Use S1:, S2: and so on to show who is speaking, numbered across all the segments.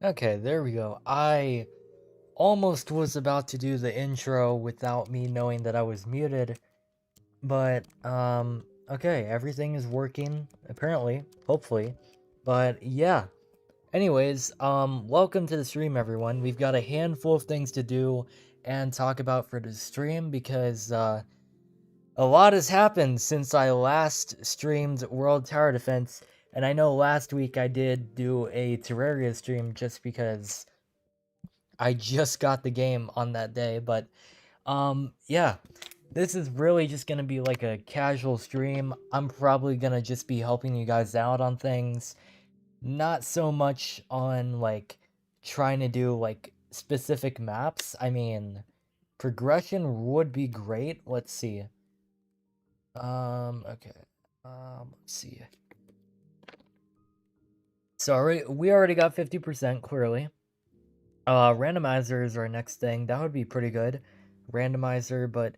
S1: Okay, there we go. I almost was about to do the intro without me knowing that I was muted, but okay, everything is working apparently, hopefully. But yeah. Anyways, welcome to the stream everyone. We've got a handful of things to do and talk about for the stream because a lot has happened since I last streamed World Tower Defense, and I know last week I did do a Terraria stream just because I just got the game on that day, but yeah, this is really just gonna be like a casual stream. I'm probably gonna just be helping you guys out on things, not so much on like trying to do like specific maps. I mean, progression would be great. Let's see. Okay. Let's see. So we already got 50% clearly. Randomizer is our next thing. That would be pretty good. Randomizer, but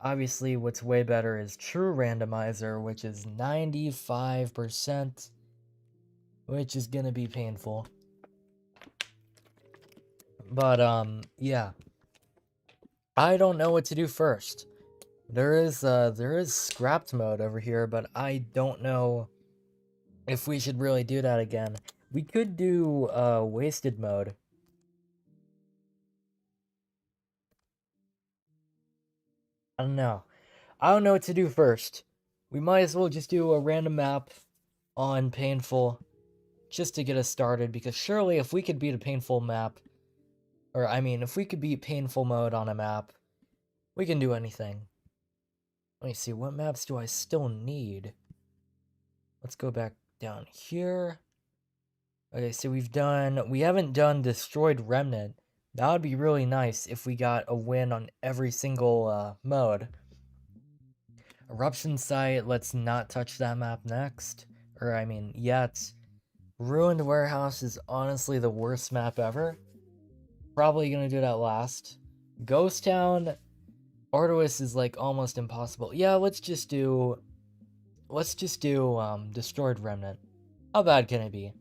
S1: obviously what's way better is true randomizer, which is 95%, which is gonna be painful. But, yeah. I don't know what to do first. There is scrapped mode over here, but I don't know if we should really do that again. We could do, wasted mode. I don't know. I don't know what to do first. We might as well just do a random map on painful just to get us started, because surely if we could beat a painful map, or I mean, if we could beat painful mode on a map, we can do anything. Let me see, what maps do I still need? Let's go back down here. Okay, so we haven't done Destroyed Remnant. That would be really nice if we got a win on every single mode. Eruption Site, let's not touch that map next. Or, I mean, yet. Ruined Warehouse is honestly the worst map ever. Probably gonna do that last. Ghost Town, Arduous is like almost impossible. Yeah, let's just do Destroyed Remnant. How bad can it be?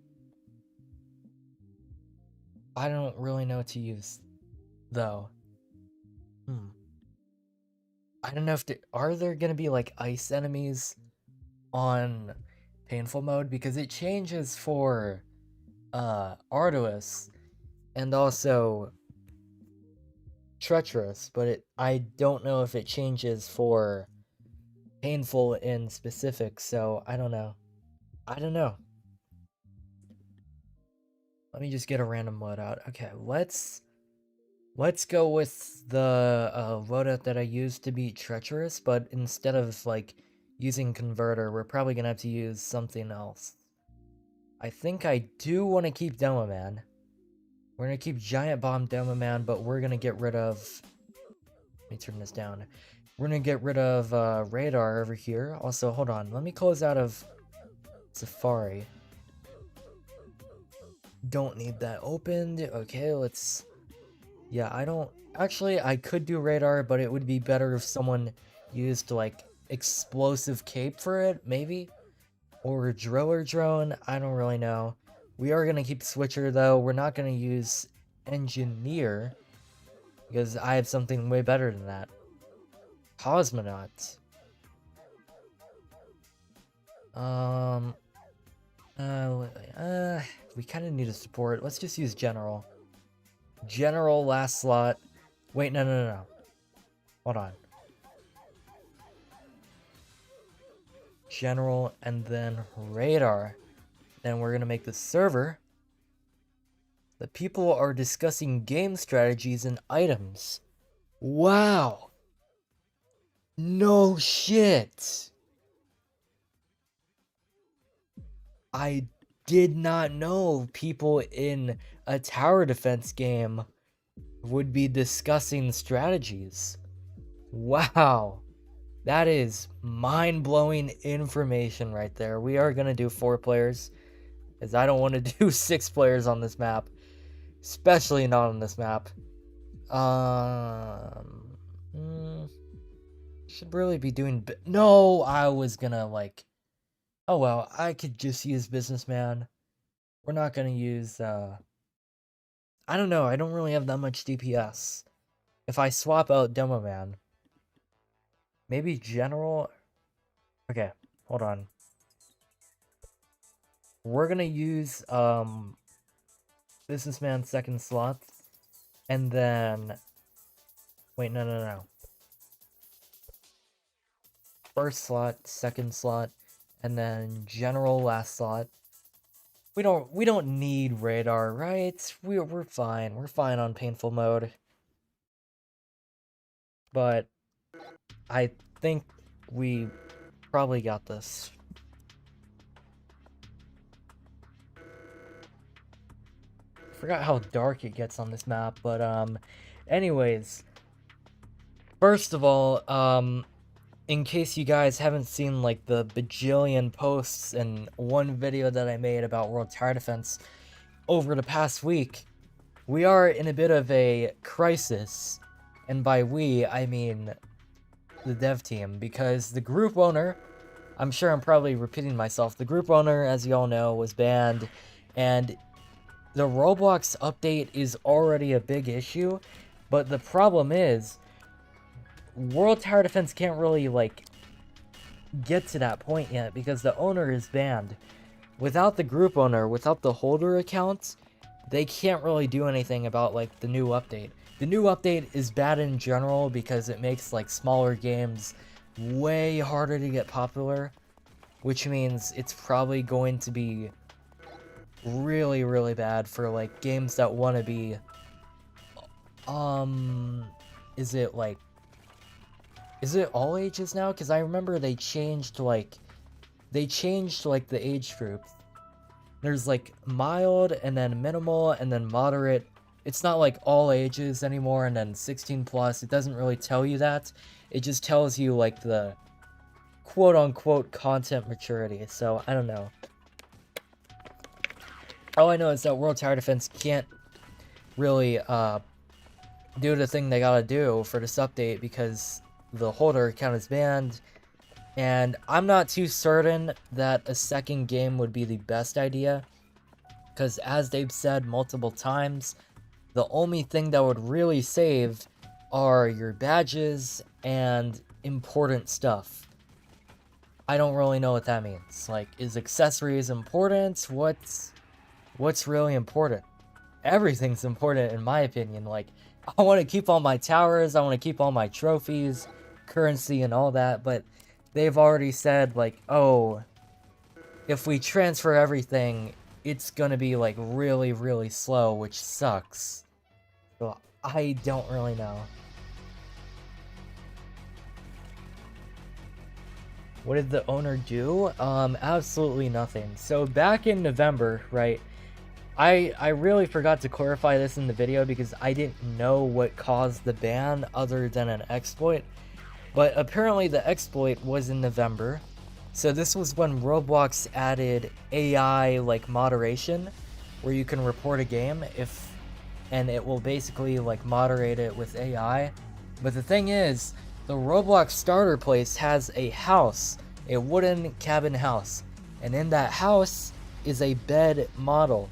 S1: I don't really know what to use, though. I don't know if are there gonna be like ice enemies on painful mode, because it changes for Arduous and also treacherous, but I don't know if it changes for painful in specific, so I don't know. Let me just get a random loadout. Okay, let's go with the loadout that I used to beat treacherous, but instead of like using converter, we're probably gonna have to use something else. I think I do want to keep Demo Man. We're gonna keep Giant Bomb Demo Man, but we're gonna get rid of... Let me turn this down. We're gonna get rid of Radar over here. Also, hold on. Let me close out of Safari. Don't need that opened. Okay, let's... Yeah, I don't... Actually, I could do Radar, but it would be better if someone used, like, Explosive Cape for it, maybe? Or Driller Drone, I don't really know. We are gonna keep Switcher, though. We're not gonna use Engineer, because I have something way better than that. Cosmonaut. We kind of need a support. Let's just use General. General last slot. Wait, no. Hold on. General and then Radar. Then we're gonna make the server. The people are discussing game strategies and items. Wow. No shit. I did not know people in a tower defense game would be discussing strategies. Wow. That is mind-blowing information right there. We are going to do 4 players, as I don't want to do 6 players on this map. Especially not on this map. Should really be doing... No, I was gonna, like... Oh well, I could just use Businessman. We're not gonna use, I don't know, I don't really have that much DPS. If I swap out Demo Man, maybe General. Okay, hold on. We're gonna use Businessman second slot, and then wait, no. First slot, second slot, and then General last slot. We don't need radar, right? We're fine. We're fine on painful mode. But I think we probably got this. Forgot how dark it gets on this map, but anyways, first of all, in case you guys haven't seen like the bajillion posts and one video that I made about World Tower Defense over the past week, we are in a bit of a crisis, and by we, I mean the dev team, because the group owner, I'm sure I'm probably repeating myself, the group owner, as you all know, was banned, and the Roblox update is already a big issue, but the problem is, World Tower Defense can't really, like, get to that point yet, because the owner is banned. Without the group owner, without the holder accounts, they can't really do anything about, like, the new update. The new update is bad in general because it makes, like, smaller games way harder to get popular, which means it's probably going to be really, really bad for, like, games that want to be, is it all ages now? Because I remember they changed, like, the age groups. There's, like, mild, and then minimal, and then moderate. It's not, like, all ages anymore, and then 16 plus. It doesn't really tell you that. It just tells you, like, the quote-unquote content maturity, so I don't know. All I know is that World Tower Defense can't really do the thing they gotta do for this update because the holder account is banned, and I'm not too certain that a second game would be the best idea, because as they've said multiple times, the only thing that would really save are your badges and important stuff. I don't really know what that means. Like, is accessories important? What's really important? Everything's important in my opinion. Like, I want to keep all my towers, I want to keep all my trophies, currency and all that, but they've already said, like, oh, if we transfer everything, it's gonna be, like, really, really slow, which sucks. So, I don't really know. What did the owner do? Absolutely nothing. So, back in November, right, I really forgot to clarify this in the video because I didn't know what caused the ban other than an exploit. But apparently the exploit was in November. So this was when Roblox added AI like moderation, where you can report a game and it will basically like moderate it with AI. But the thing is, the Roblox starter place has a house, a wooden cabin house, and in that house is a bed model.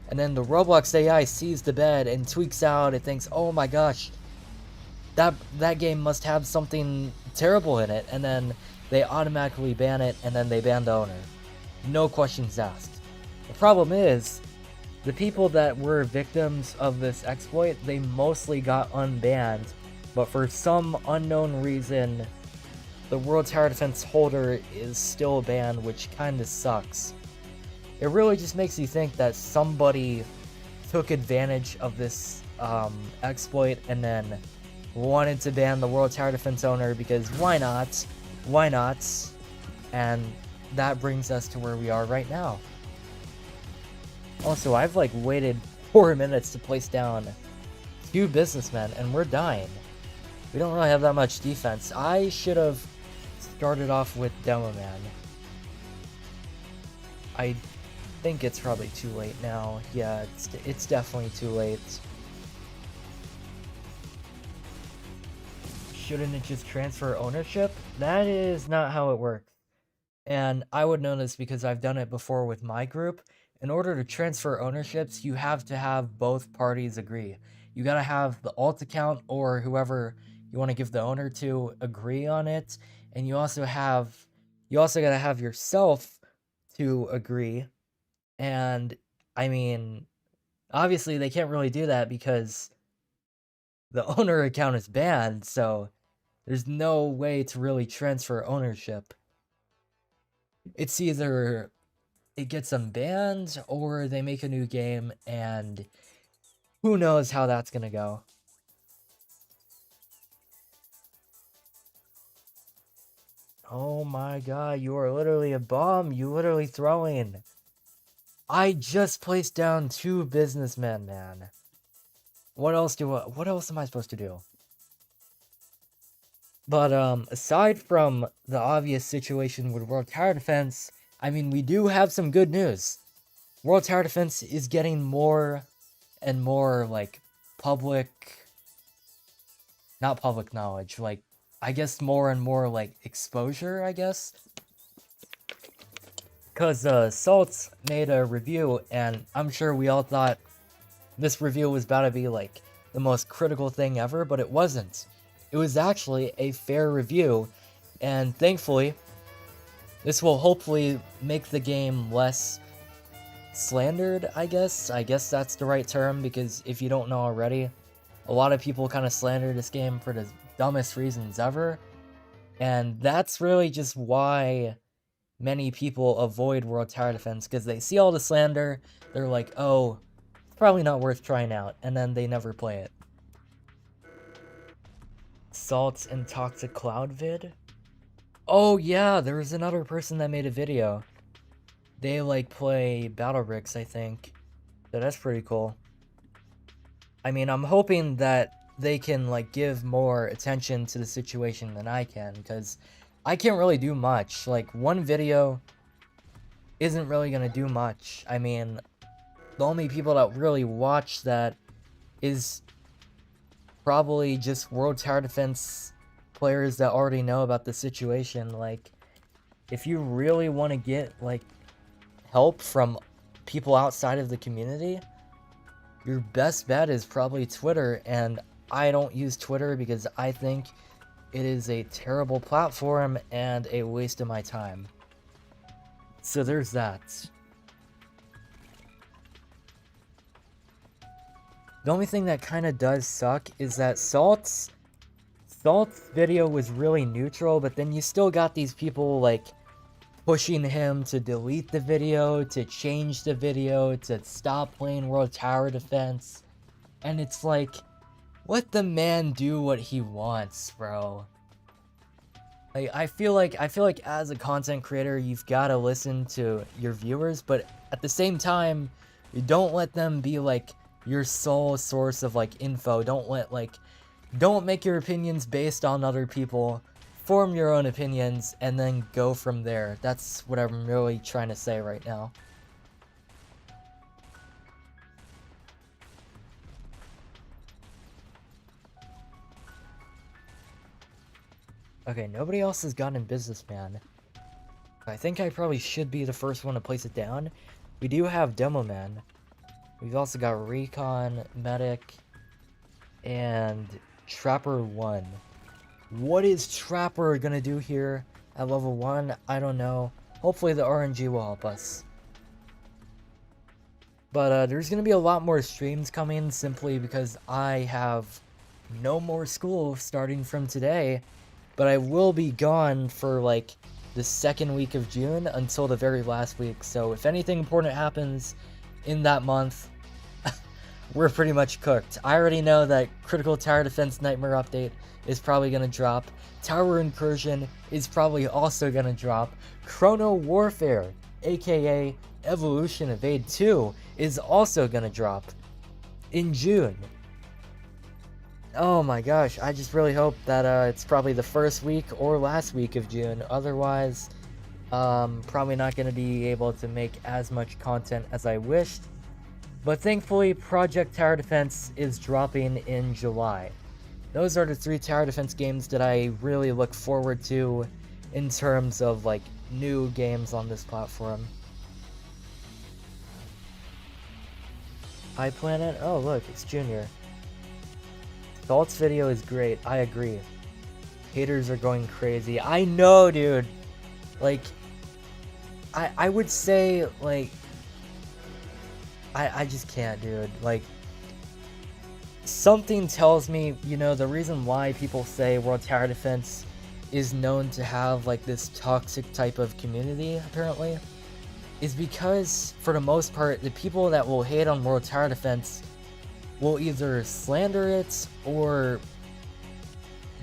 S1: And then the Roblox AI sees the bed and tweaks out. It thinks, oh my gosh, that game must have something terrible in it. And then they automatically ban it, and then they ban the owner. No questions asked. The problem is, the people that were victims of this exploit, they mostly got unbanned. But for some unknown reason, the World Tower Defense holder is still banned, which kinda sucks. It really just makes you think that somebody took advantage of this exploit and then wanted to ban the World Tower Defense owner because why not? Why not? And that brings us to where we are right now. Also, I've like waited 4 minutes to place down 2 businessmen and we're dying. We don't really have that much defense. I should have started off with Demo Man. I think it's probably too late now. Yeah, it's definitely too late. Shouldn't it just transfer ownership? That is not how it works. And I would know this because I've done it before with my group, in order to transfer ownerships, you have to have both parties agree. You gotta have the alt account or whoever you want to give the owner to agree on it, and you also gotta have yourself to agree. And I mean, obviously they can't really do that because the owner account is banned, so there's no way to really transfer ownership. It's either it gets them banned or they make a new game, and who knows how that's gonna go. Oh my god, you are literally a bomb. You literally throwing. I just placed down 2 businessmen, man. What else am I supposed to do? But aside from the obvious situation with World Tower Defense, I mean, we do have some good news. World Tower Defense is getting more and more, like, not public knowledge, like, I guess more and more, like, exposure, I guess? Because Saltz made a review, and I'm sure we all thought this review was about to be, like, the most critical thing ever, but it wasn't. It was actually a fair review, and thankfully, this will hopefully make the game less slandered, I guess. I guess that's the right term, because if you don't know already, a lot of people kind of slander this game for the dumbest reasons ever, and that's really just why many people avoid World Tower Defense, because they see all the slander, they're like, oh, it's probably not worth trying out, and then they never play it. Saltz and Toxic Cloud vid? Oh yeah, there was another person that made a video. They like play Battle Bricks, I think. So that's pretty cool. I mean, I'm hoping that they can like give more attention to the situation than I can, because I can't really do much. Like, one video isn't really gonna do much. I mean, the only people that really watch that is probably just World Tower Defense players that already know about the situation. Like, if you really want to get, like, help from people outside of the community, your best bet is probably Twitter, and I don't use Twitter because I think it is a terrible platform and a waste of my time. So there's that. The only thing that kind of does suck is that Salt's video was really neutral, but then you still got these people, like, pushing him to delete the video, to change the video, to stop playing World Tower Defense. And it's like, let the man do what he wants, bro. Like, I feel like as a content creator, you've got to listen to your viewers, but at the same time, you don't let them be, like, your sole source of, like, info. Don't make your opinions based on other people. Form your own opinions, and then go from there. That's what I'm really trying to say right now. Okay, nobody else has gotten Businessman. I think I probably should be the first one to place it down. We do have Demo Man. We've also got Recon, Medic, and Trapper 1. What is Trapper gonna do here at level 1? I don't know. Hopefully the RNG will help us. But there's gonna be a lot more streams coming simply because I have no more school starting from today. But I will be gone for like the second week of June until the very last week. So if anything important happens in that month, we're pretty much cooked. I already know that Critical Tower Defense Nightmare Update is probably going to drop. Tower Incursion is probably also going to drop. Chrono Warfare, aka Evolution Evade 2, is also going to drop in June. Oh my gosh, I just really hope that it's probably the first week or last week of June. Otherwise, probably not going to be able to make as much content as I wished. But thankfully, Project Tower Defense is dropping in July. Those are the 3 Tower Defense games that I really look forward to in terms of, like, new games on this platform. Hi Planet. Oh look, it's Junior. Salt's video is great. I agree. Haters are going crazy. I know, dude. Like, I would say, like, I just can't, dude. Like, something tells me, you know, the reason why people say World Tower Defense is known to have, like, this toxic type of community, apparently, is because, for the most part, the people that will hate on World Tower Defense will either slander it or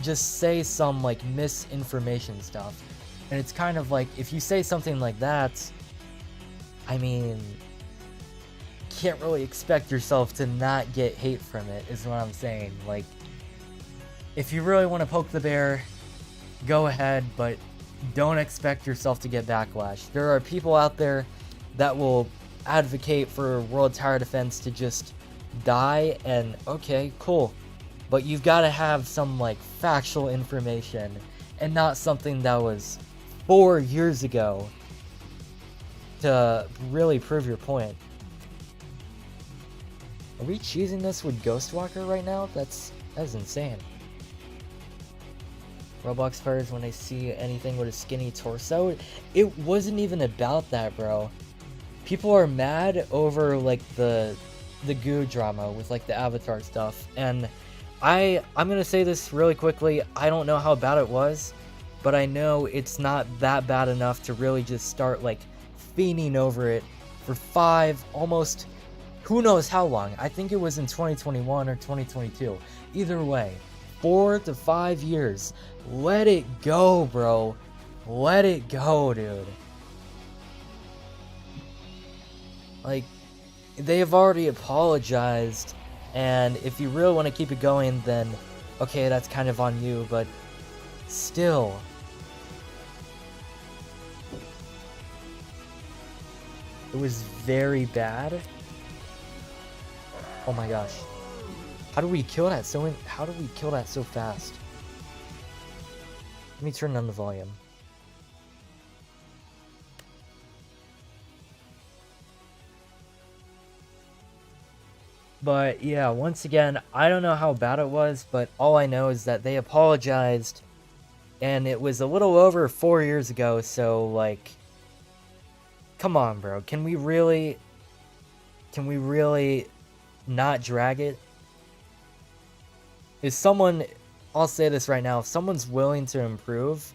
S1: just say some, like, misinformation stuff. And it's kind of like, if you say something like that, I mean, can't really expect yourself to not get hate from it, is what I'm saying. Like, if you really want to poke the bear, go ahead, but don't expect yourself to get backlash. There are people out there that will advocate for World Tower Defense to just die, and okay, cool. But you've got to have some, like, factual information, and not something that was 4 years ago to really prove your point. Are we choosing this with Ghostwalker right now? That's insane. Roblox players, when they see anything with a skinny torso, it wasn't even about that, bro. People are mad over, like, the goo drama with, like, the avatar stuff, and I'm gonna say this really quickly. I don't know how bad it was, but I know it's not that bad enough to really just start, like, fiending over it for 5, almost, who knows how long. I think it was in 2021 or 2022. Either way, 4 to 5 years. Let it go, bro. Let it go, dude. Like, they have already apologized, and if you really want to keep it going, then okay, that's kind of on you, but still. It was very bad. Oh my gosh. How do we kill that so fast? Let me turn down the volume. But yeah, once again, I don't know how bad it was, but all I know is that they apologized, and it was a little over 4 years ago, so, like, come on, bro. Can we really not drag it? Is someone, I'll say this right now, if someone's willing to improve,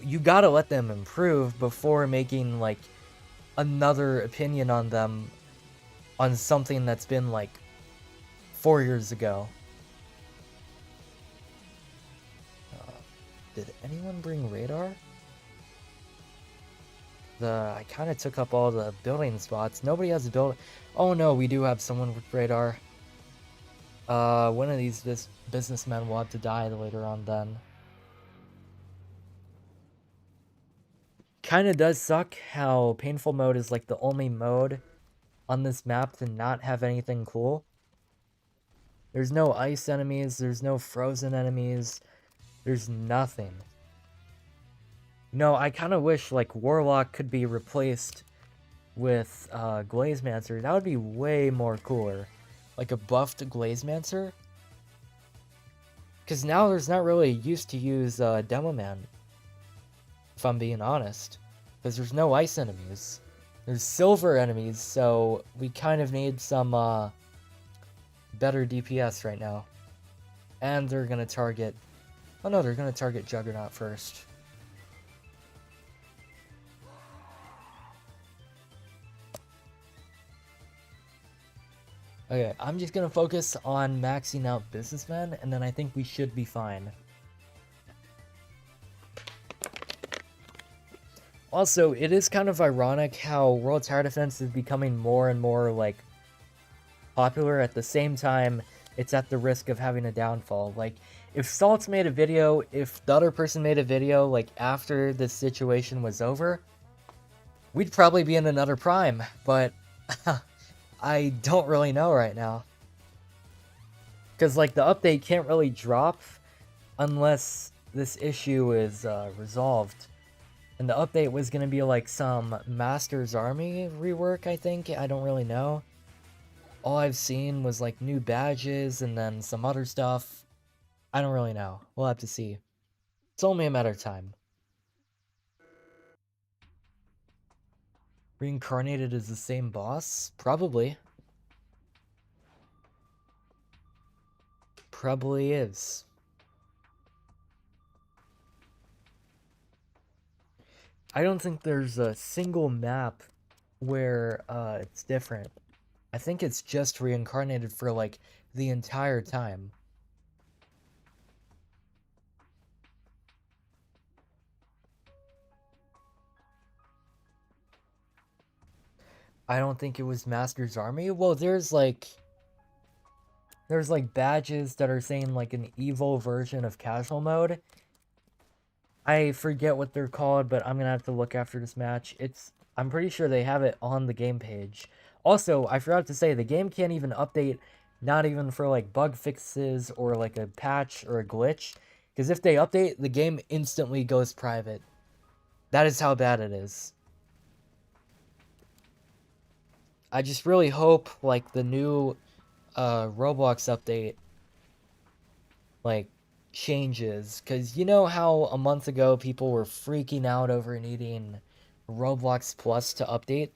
S1: you gotta let them improve before making, like, another opinion on them on something that's been, like, 4 years ago. Did anyone bring radar? I kind of took up all the building spots. Nobody has a build. Oh no, we do have someone with radar. One of these businessmen will have to die later on then. Kind of does suck how painful mode is, like, the only mode on this map to not have anything cool. There's no ice enemies, there's no frozen enemies, there's nothing. No, I kind of wish, like, Warlock could be replaced with Glazemancer. That would be way more cooler. Like a buffed Glazemancer. Because now there's not really use to use Demo Man, if I'm being honest. Because there's no ice enemies. There's silver enemies, so we kind of need some better DPS right now. And they're going to target... Oh no, they're going to target Juggernaut first. Okay, I'm just going to focus on maxing out Businessmen, and then I think we should be fine. Also, it is kind of ironic how World Tower Defense is becoming more and more, like, popular. At the same time, it's at the risk of having a downfall. Like, if Salt's made a video, if the other person made a video, like, after this situation was over, we'd probably be in another prime, but I don't really know right now. Because, like, the update can't really drop unless this issue is resolved. And the update was going to be, like, some Master's Army rework, I think. I don't really know. all I've seen was like new badges and then some other stuff. I don't really know. We'll have to see. It's only a matter of time. Reincarnated as the same boss? Probably. Probably is. I don't think there's a single map where it's different. I think it's just reincarnated for like the entire time. I don't think it was Master's Army. Well, there's like badges that are saying like an evil version of casual mode. I forget what they're called, but I'm gonna have to look after this match. I'm pretty sure they have it on the game page. Also, I forgot to say the game can't even update, not even for like bug fixes or like a patch or a glitch, because if they update, the game instantly goes private. That is how bad it is. I just really hope like the new Roblox update like changes, because you know how a month ago people were freaking out over needing Roblox Plus to update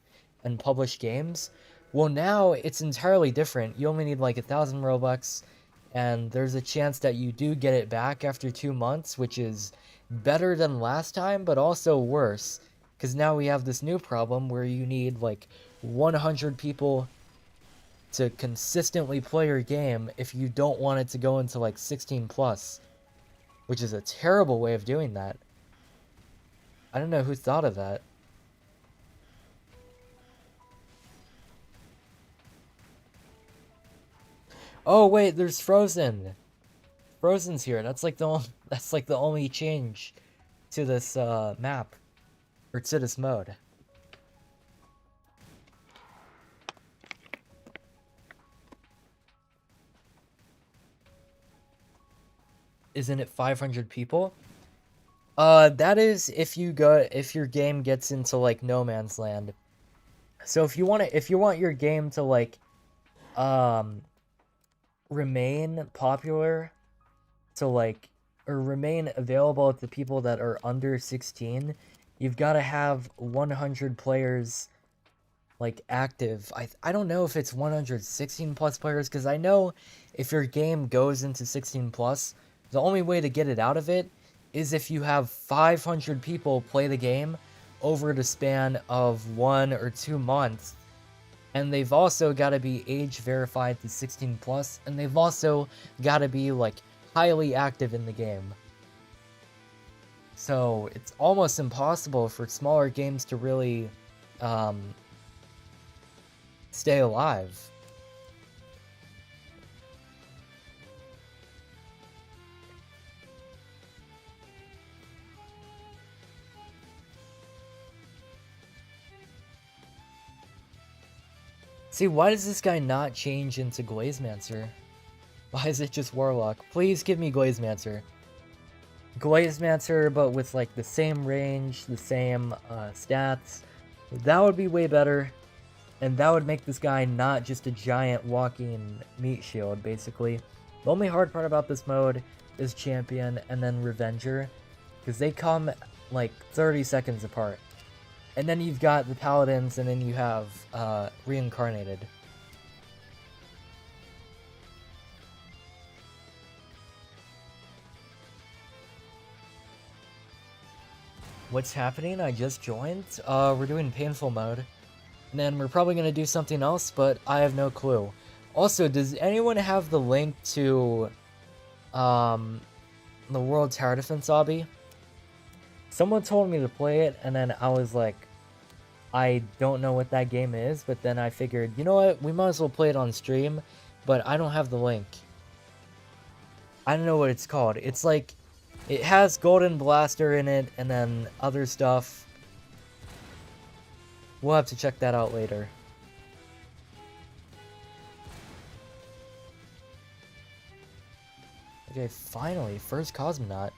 S1: and publish games? Well, now it's entirely different. You only need like 1,000 Robux, and there's a chance that you do get it back after 2 months, which is better than last time, but also worse, because now we have this new problem where you need like 100 people to consistently play your game if you don't want it to go into like 16 plus, which is a terrible way of doing that. I don't know who thought of that. Oh wait, there's Frozen. Frozen's here. That's like the only change to this map or to this mode. Isn't it 500 people? That is if your game gets into like no man's land. So if you want your game to like um remain popular to like or remain available to people that are under 16, you've got to have 100 players like active. I don't know if it's 116 plus players, because I know if your game goes into 16 plus, the only way to get it out of it is if you have 500 people play the game over the span of 1 or 2 months, and they've also got to be age verified to 16 plus, and they've also got to be like highly active in the game. So it's almost impossible for smaller games to really stay alive. See, why does this guy not change into Glazemancer? Why is it just Warlock? Please give me Glazemancer. Glazemancer, but with like the same range, the same stats. That would be way better. And that would make this guy not just a giant walking meat shield, basically. The only hard part about this mode is Champion and then Revenger, because they come like 30 seconds apart. And then you've got the Paladins, and then you have Reincarnated. What's happening? I just joined. We're doing painful mode. And then we're probably going to do something else, but I have no clue. Also, does anyone have the link to the World Tower Defense obby? Someone told me to play it, and then I was like, I don't know what that game is, but then I figured, you know what, we might as well play it on stream, but I don't have the link. I don't know what it's called. It's like, it has Golden Blaster in it, and then other stuff. We'll have to check that out later. Okay, finally, first Cosmonaut.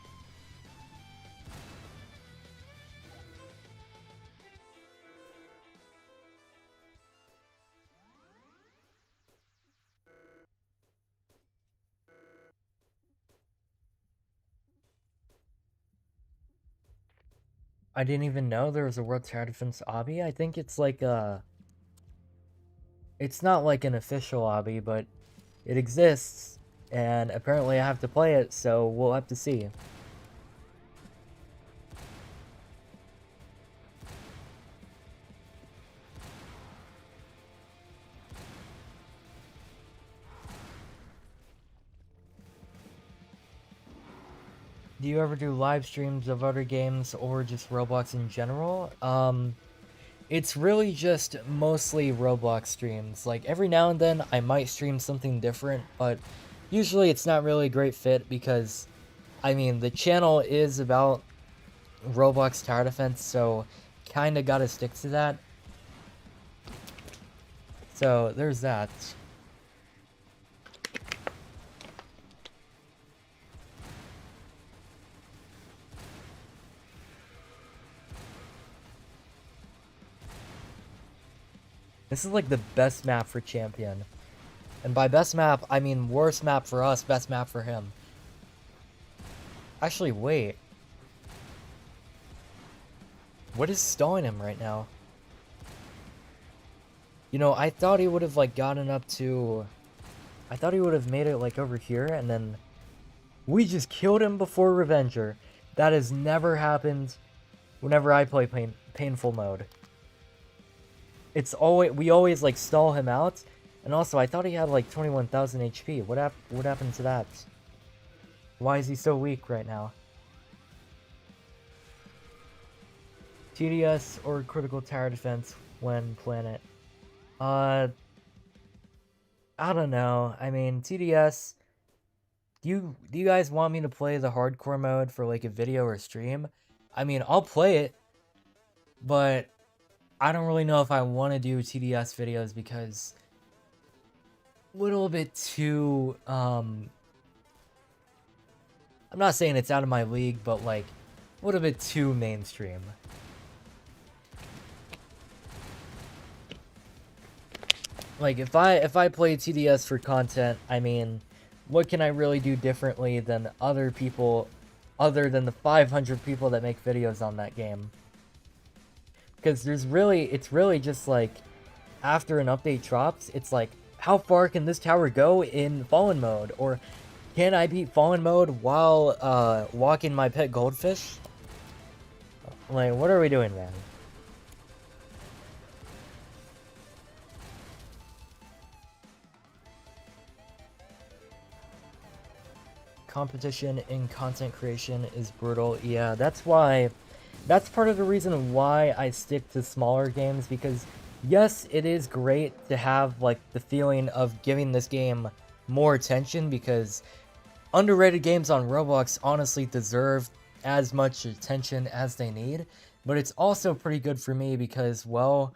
S1: I didn't even know there was a World Tower Defense obby. I think it's like a... It's not like an official obby, but it exists. And apparently I have to play it, so we'll have to see. Do you ever do live streams of other games or just Roblox in general? It's really just mostly Roblox streams. Like, every now and then I might stream something different, but usually it's not really a great fit because, I mean, the channel is about Roblox Tower Defense, so kinda gotta stick to that. So, there's that. This is like the best map for Champion. And by best map, I mean worst map for us, best map for him. Actually, wait. What is stalling him right now? You know, I thought he would have, like, gotten up to... I thought he would have made it, like, over here, and then... We just killed him before Revenger. That has never happened whenever I play painful mode. It's always... We always, like, stall him out. And also, I thought he had, like, 21,000 HP. What happened to that? Why is he so weak right now? TDS or critical tower defense when planet? I don't know. I mean, TDS... Do you guys want me to play the hardcore mode for, like, a video or stream? I mean, I'll play it, but I don't really know if I want to do TDS videos because a little bit too, I'm not saying it's out of my league, but, like, a little bit too mainstream. Like, if I play TDS for content, I mean, what can I really do differently than other people, other than the 500 people that make videos on that game? Because it's really just like, after an update drops, it's like, how far can this tower go in Fallen mode? Or can I beat Fallen mode while walking my pet goldfish? Like, what are we doing, man? Competition in content creation is brutal. Yeah, that's part of the reason why I stick to smaller games, because yes, it is great to have, like, the feeling of giving this game more attention, because underrated games on Roblox honestly deserve as much attention as they need, but it's also pretty good for me because, well,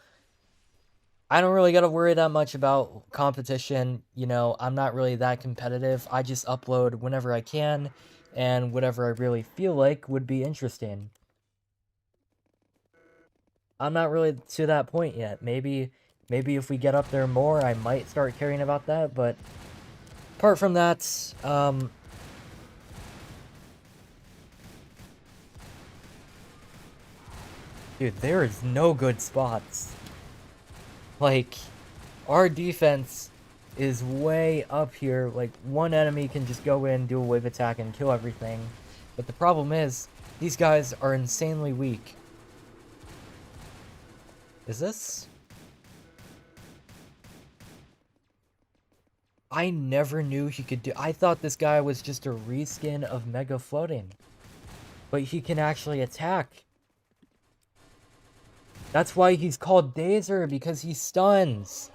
S1: I don't really gotta worry that much about competition. You know, I'm not really that competitive. I just upload whenever I can, and whatever I really feel like would be interesting. I'm not really to that point yet. Maybe if we get up there more, I might start caring about that, but apart from that, dude, there is no good spots. Like, our defense is way up here. Like, one enemy can just go in, do a wave attack, and kill everything. But the problem is, these guys are insanely weak. Is this? I never knew he could do... I thought this guy was just a reskin of Mega Floating. But he can actually attack. That's why he's called Dazer, because he stuns.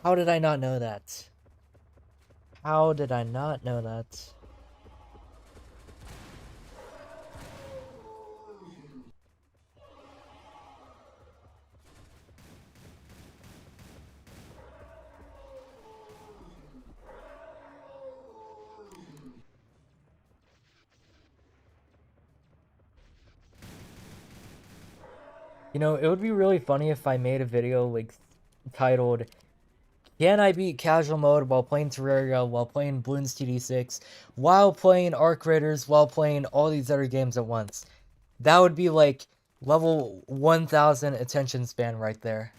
S1: How did I not know that? How did I not know that? You know, it would be really funny if I made a video, like, titled, "Can I beat casual mode while playing Terraria, while playing Bloons TD6, while playing Arc Raiders, while playing all these other games at once?" That would be, like, Level 1000 attention span right there.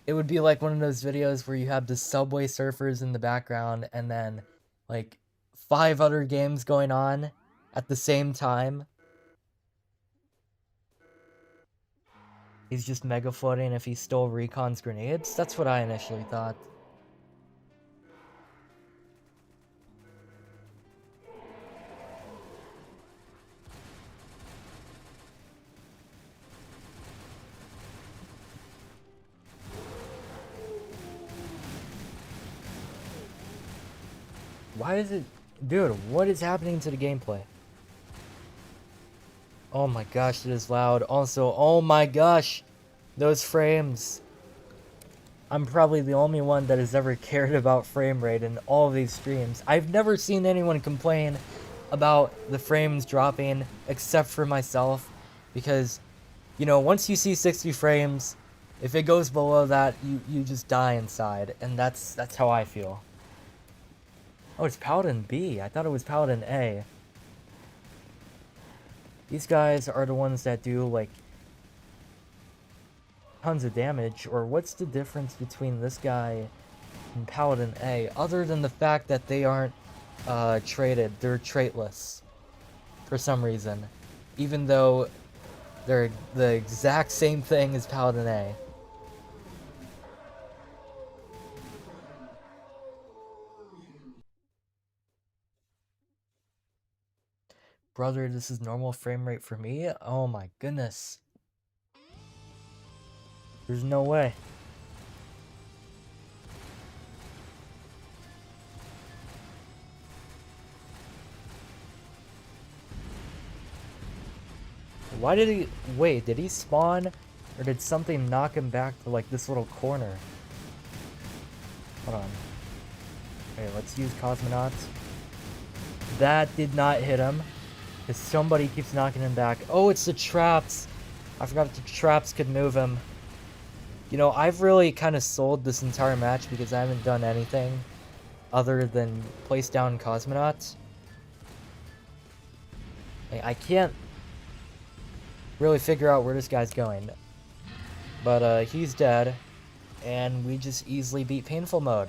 S1: It would be like one of those videos where you have the Subway Surfers in the background and then like 5 other games going on at the same time. He's just mega floating if he stole Recon's grenades? That's what I initially thought. Why is it... Dude, what is happening to the gameplay? Oh my gosh, it is loud. Also, oh my gosh, those frames. I'm probably the only one that has ever cared about frame rate in all of these streams. I've never seen anyone complain about the frames dropping except for myself. Because, you know, once you see 60 frames, if it goes below that, you just die inside. And that's how I feel. Oh, it's Paladin B. I thought it was Paladin A. These guys are the ones that do, like, tons of damage. Or what's the difference between this guy and Paladin A? Other than the fact that they aren't traded. They're traitless. For some reason. Even though they're the exact same thing as Paladin A. Brother, this is normal frame rate for me? Oh my goodness. There's no way. Why did he... Wait, did he spawn? Or did something knock him back to, like, this little corner? Hold on. Okay, let's use Cosmonauts. That did not hit him. Because somebody keeps knocking him back. Oh, it's the traps! I forgot the traps could move him. You know, I've really kind of sold this entire match because I haven't done anything other than place down Cosmonauts. I can't really figure out where this guy's going. But he's dead. And we just easily beat Painful Mode.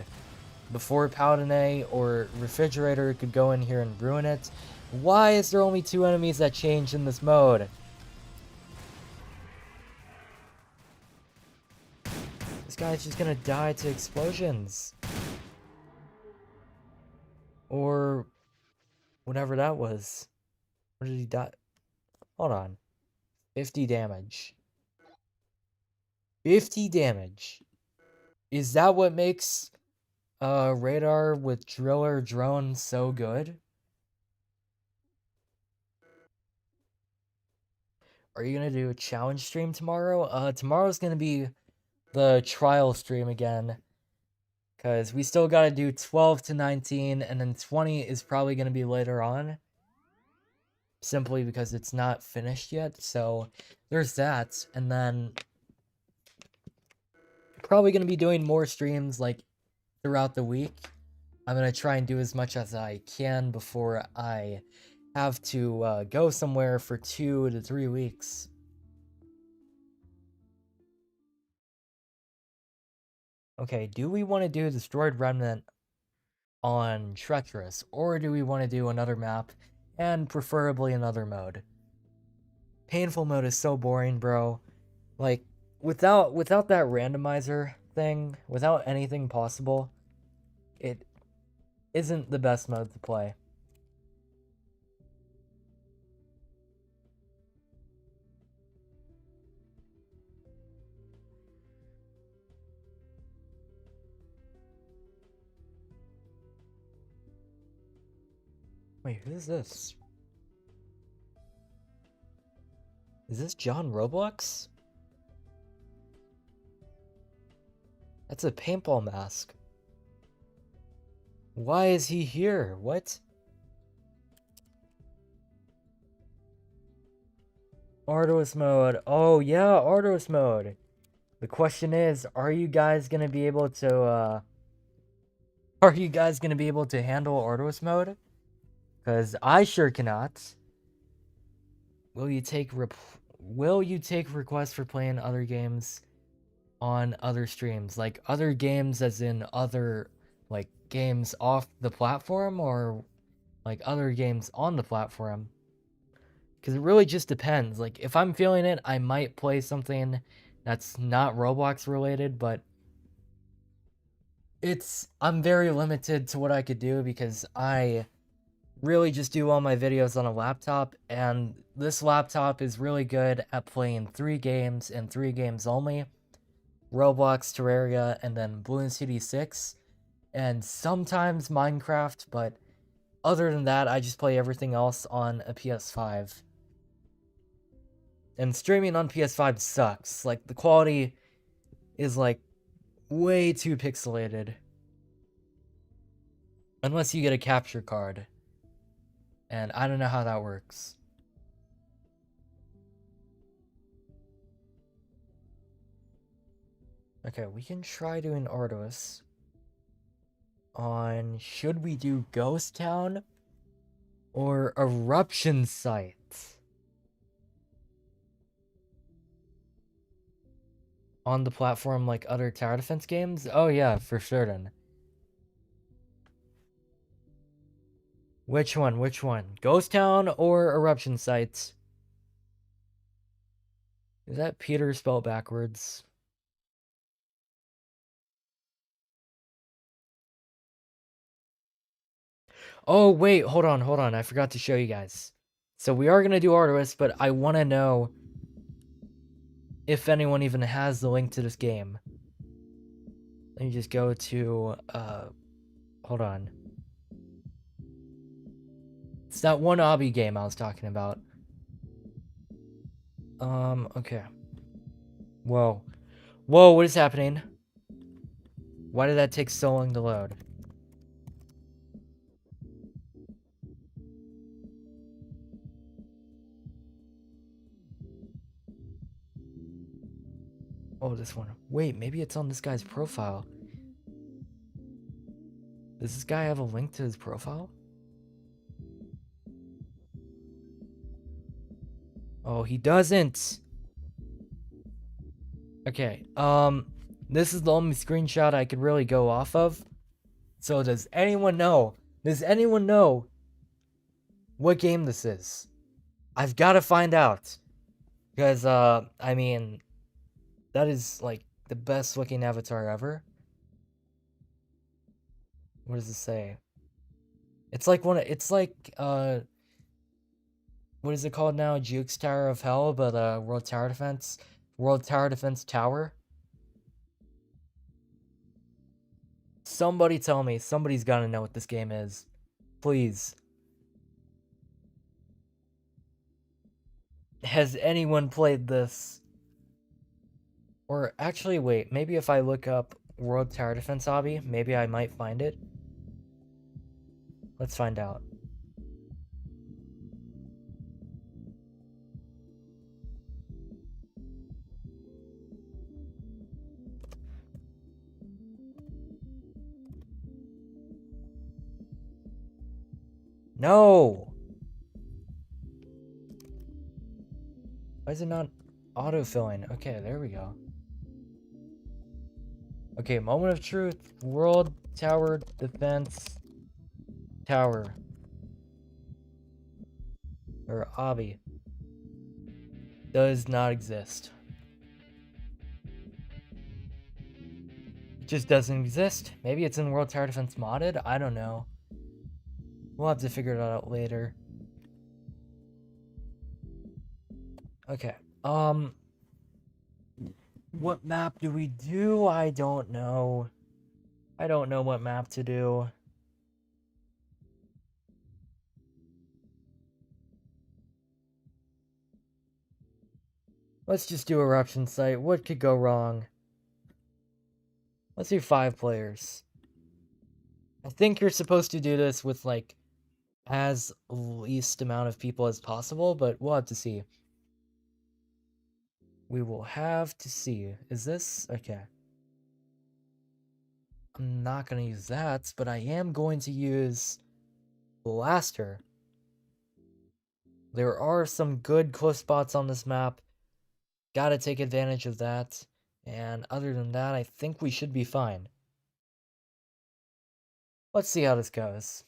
S1: Before Paladin A or Refrigerator could go in here and ruin it. Why is there only 2 enemies that change in this mode? This guy's just gonna die to explosions. Or whatever that was. Where did he die? Hold on. 50 damage. 50 damage. Is that what makes radar with driller drone so good? Are you gonna do a challenge stream tomorrow? Tomorrow's gonna be the trial stream again. Because we still gotta do 12 to 19, and then 20 is probably gonna be later on. Simply because it's not finished yet, so there's that. And then probably gonna be doing more streams, like, throughout the week. I'm gonna try and do as much as I can before I have to go somewhere for 2 to 3 weeks. Okay, do we want to do Destroyed Remnant on Treacherous, or do we want to do another map, and preferably another mode? Painful Mode is so boring, bro. Like, without that randomizer thing, without anything possible, it isn't the best mode to play. Wait, who is this? Is this John Roblox? That's a paintball mask. Why is he here? What? Arduous mode. Oh yeah, Arduous mode. The question is, are you guys gonna be able to handle Arduous mode? Because I sure cannot. Will you take will you take requests for playing other games on other streams? Like other games as in other like games off the platform, or like other games on the platform? Because it really just depends. Like if I'm feeling it, I might play something that's not Roblox related, but I'm very limited to what I could do because I really just do all my videos on a laptop, and this laptop is really good at playing 3 games and 3 games only: Roblox, Terraria, and then Balloon City 6, and sometimes Minecraft, but other than that, I just play everything else on a PS5. And streaming on PS5 sucks. Like, the quality is, like, way too pixelated. Unless you get a capture card. And I don't know how that works. Okay, we can try doing Arduous on, should we do Ghost Town or Eruption Site? On the platform like other tower defense games? Oh yeah, for certain. Which one? Which one? Ghost Town or Eruption Sites? Is that Peter spelled backwards? Oh, wait, hold on. I forgot to show you guys. So we are going to do Arduous, but I want to know if anyone even has the link to this game. Let me just go to, hold on. It's that one obby game I was talking about. Okay. Whoa. Whoa, what is happening? Why did that take so long to load? Oh, this one. Wait, maybe it's on this guy's profile. Does this guy have a link to his profile? Oh, he doesn't. Okay, this is the only screenshot I could really go off of. So does anyone know? Does anyone know what game this is? I've got to find out. Because, I mean, that is, like, the best looking avatar ever. What does it say? It's like what is it called now? Juke's Tower of Hell, but, World Tower Defense? World Tower Defense Tower? Somebody tell me. Somebody's gotta know what this game is. Please. Has anyone played this? Or actually, wait. Maybe if I look up World Tower Defense Hobby, maybe I might find it. Let's find out. No! Why is it not autofilling? Okay, there we go. Okay, moment of truth. World Tower Defense Tower. Or Obby. Does not exist. It just doesn't exist. Maybe it's in World Tower Defense modded? I don't know. We'll have to figure it out later. Okay. What map do we do? I don't know. I don't know what map to do. Let's just do Eruption Site. What could go wrong? Let's do 5 players. I think you're supposed to do this with, like, as least amount of people as possible, but we'll have to see. We will have to see. Is this? Okay. I'm not going to use that, but I am going to use Blaster. There are some good close spots on this map. Gotta take advantage of that. And other than that, I think we should be fine. Let's see how this goes.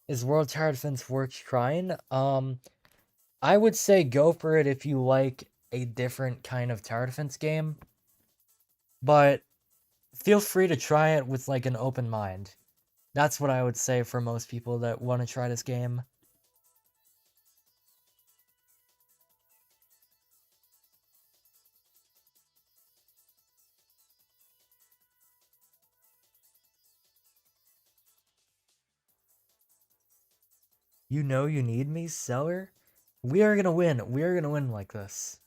S1: Is World Tower Defense worth trying? I would say go for it if you like a different kind of tower defense game, but feel free to try it with like an open mind. That's what I would say for most people that want to try this game. You know you need me, seller? We are gonna win. We are gonna win like this.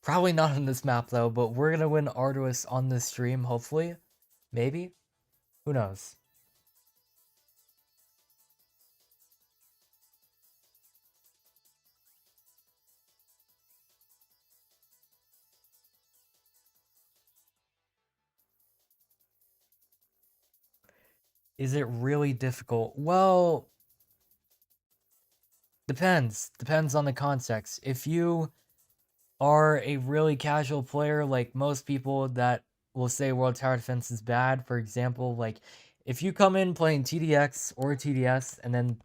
S1: Probably not on this map though, but we're gonna win Arduous on this stream, hopefully. Maybe? Who knows? Is it really difficult? Well, depends. Depends on the context. If you are a really casual player, like most people that will say World Tower Defense is bad, for example, like if you come in playing TDX or TDS and then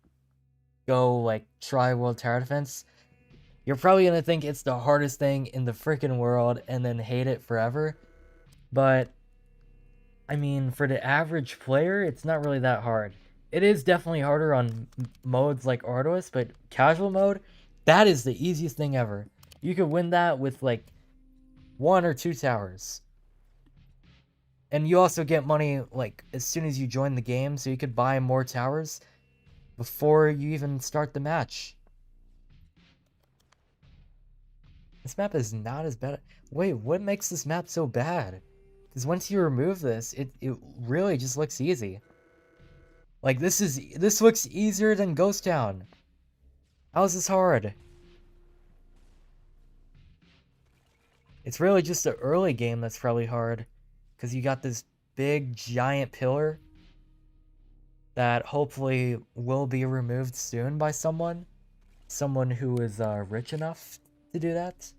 S1: go like try World Tower Defense, you're probably gonna think it's the hardest thing in the freaking world and then hate it forever. But I mean, for the average player, it's not really that hard. It is definitely harder on modes like Arduous, but casual mode, that is the easiest thing ever. You could win that with like 1 or 2 towers. And you also get money like as soon as you join the game, so you could buy more towers before you even start the match. This map is not as bad. Wait, what makes this map so bad? Because once you remove this, it really just looks easy. Like this looks easier than Ghost Town. How is this hard? It's really just the early game that's probably hard. Because you got this big giant pillar that hopefully will be removed soon by someone. Someone who is rich enough to do that.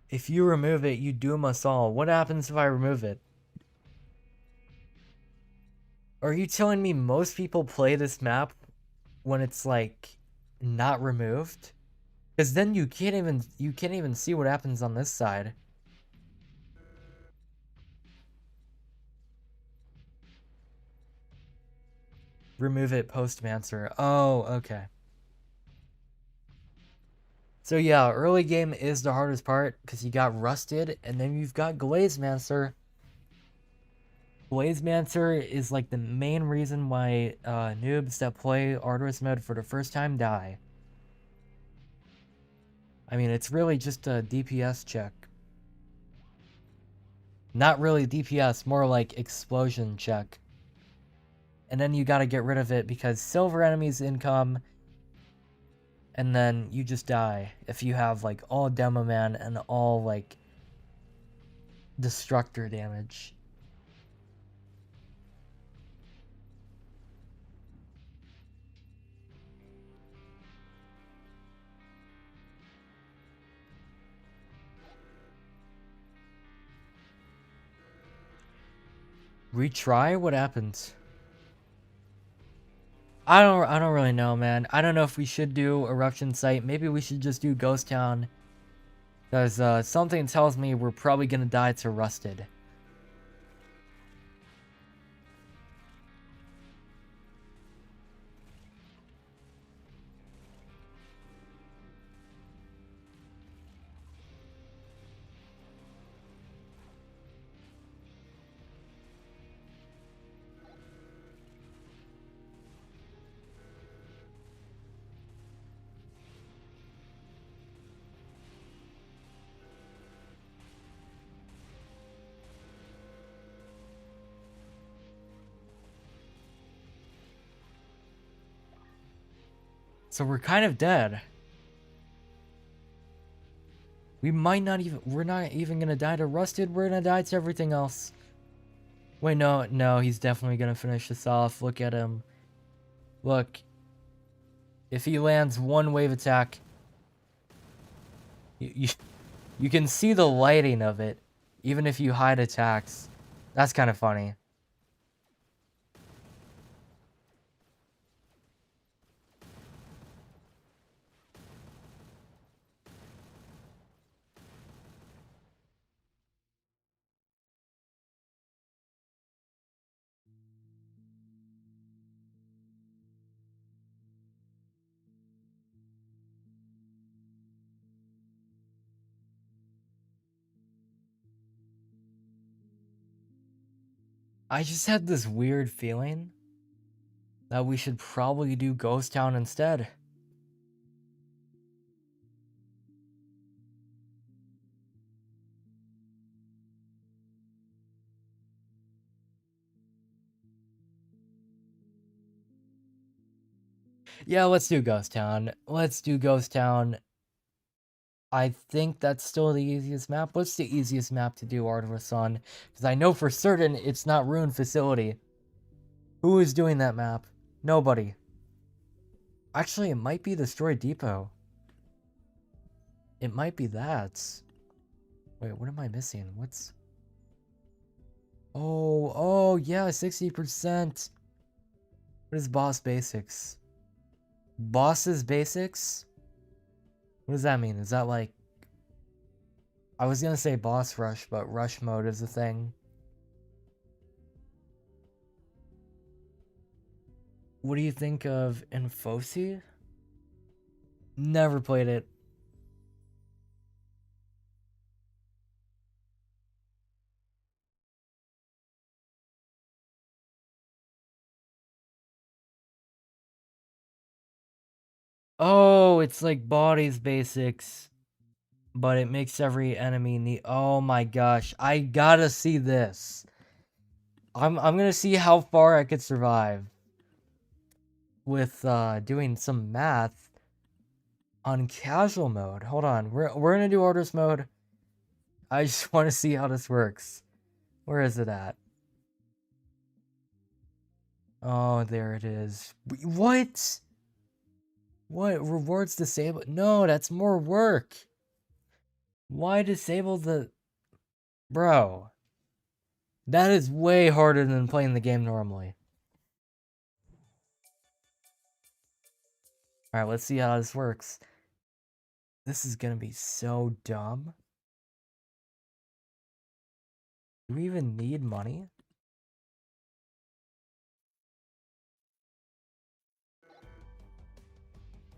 S1: If you remove it, you doom us all. What happens if I remove it? Are you telling me most people play this map when it's like not removed? Because then you can't even see what happens on this side. Remove it postmancer. Oh, okay. So yeah, early game is the hardest part because you got Rusted and then you've got Glazemancer. Glazemancer is like the main reason why noobs that play Arduous mode for the first time die. I mean, it's really just a DPS check. Not really DPS, more like explosion check. And then you gotta get rid of it because silver enemies income, and then you just die if you have like all Demo Man and all like Destructor damage. Retry? What happens? I don't really know, man. I don't know if we should do Eruption Site. Maybe we should just do Ghost Town. Because something tells me we're probably gonna die to Rusted. So we're kind of dead. We might not even, we're not even gonna die to rusted, we're gonna die to everything else. Wait, no, he's definitely gonna finish this off. Look at him. Look. If he lands one wave attack, you can see the lighting of it, even if you hide attacks. That's kind of funny. I just had this weird feeling that we should probably do Ghost Town instead. Yeah, let's do Ghost Town. Let's do Ghost Town. I think that's still the easiest map. What's the easiest map to do Artemis on? Because I know for certain it's not Ruined Facility. Who is doing that map? Nobody. Actually, it might be Destroyed Depot. It might be that. Wait, what am I missing? What's... Oh, yeah, 60%. What is Boss Basics? Boss's Basics? What does that mean? Is that like... I was gonna say Boss Rush, but Rush Mode is a thing. What do you think of Infosi? Never played it. Oh, it's like Body's Basics, but it makes every enemy need... Oh my gosh, I gotta see this. I'm gonna see how far I could survive with doing some math on casual mode. Hold on, we're gonna do artist mode. I just want to see how this works. Where is it at? Oh, there it is. What? What? Rewards disabled? No, that's more work. Why disable the... Bro. That is way harder than playing the game normally. Alright, let's see how this works. This is gonna be so dumb. Do we even need money?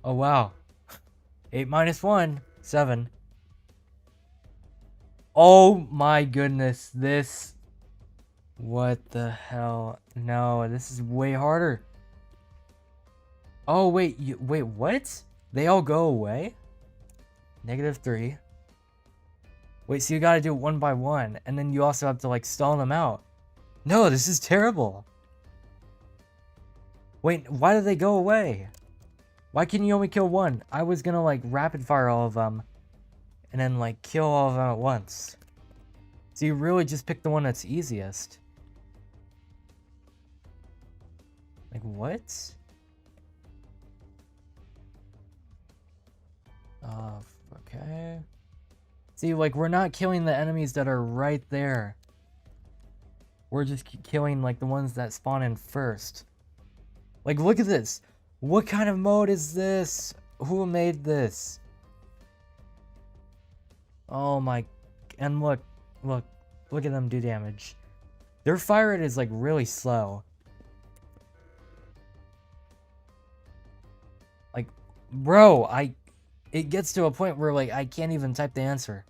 S1: Oh, wow. 8 minus 1. 7. Oh my goodness, this... What the hell? No, this is way harder. Oh, wait, wait, what? They all go away? -3. Wait, so you gotta do it one by one, and then you also have to, like, stall them out. No, this is terrible. Wait, why do they go away? Why can you only kill one? I was gonna, like, rapid fire all of them, and then, like, kill all of them at once. So you really just pick the one that's easiest. Like, what? Okay. See, like, we're not killing the enemies that are right there. We're just killing, like, the ones that spawn in first. Like, look at this. What kind of mode is this? Who made this? Oh my... And look at them do damage. Their fire rate is, like, really slow. Like, bro, it gets to a point where, like, I can't even type the answer.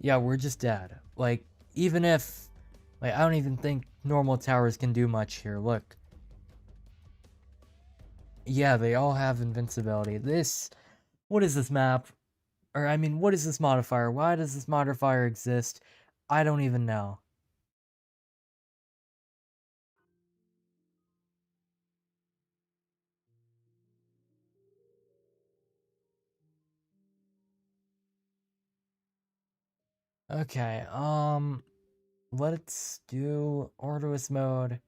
S1: Yeah, we're just dead. Like, even if... Like, I don't even think normal towers can do much here. Look. Yeah, they all have invincibility. This... What is this map? Or, I mean, what is this modifier? Why does this modifier exist? I don't even know. Okay, let's do Arduous mode.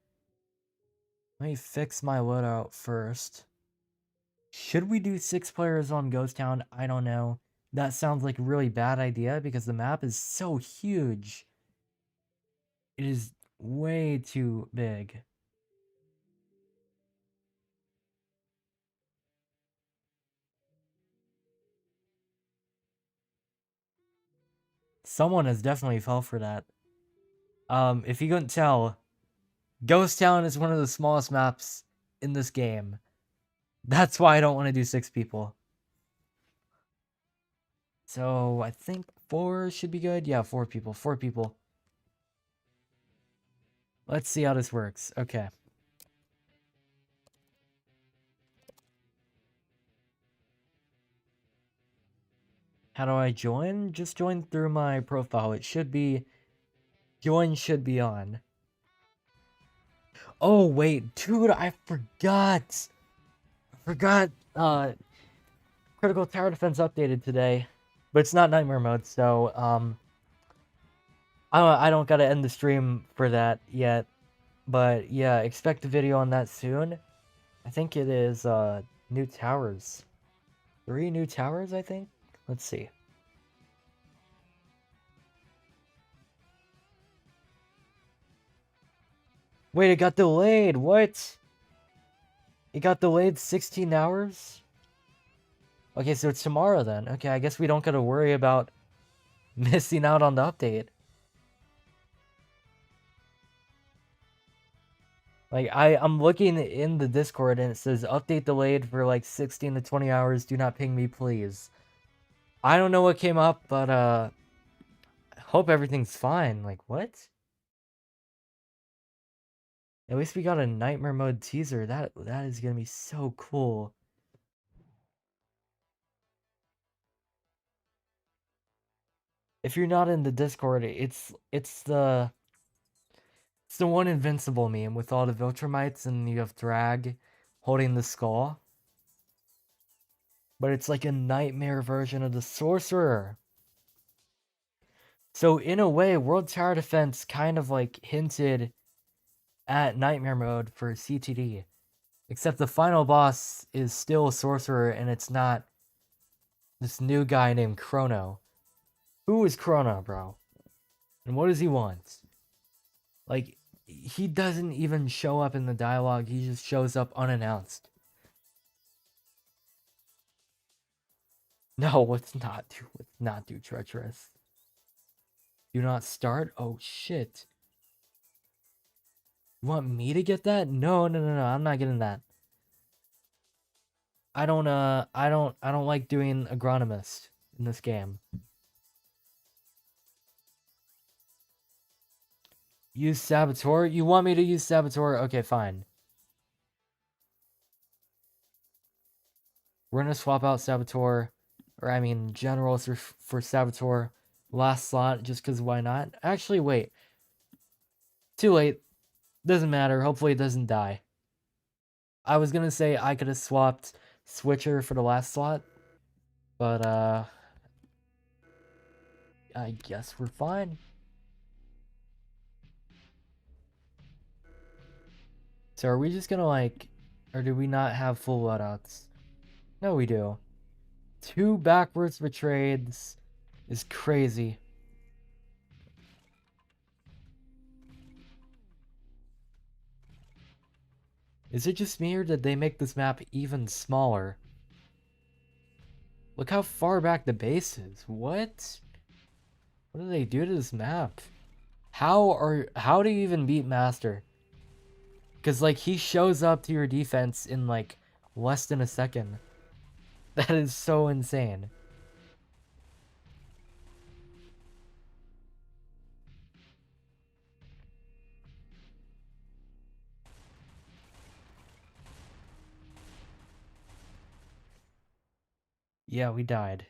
S1: Let me fix my loadout first. Should we do 6 players on Ghost Town? I don't know. That sounds like a really bad idea because the map is so huge. It is way too big. Someone has definitely fell for that. If you couldn't tell, Ghost Town is one of the smallest maps in this game. That's why I don't want to do 6 people. So I think 4 should be good. Yeah, 4 people. 4 people. Let's see how this works. Okay. How do I join? Just join through my profile. It should be... Join should be on. Oh, wait. Dude, I forgot. Critical Tower Defense updated today. But it's not Nightmare mode, so, I don't gotta end the stream for that yet. But, yeah, expect a video on that soon. I think it is, new towers. 3 new towers, I think? Let's see. Wait, it got delayed. What? It got delayed 16 hours? Okay, so it's tomorrow then. Okay, I guess we don't gotta worry about missing out on the update. Like, I'm looking in the Discord and it says update delayed for like 16 to 20 hours. Do not ping me, please. I don't know what came up, but I hope everything's fine. Like, what? At least we got a nightmare mode teaser. That is gonna be so cool. If you're not in the Discord, it's the one invincible meme with all the Viltrumites and you have Drag holding the skull. But it's like a nightmare version of the sorcerer. So in a way, World Tower Defense kind of like hinted at nightmare mode for CTD. Except the final boss is still a sorcerer and it's not this new guy named Chrono. Who is Chrono, bro? And what does he want? Like, he doesn't even show up in the dialogue, he just shows up unannounced. No, let's not do treacherous. Do not start? Oh shit. You want me to get that? No, I'm not getting that. I don't like doing agronomist in this game. Use Saboteur? You want me to use Saboteur? Okay, fine. We're gonna swap out Saboteur, or I mean Generals for Saboteur. Last slot, just because why not? Actually, wait. Too late. Doesn't matter. Hopefully it doesn't die. I was gonna say I could have swapped Switcher for the last slot, but I guess we're fine. So are we just gonna like, or do we not have full loadouts? No, we do. 2 backwards betrayeds is crazy. Is it just me or did they make this map even smaller? Look how far back the base is. What? What do they do to this map? How do you even beat Master? Because like he shows up to your defense in like less than a second. That is so insane. Yeah, we died.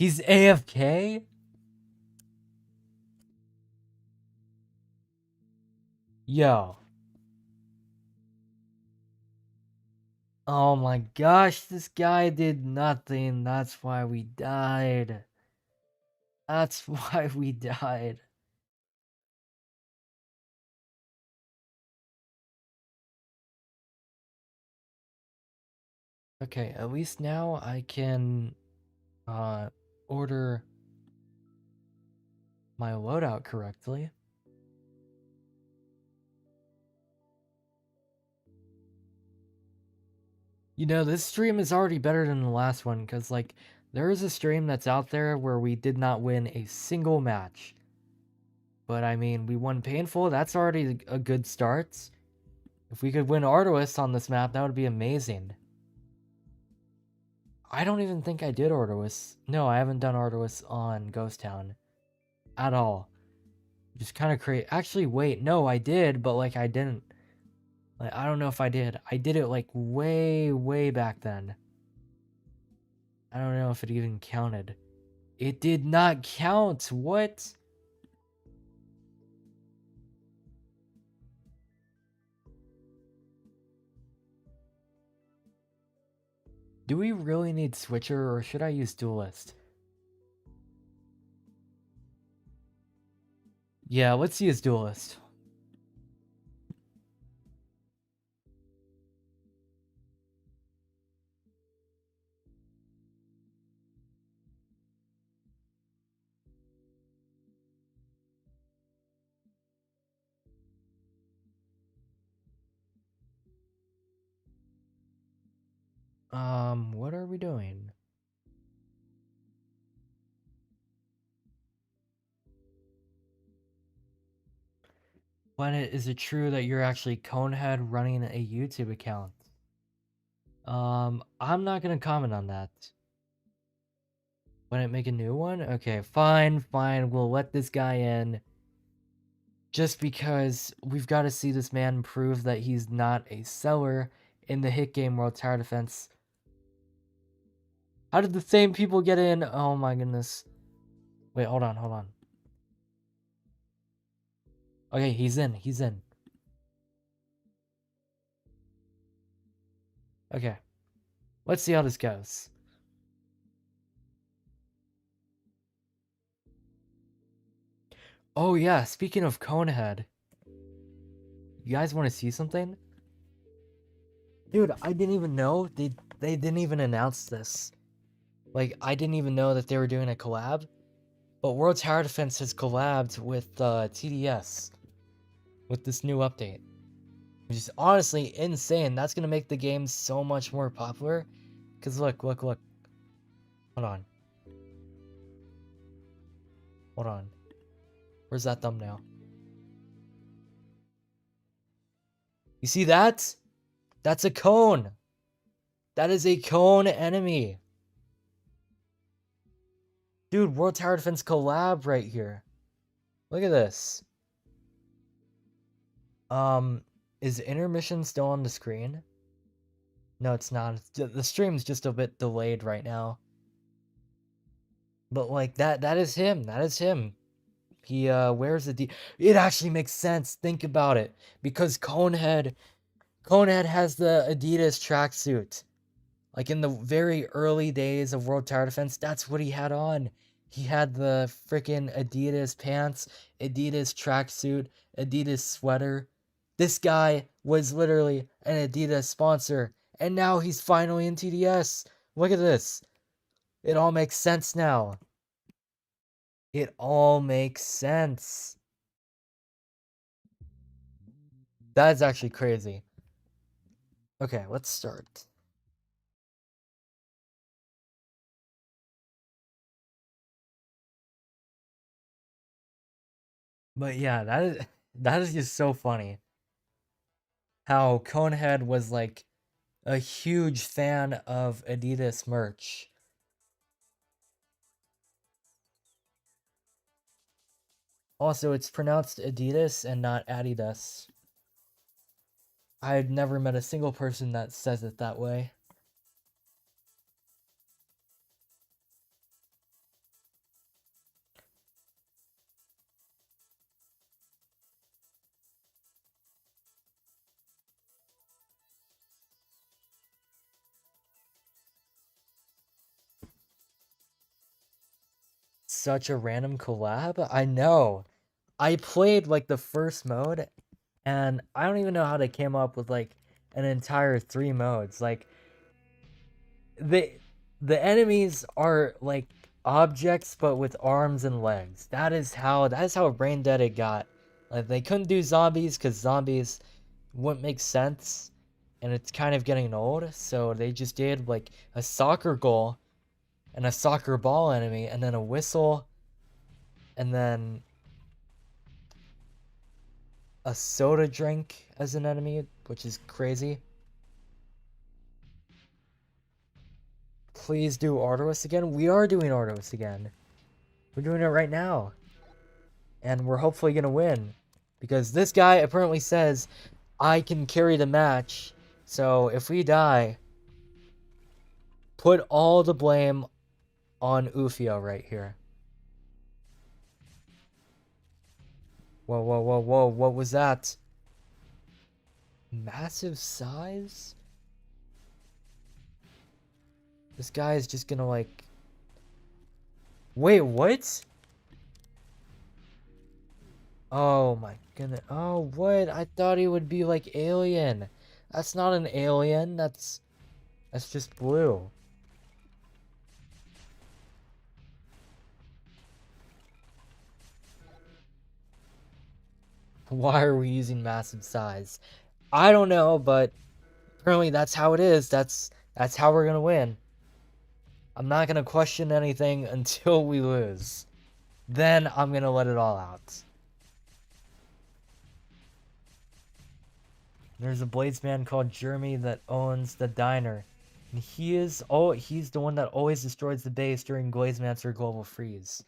S1: He's AFK? Yo. Oh my gosh, this guy did nothing. That's why we died. That's why we died. Okay, at least now I can order my loadout correctly. You know, this stream is already better than the last one because, like, there is a stream that's out there where we did not win a single match. But I mean, we won painful. That's already a good start. If we could win Arduous on this map, that would be amazing. I don't even think I did Arduous. No, I haven't done Arduous on Ghost Town at all. Just kind of crazy. Actually, wait, no, I did, but like I didn't. Like, I don't know if I did. I did it like way, way back then. I don't know if it even counted. It did not count. What? Do we really need Switcher or should I use Duelist? Yeah, let's use Duelist. What are we doing? Planet, is it true that you're actually Conehead running a YouTube account? I'm not gonna comment on that. When it make a new one? Okay, fine, we'll let this guy in. Just because we've got to see this man prove that he's not a seller in the hit game World Tower Defense. How did the same people get in? Oh my goodness. Wait, hold on. Okay, he's in. Okay, let's see how this goes. Oh yeah, speaking of Conehead, you guys want to see something? Dude, I didn't even know they didn't even announce this. Like, I didn't even know that they were doing a collab. But World Tower Defense has collabed with TDS with this new update, which is honestly insane. That's gonna make the game so much more popular. Cause look. Hold on. Where's that thumbnail? You see that? That's a cone. That is a cone enemy. Dude, World Tower Defense collab right here. Look at this. Is intermission still on the screen? No, it's not. The stream's just a bit delayed right now. But like that is him. That is him. He wears the it actually makes sense. Think about it. Because Conehead has the Adidas tracksuit. Like in the very early days of World Tower Defense, that's what he had on. He had the freaking Adidas pants, Adidas tracksuit, Adidas sweater. This guy was literally an Adidas sponsor, and now he's finally in TDS. Look at this. It all makes sense now. It all makes sense. That's actually crazy. Okay, let's start. But yeah, that is just so funny. How Conehead was like a huge fan of Adidas merch. Also, it's pronounced Adidas and not Adidas. I've never met a single person that says it that way. such a random collab. I know. I played like the first mode, and I don't even know how they came up with like an entire 3 modes. Like the the enemies are like objects but with arms and legs. That is how brain dead it got. Like they couldn't do zombies because zombies wouldn't make sense, and it's kind of getting old, so they just did like a soccer goal and a soccer ball enemy, and then a whistle, and then a soda drink as an enemy, which is crazy. Please do Artemis again. We are doing Artemis again. We're doing it right now. And we're hopefully going to win. Because this guy apparently says, I can carry the match. So if we die, put all the blame on Ufio right here. Whoa, whoa, whoa, whoa. What was that? Massive size? This guy is just gonna like... Wait, what? Oh my goodness. Oh, what? I thought he would be like alien. That's not an alien. That's just blue. Why are we using massive size? I don't know, but apparently that's how it is. That's how we're gonna win. I'm not gonna question anything until we lose. Then I'm gonna let it all out. There's a bladesman called Jeremy that owns the diner. And he's the one that always destroys the base during Glazemancer Global Freeze.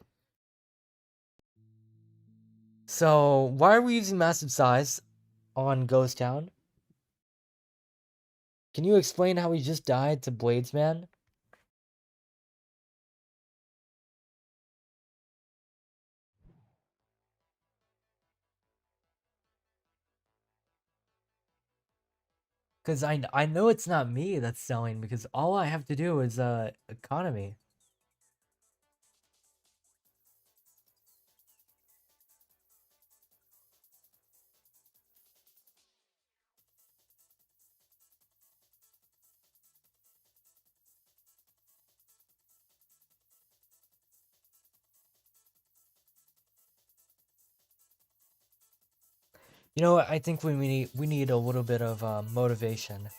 S1: So, why are we using massive size on Ghost Town? Can you explain how we just died to Bladesman? Because I know it's not me that's selling, because all I have to do is economy. You know what? I think we need a little bit of motivation.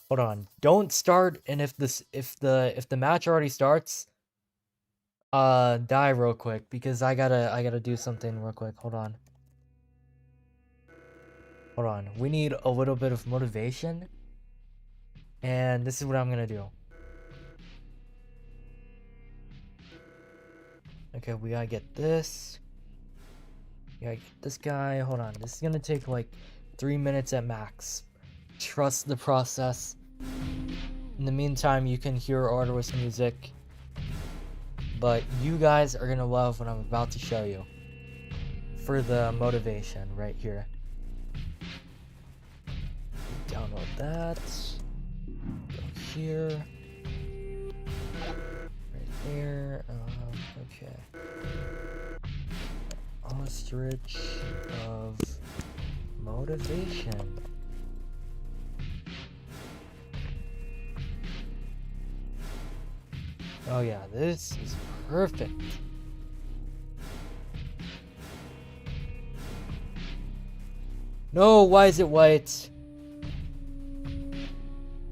S1: Hold on. Don't start, and if the match already starts, die real quick, because I gotta do something real quick. Hold on. Hold on. We need a little bit of motivation. And this is what I'm gonna do. Okay, we gotta get this. We gotta get this guy. Hold on. This is gonna take like 3 minutes at max. Trust the process. In the meantime, you can hear Artemis music. But you guys are gonna love what I'm about to show you. For the motivation right here. Download that. Go here. Right there. Okay. Ostrich of motivation. Oh yeah, this is perfect. No, why is it white?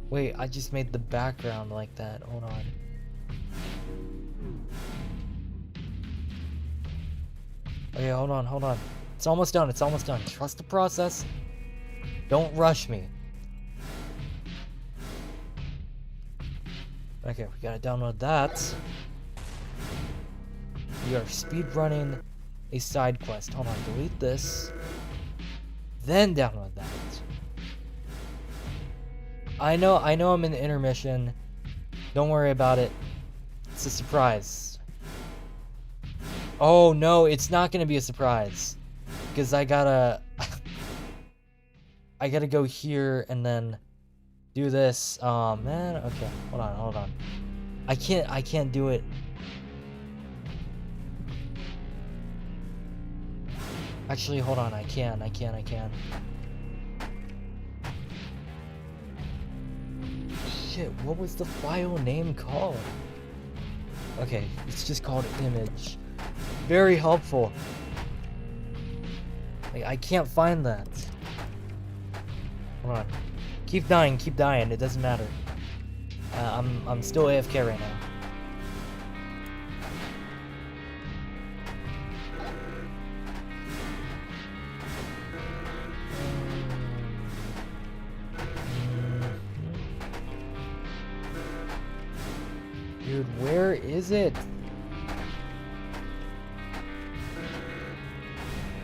S1: Wait, I just made the background like that. Hold on. Okay, hold on. It's almost done, Trust the process. Don't rush me. Okay, we gotta download that. We are speedrunning a side quest. Hold on, delete this. Then download that. I know I'm in the intermission. Don't worry about it. It's a surprise. Oh no, it's not gonna be a surprise. Because I gotta go here and then do this. Oh man, okay. Hold on. I can't do it. Actually, hold on, I can. Shit, what was the file name called? Okay, it's just called image. Very helpful. Like, I can't find that. Hold on. Keep dying, it doesn't matter. I'm still AFK right now. Dude, where is it?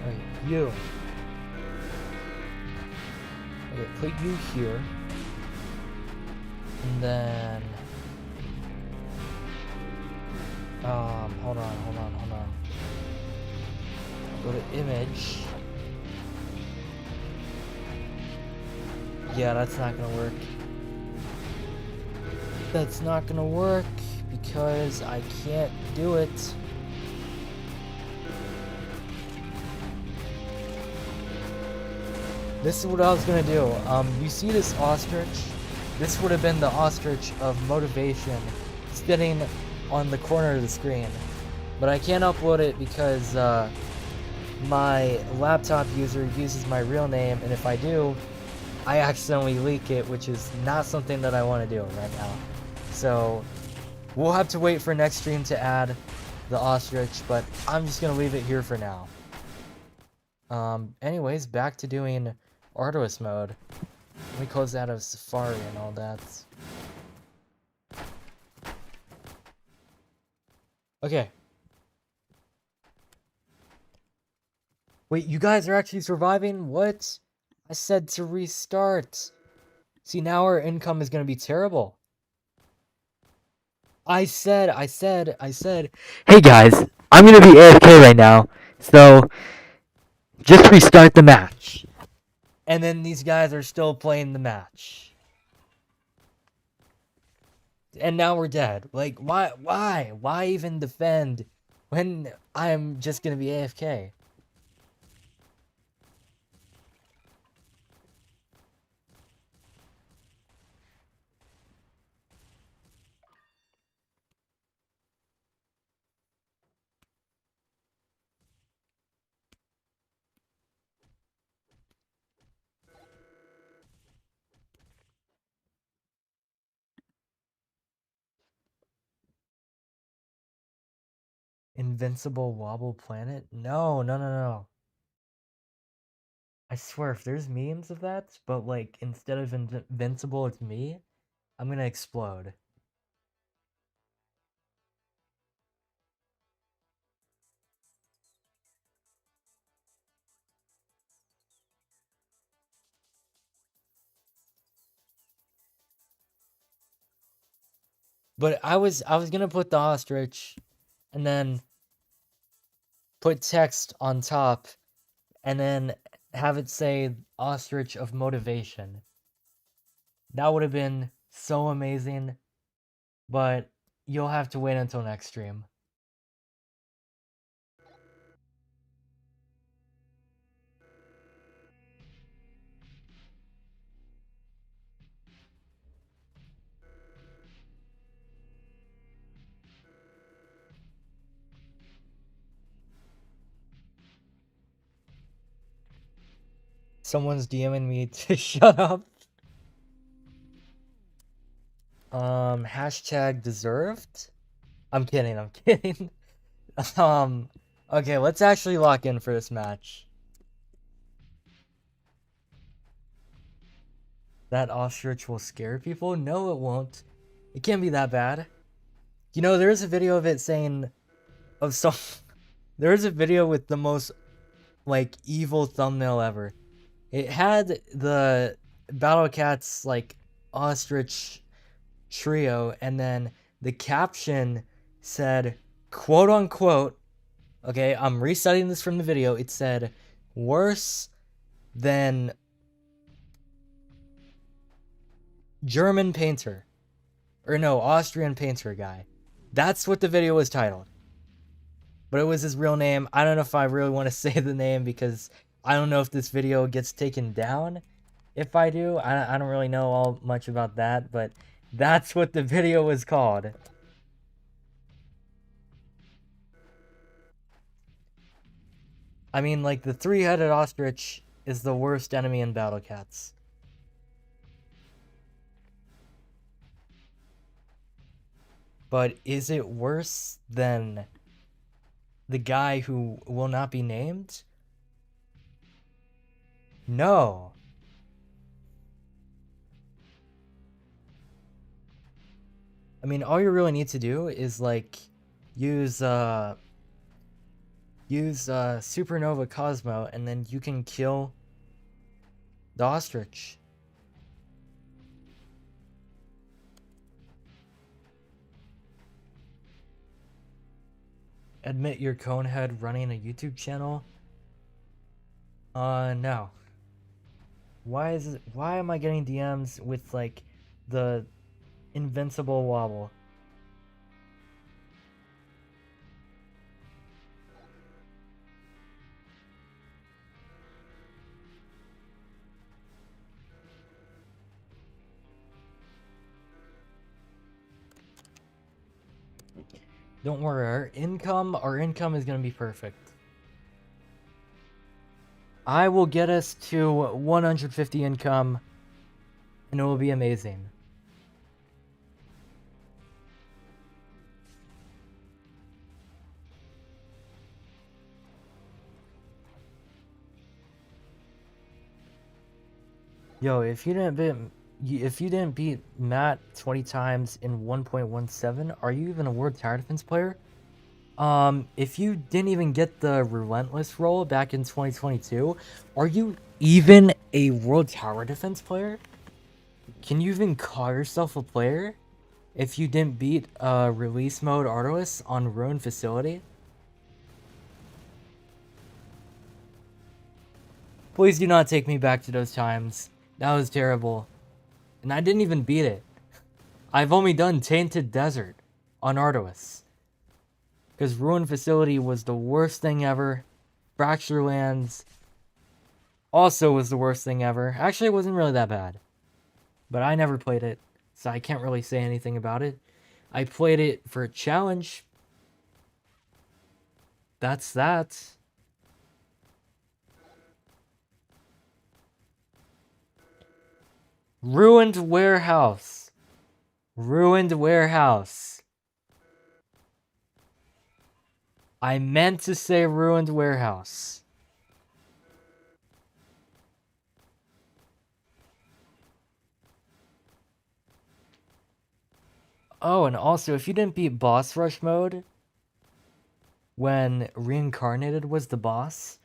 S1: Wait, you. Okay, put you here. And then... hold on. Go to image. Yeah, that's not gonna work. That's not gonna work because I can't do it. This is what I was gonna do. You see this ostrich? This would have been the ostrich of motivation sitting on the corner of the screen. But I can't upload it because my laptop user uses my real name, and if I do, I accidentally leak it, which is not something that I want to do right now. So we'll have to wait for next stream to add the ostrich, but I'm just gonna leave it here for now. Anyways, back to doing Arduous mode. Let me close out of Safari and all that. Okay. Wait, you guys are actually surviving? What? I said to restart. See, now our income is gonna be terrible. I said, hey guys, I'm gonna be AFK right now, so just restart the match. And then these guys are still playing the match. And now we're dead. Like, why? Why even defend when I'm just gonna be AFK? Invincible Wobble Planet? No. I swear, if there's memes of that, but like, instead of invincible, it's me, I'm gonna explode. But I was gonna put the ostrich, and then put text on top, and then have it say ostrich of motivation. That would have been so amazing, but you'll have to wait until next stream. Someone's DMing me to shut up. Hashtag deserved? I'm kidding. Okay, let's actually lock in for this match. That ostrich will scare people? No, it won't. It can't be that bad. You know, there is a video of it saying... There is a video with the most, like, evil thumbnail ever. It had the Battle Cats, like, ostrich trio, and then the caption said, quote unquote, okay, I'm reciting this from the video, it said, worse than German painter. Or no, Austrian painter guy. That's what the video was titled. but it was his real name. I don't know if I really want to say the name because I don't know if this video gets taken down. If I do, I don't really know all much about that, but that's what the video was called. I mean, like, the three-headed ostrich is the worst enemy in Battle Cats. But is it worse than the guy who will not be named? No. I mean, all you really need to do is, like, use Supernova Cosmo, and then you can kill the ostrich. Admit your conehead running a YouTube channel? No. Why am I getting DMs with, like, the invincible wobble? Don't worry, our income is gonna be perfect. I will get us to 150 income, and it will be amazing. Yo, if you didn't beat Matt 20 times in 1.17, are you even a World Tower Defense player? If you didn't even get the Relentless role back in 2022, are you even a World Tower Defense player? Can you even call yourself a player if you didn't beat Release Mode Arduous on Ruined Facility? Please do not take me back to those times. That was terrible. And I didn't even beat it. I've only done Tainted Desert on Arduous. Because Ruined Facility was the worst thing ever. Fracture Lands also was the worst thing ever. Actually, it wasn't really that bad. But I never played it, so I can't really say anything about it. I played it for a challenge. That's that. Ruined Warehouse. Ruined Warehouse. I meant to say Ruined Warehouse. Oh, and also, if you didn't beat Boss Rush mode when Reincarnated was the boss,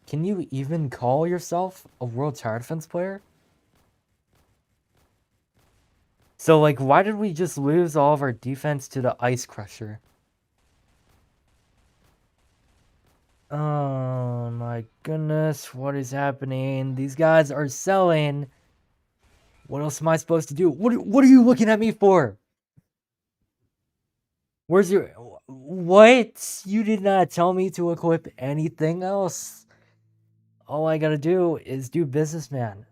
S1: can you even call yourself a World Tower Defense player? So, like, why did we just lose all of our defense to the Ice Crusher? Oh my goodness, what is happening? These guys are selling. What else am I supposed to do? What are you looking at me for? Where's your... What? You did not tell me to equip anything else. All I gotta do is do businessman.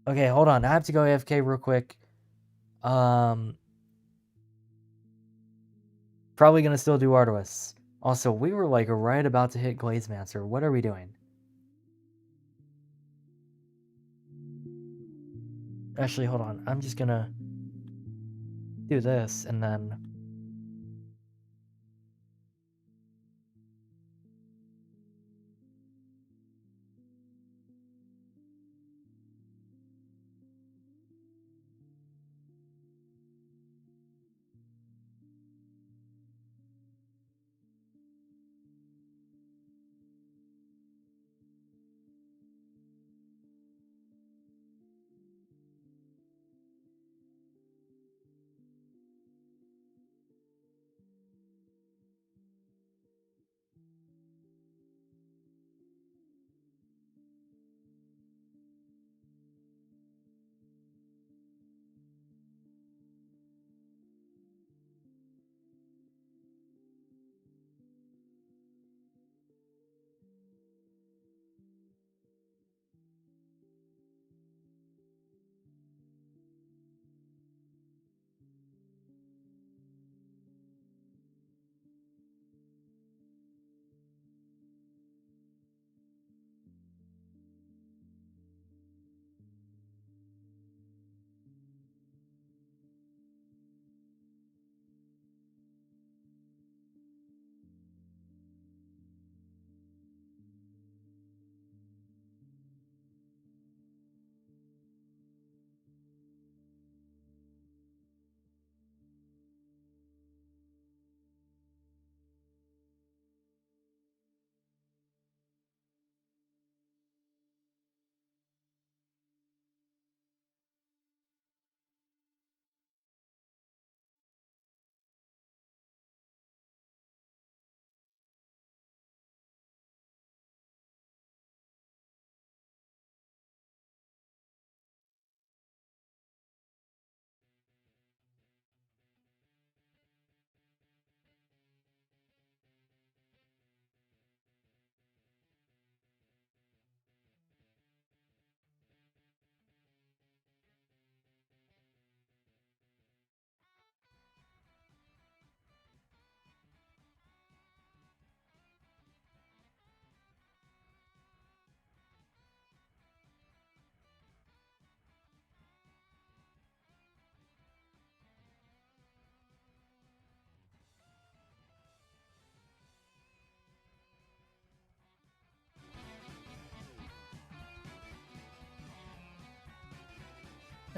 S1: Okay, hold on. I have to go AFK real quick. Probably gonna still do Arduous. Also, we were like right about to hit Glazemancer. What are we doing? Actually, hold on. I'm just gonna do this and then...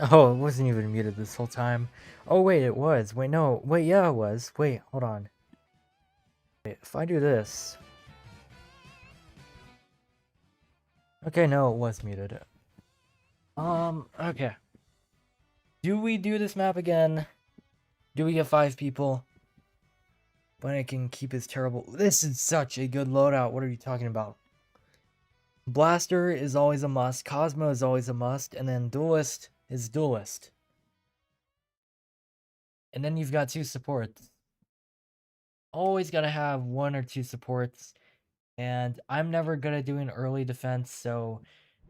S1: Oh, it wasn't even muted this whole time. Oh, wait, it was. Wait, no. Wait, yeah, it was. Wait, hold on. Wait, if I do this... Okay, no, it was muted. Okay. Do we do this map again? Do we get 5 people? But I can keep his terrible... This is such a good loadout. What are you talking about? Blaster is always a must. Cosmo is always a must. And then Duelist is Duelist. And then you've got 2 supports. Always gotta have 1 or 2 supports. And I'm never good at doing early defense, so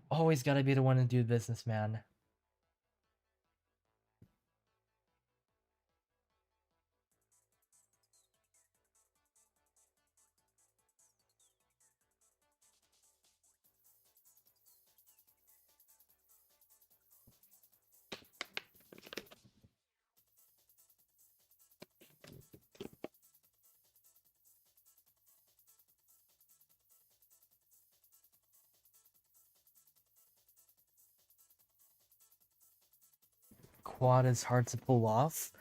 S1: always gotta be the one to do businessman. Quad is hard to pull off.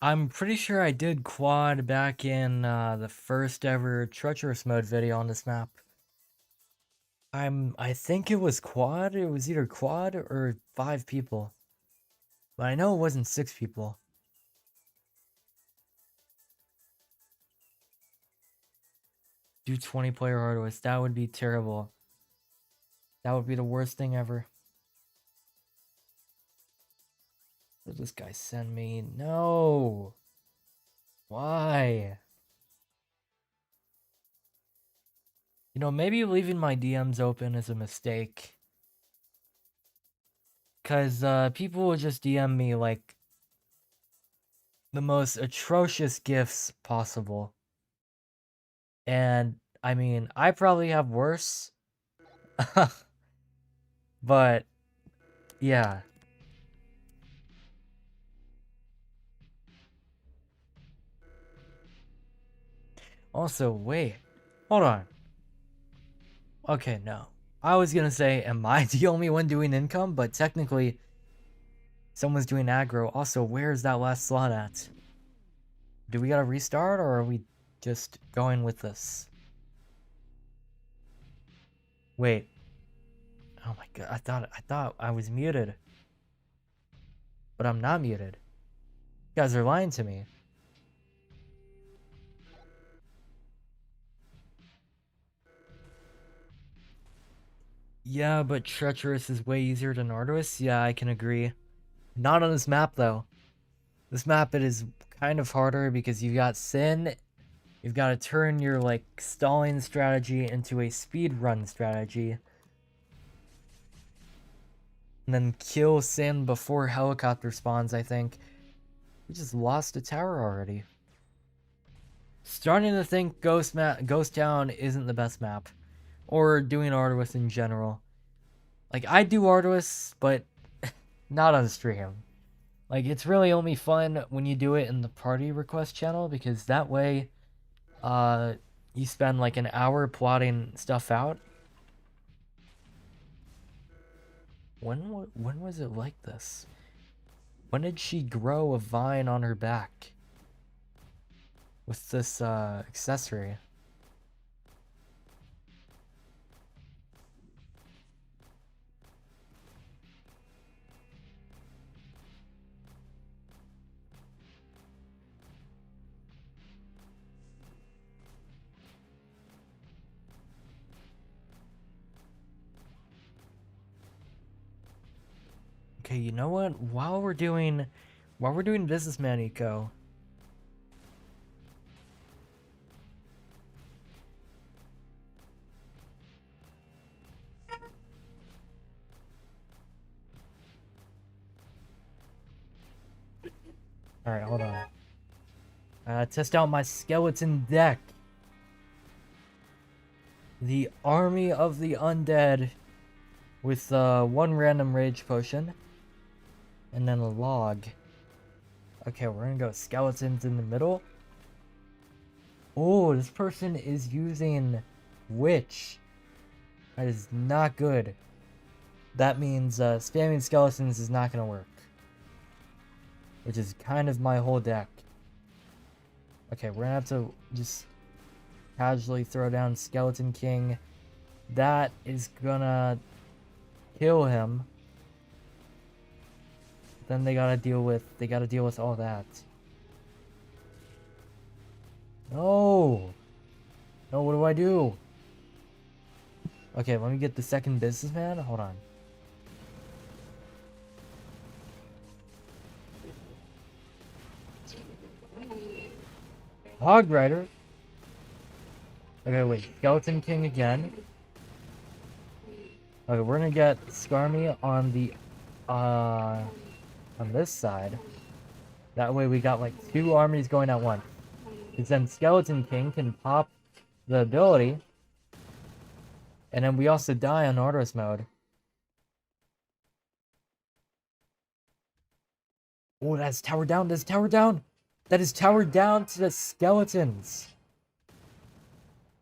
S1: I'm pretty sure I did quad back in the first ever treacherous mode video on this map. I think it was quad. It was either quad or 5 people. But I know it wasn't 6 people. Do 20-player hardware. That would be terrible. That would be the worst thing ever. What did this guy send me? No. Why? You know, maybe leaving my DMs open is a mistake. Because people will just DM me, like, the most atrocious gifts possible. And, I mean, I probably have worse. But, yeah. Also, wait. Hold on. Okay, no. I was gonna say, am I the only one doing income? But technically, someone's doing aggro. Also, where's that last slot at? Do we gotta restart, or are we just going with this? Wait. Oh my god, I thought I was muted. But I'm not muted. You guys are lying to me. Yeah, but treacherous is way easier than arduous. Yeah, I can agree. Not on this map though. This map, it is kind of harder because you've got Sin. You've got to turn your, like, stalling strategy into a speed run strategy. And then kill Sin before helicopter spawns, I think. We just lost a tower already. Starting to think Ghost Town isn't the best map. Or doing Arduous in general. Like, I do Arduous, but not on stream. Like, it's really only fun when you do it in the party request channel, because that way, you spend like an hour plotting stuff out. When was it like this? When did she grow a vine on her back? With this, accessory? Okay, you know what? While we're doing Businessman Eco, alright, hold on. Test out my skeleton deck. The Army of the Undead with 1 random rage potion. And then a log. Okay, we're gonna go skeletons in the middle. Oh, this person is using witch. That is not good. that means spamming skeletons is not gonna work. Which is kind of my whole deck. Okay, we're gonna have to just casually throw down Skeleton King. That is gonna kill him. Then they gotta deal with all that. No! No, what do I do? Okay, let me get the second businessman. Hold on. Hog Rider. Okay, wait. Skeleton King again. Okay, we're gonna get Skarmy on the on this side. That way we got like 2 armies going at once. Because then Skeleton King can pop the ability. And then we also die on Ardos mode. Oh, that's tower down. That's tower down. That is tower down to the skeletons.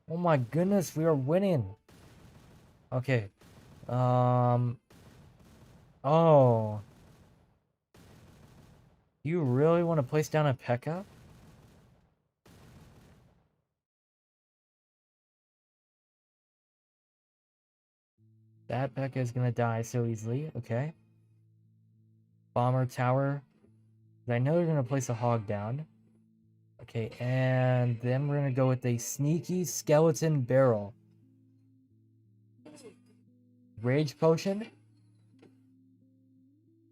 S1: Oh my goodness, we are winning. Okay. Oh. You really want to place down a P.E.K.K.A? That P.E.K.K.A is gonna die so easily. Okay. Bomber tower. I know you're gonna place a hog down. Okay, and then we're gonna go with a sneaky skeleton barrel. Rage potion.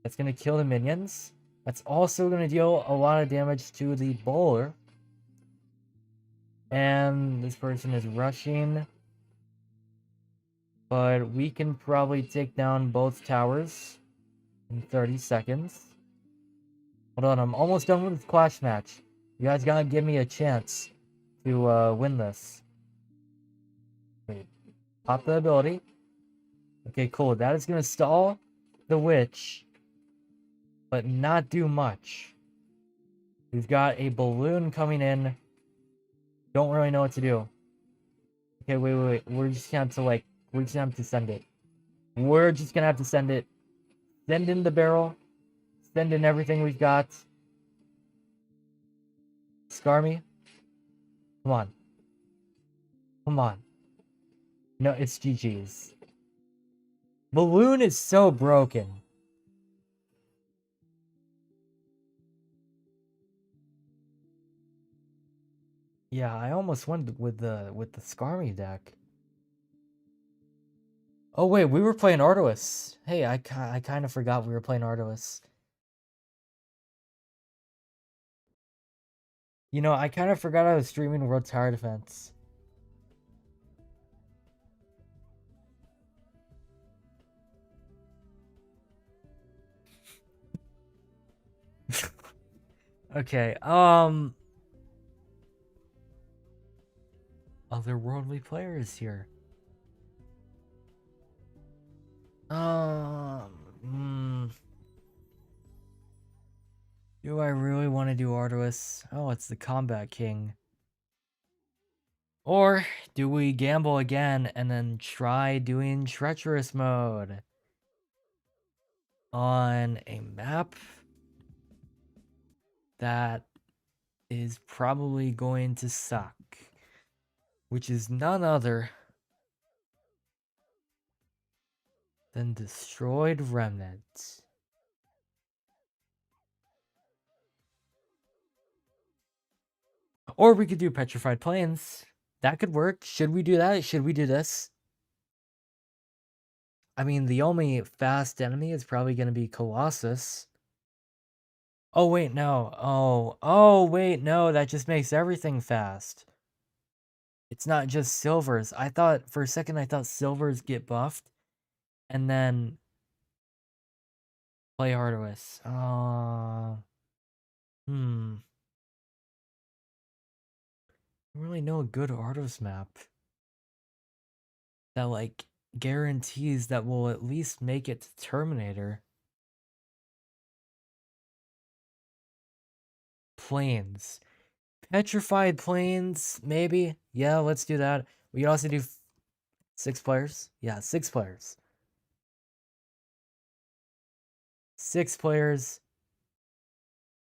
S1: That's gonna kill the minions. That's also gonna deal a lot of damage to the bowler. And this person is rushing. But we can probably take down both towers in 30 seconds. Hold on, I'm almost done with this clash match. You guys gotta give me a chance to win this. Wait, pop the ability. Okay, cool. That is gonna stall the witch, but not do much. We've got a balloon coming in. Don't really know what to do. Okay, wait. We're just gonna have to we're just gonna have to send it. We're just gonna have to send it. Send in the barrel. Send in everything we've got. Skarmy. Come on. Come on. No, it's GG's. Balloon is so broken. Yeah, I almost went with the Skarmy deck. Oh wait, we were playing Arduous. Hey, I kind of forgot we were playing Arduous. You know, I kind of forgot I was streaming World Tower Defense. Okay, otherworldly players here. Do I really want to do Arduous? Oh, it's the Combat King. Or do we gamble again and then try doing Treacherous mode on a map that is probably going to suck, which is none other than Destroyed Remnant. Or we could do Petrified Plains. That could work. Should we do that? Should we do this? I mean, the only fast enemy is probably going to be Colossus. Oh, wait, no. Oh, wait, no. That just makes everything fast. It's not just silvers. I thought, for a second, I thought silvers get buffed. And then play Arduous. I don't really know a good Arduous map that, like, guarantees that we'll at least make it to Terminator. Plains. Petrified Plains, maybe? Yeah, let's do that. We can also do 6 players. Yeah, 6 players. 6 players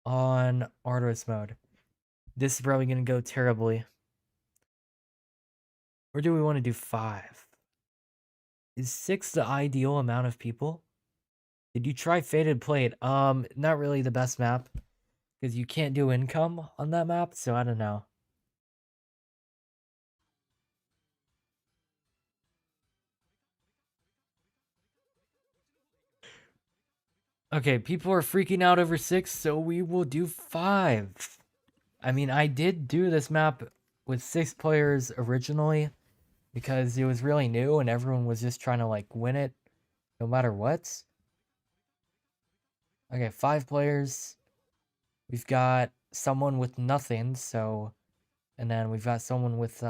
S1: on artist mode. This is probably going to go terribly. Or do we want to do 5? Is 6 the ideal amount of people? Did you try Faded Plate? Not really the best map. Because you can't do income on that map, so I don't know. Okay, people are freaking out over 6, so we will do 5. I mean, I did do this map with 6 players originally because it was really new and everyone was just trying to like win it no matter what. Okay, 5 players. We've got someone with nothing, so, and then we've got someone with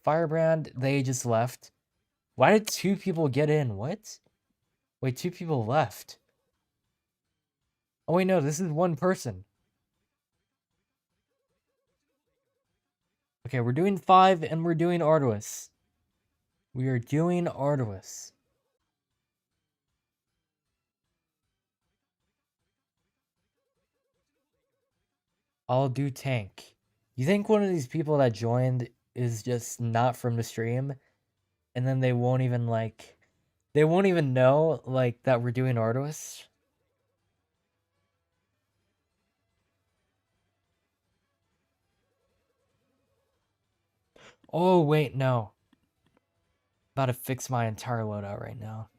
S1: Firebrand. They just left. Why did 2 people get in? What? Wait, 2 people left. Oh wait, no, this is 1 person. Okay, we're doing 5 and we're doing Arduous. We are doing Arduous. I'll do tank. You think one of these people that joined is just not from the stream, and then they won't even like, they won't even know like that we're doing Arduous? Oh wait, no. About to fix my entire loadout right now.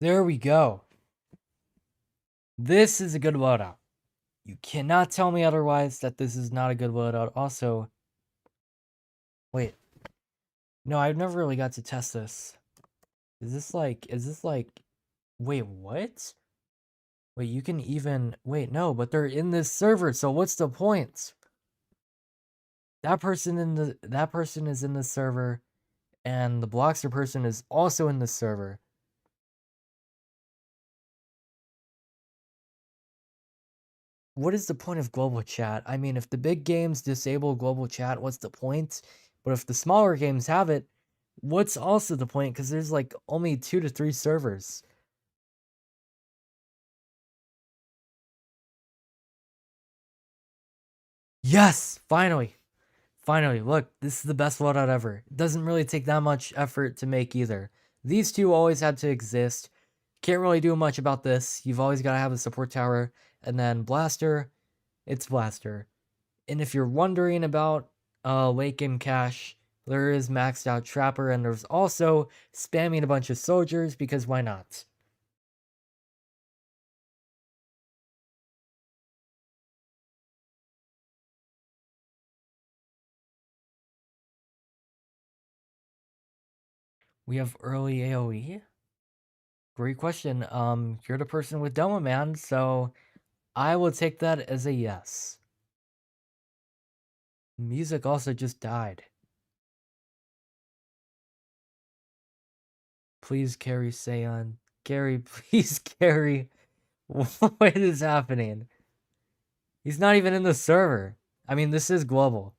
S1: There we go. This is a good loadout. You cannot tell me otherwise that this is not a good loadout. Also, wait. No, I've never really got to test this. Is this like, wait, what? Wait, you can even, wait, no, but they're in this server, so what's the point? That person is in the server, and the Blockster person is also in the server. What is the point of global chat? I mean, if the big games disable global chat, what's the point? But if the smaller games have it, what's also the point? Because there's like only 2 to 3 servers. Yes, finally. Finally, look, this is the best loadout ever. It doesn't really take that much effort to make either. These two always had to exist. Can't really do much about this. You've always got to have a support tower. And then Blaster, it's Blaster. And if you're wondering about late game cache, there is maxed out Trapper, and there's also spamming a bunch of soldiers, because why not? We have early AoE? Great question. You're the person with Demo Man, so I will take that as a yes. Music also just died. Please carry Seon. Carry, please carry. What is happening? He's not even in the server. I mean, this is global.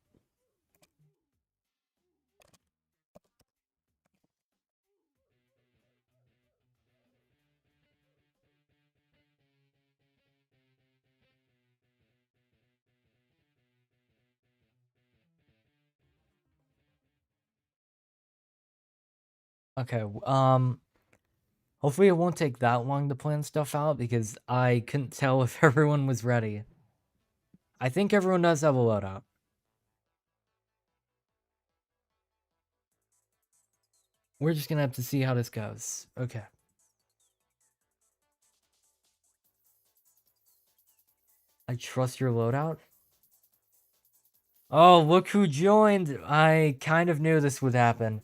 S1: Okay, hopefully it won't take that long to plan stuff out, because I couldn't tell if everyone was ready. I think everyone does have a loadout. We're just gonna have to see how this goes. Okay. I trust your loadout. Oh, look who joined! I kind of knew this would happen.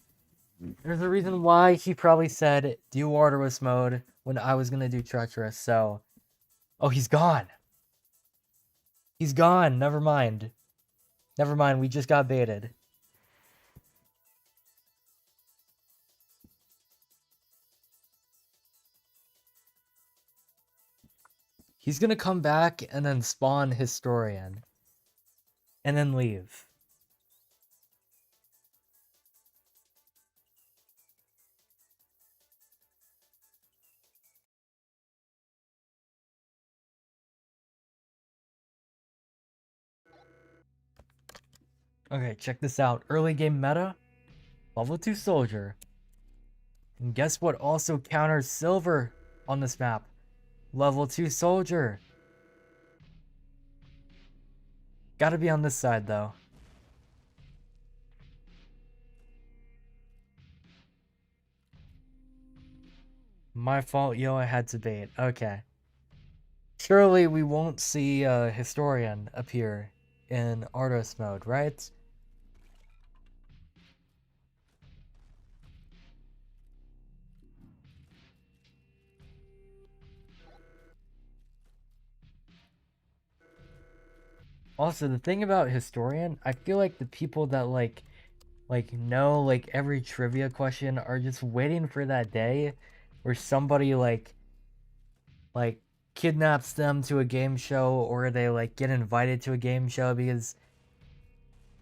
S1: There's a reason why he probably said do arduous mode when I was gonna do treacherous, so... Oh, he's gone! He's gone! Never mind. Never mind, we just got baited. He's gonna come back and then spawn Historian. And then leave. Okay, check this out. Early game meta, level 2 soldier. And guess what also counters silver on this map? Level 2 soldier. Gotta be on this side though. My fault, yo, I had to bait. Okay. Surely we won't see Historian appear in artist mode, right? Also, the thing about Historian, I feel like the people that know like every trivia question are just waiting for that day where somebody like kidnaps them to a game show, or they like get invited to a game show, because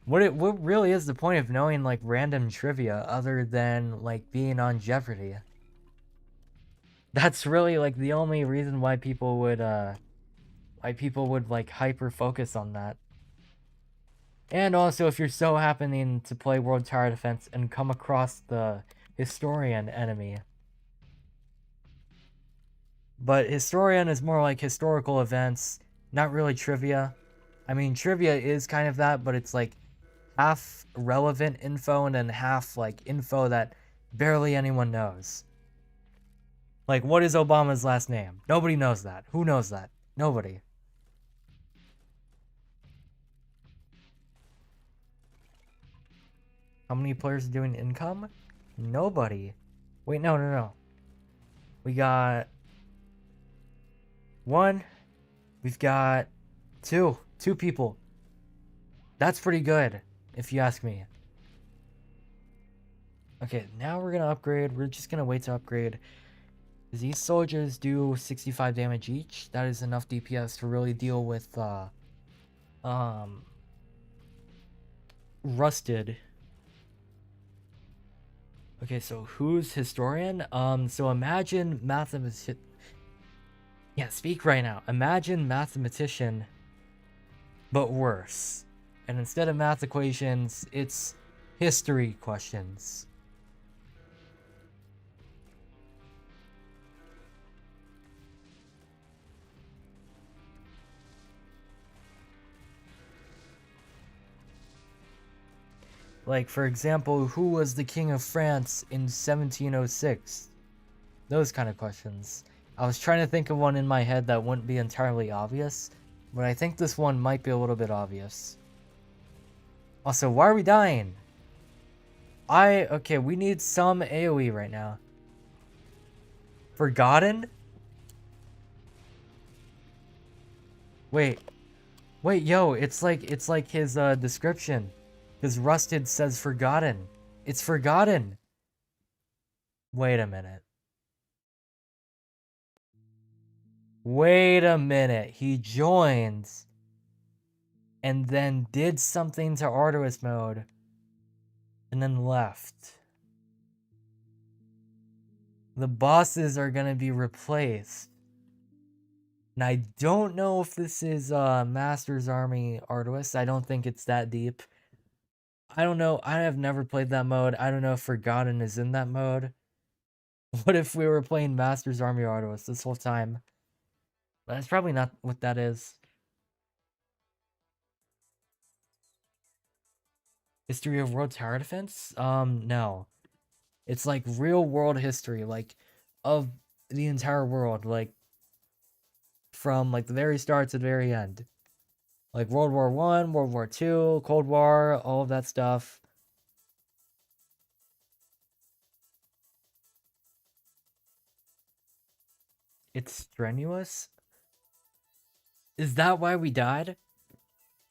S1: what really is the point of knowing like random trivia other than like being on Jeopardy? That's really like the only reason why people would like hyper focus on that. And also, if you're so happening to play World Tower Defense and come across the Historian enemy. But Historian is more like historical events, not really trivia. I mean, trivia is kind of that, but it's like half relevant info and then half like info that barely anyone knows. Like, what is Obama's last name? Nobody knows that. Who knows that? Nobody. How many players are doing income? Nobody. Wait, no. We got one. We've got two. Two people. That's pretty good, if you ask me. Okay, now we're gonna upgrade. We're just gonna wait to upgrade. These soldiers do 65 damage each. That is enough DPS to really deal with rusted. Okay, so who's Historian? So imagine mathematician. Yeah, speak right now. Imagine mathematician, but worse. And instead of math equations, it's history questions. Like, for example, who was the king of France in 1706? Those kind of questions. I was trying to think of one in my head that wouldn't be entirely obvious, but I think this one might be a little bit obvious. Also, why are we dying? Okay, we need some AoE right now. Forgotten? Wait, yo, it's like his description. His rusted says forgotten. It's forgotten. Wait a minute. Wait a minute. He joins and then did something to arduous mode and then left. The bosses are gonna be replaced. And I don't know if this is Master's Army Arduous. I don't think it's that deep. I don't know. I have never played that mode. I don't know if Forgotten is in that mode. What if we were playing Master's Army Arduous this whole time? That's probably not what that is. History of World Tower Defense? No. It's like real world history, like of the entire world, like from like the very start to the very end. Like World War One, World War Two, Cold War, all of that stuff. It's strenuous. Is that why we died?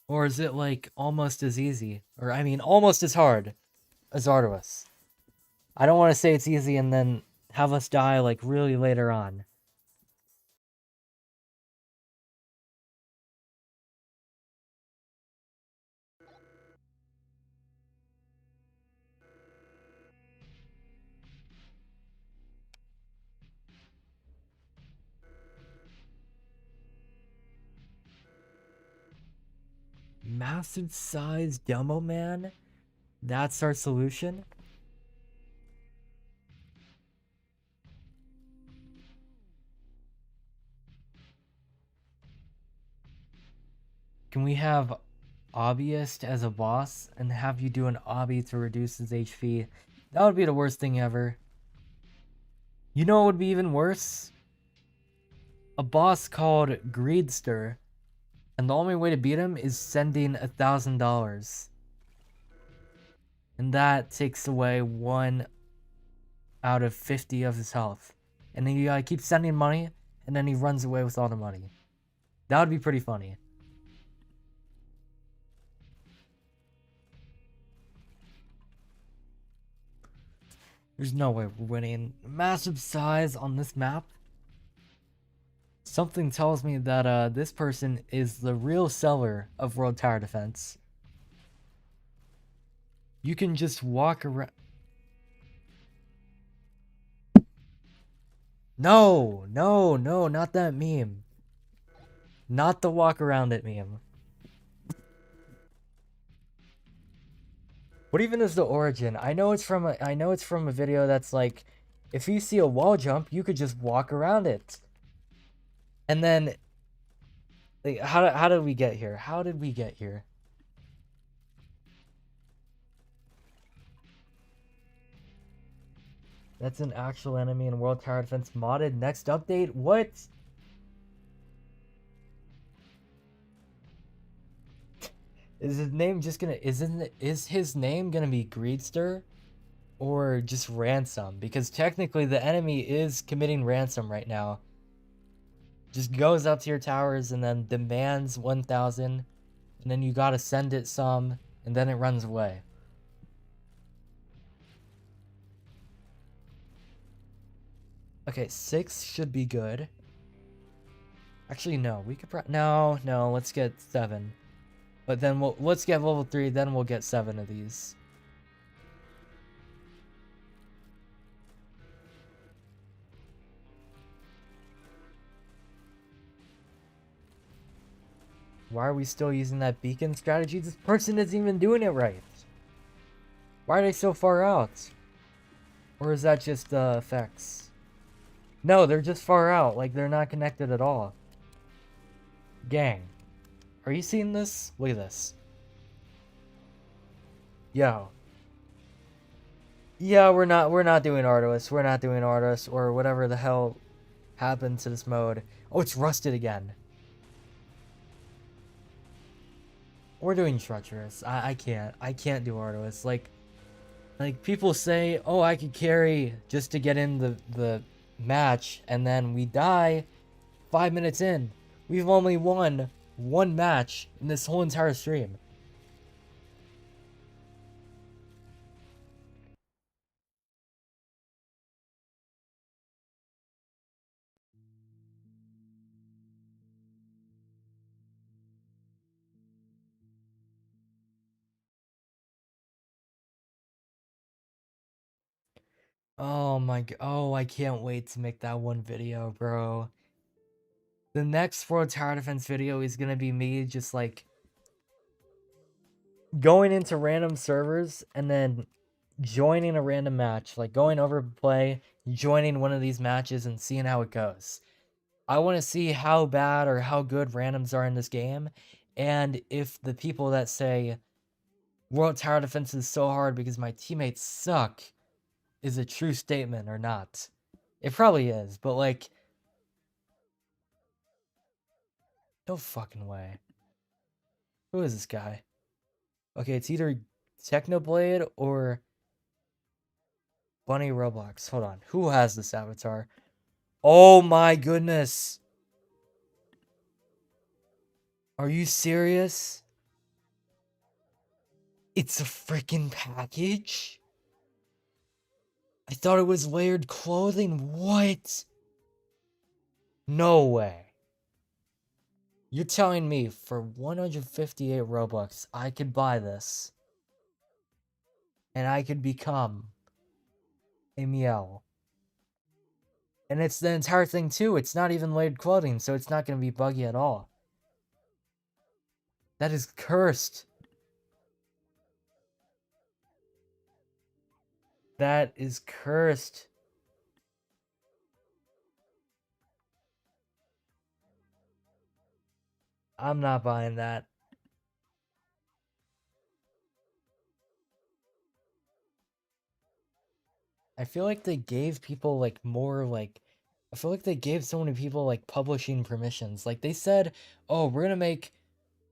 S1: Or is it like almost as easy? Or I mean almost as hard as Arduous? I don't want to say it's easy and then have us die like really later on. Massive size demo man? That's our solution? Can we have Obbyist as a boss and have you do an obby to reduce his HP? That would be the worst thing ever. You know what would be even worse? A boss called Greedster, and the only way to beat him is sending $1,000. And that takes away 1 out of 50 of his health. And then you gotta keep sending money, and then he runs away with all the money. That would be pretty funny. There's no way we're winning. Massive size on this map. Something tells me that this person is the real seller of World Tower Defense. You can just walk around. No, no, no, not that meme. Not the walk around it meme. What even is the origin? I know it's from a video that's like, if you see a wall jump, you could just walk around it. And then, like, how did we get here? How did we get here? That's an actual enemy in World Tower Defense modded. Next update? What? Is his name just gonna is his name gonna be Greedster? Or just ransom? Because technically the enemy is committing ransom right now. Just goes up to your towers and then demands 1,000, and then you gotta send it some, and then it runs away. Okay, 6 should be good. Actually, no, we could no, let's get 7. But then let's get level 3, then we'll get 7 of these. Why are we still using that beacon strategy? This person isn't even doing it right. Why are they so far out? Or is that just effects? No, they're just far out. Like, they're not connected at all. Gang. Are you seeing this? Look at this. Yo. Yeah, we're not doing Arduous. We're not doing Arduous or whatever the hell happened to this mode. Oh, it's rusted again. We're doing treacherous. I can't do Arduous. Like people say, oh, I could carry just to get in the match, and then we die 5 minutes in. We've only won 1 match in this whole entire stream. Oh my god. Oh, I can't wait to make that one video, bro. The next World Tower Defense video is gonna be me just like going into random servers and then joining a random match, like going over to play, joining one of these matches and seeing how it goes. I want to see how bad or how good randoms are in this game, and if the people that say World Tower Defense is so hard because my teammates suck, is a true statement or not. It probably is, but like, no fucking way. Who is this guy? Okay, it's either Technoblade or Bunny Roblox. Hold on. Who has this avatar? Oh my goodness. Are you serious? It's a freaking package? I thought it was layered clothing. What? No way. You're telling me for 158 Robux, I could buy this. And I could become a meow. And it's the entire thing too. It's not even layered clothing, so it's not going to be buggy at all. That is cursed. That is cursed. I'm not buying that. I feel like they gave people like more like I feel like they gave so many people like publishing permissions. Like they said, "Oh, we're going to make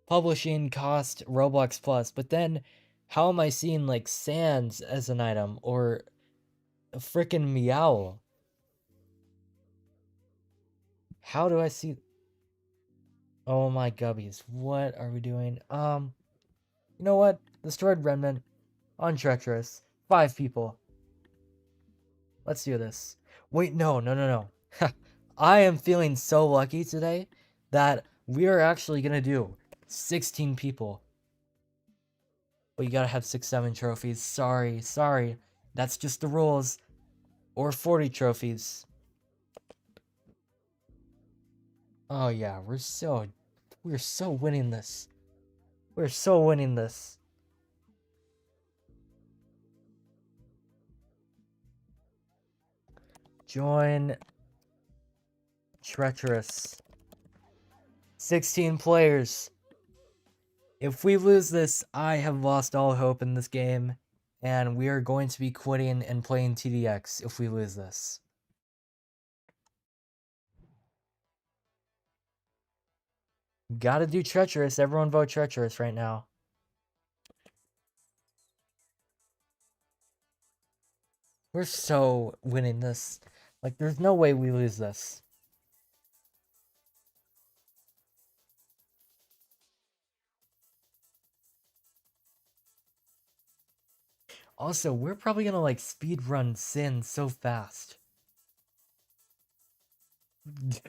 S1: publishing cost Roblox plus." But then how am I seeing like sands as an item or a freaking meow? How do I see Oh my gubbies. What are we doing? You know what? Destroyed remnant on treacherous. 5 people. Let's do this. Wait, no. I am feeling so lucky today that we are actually gonna do 16 people. But you gotta have 6-7 trophies. Sorry. That's just the rules. Or 40 trophies. Oh yeah, we're so winning this. We're so winning this. Join treacherous. 16 players. If we lose this, I have lost all hope in this game, and we are going to be quitting and playing TDX if we lose this. Gotta do treacherous. Everyone vote treacherous right now. We're so winning this. Like, there's no way we lose this. Also, we're probably gonna, like, speedrun Sin so fast.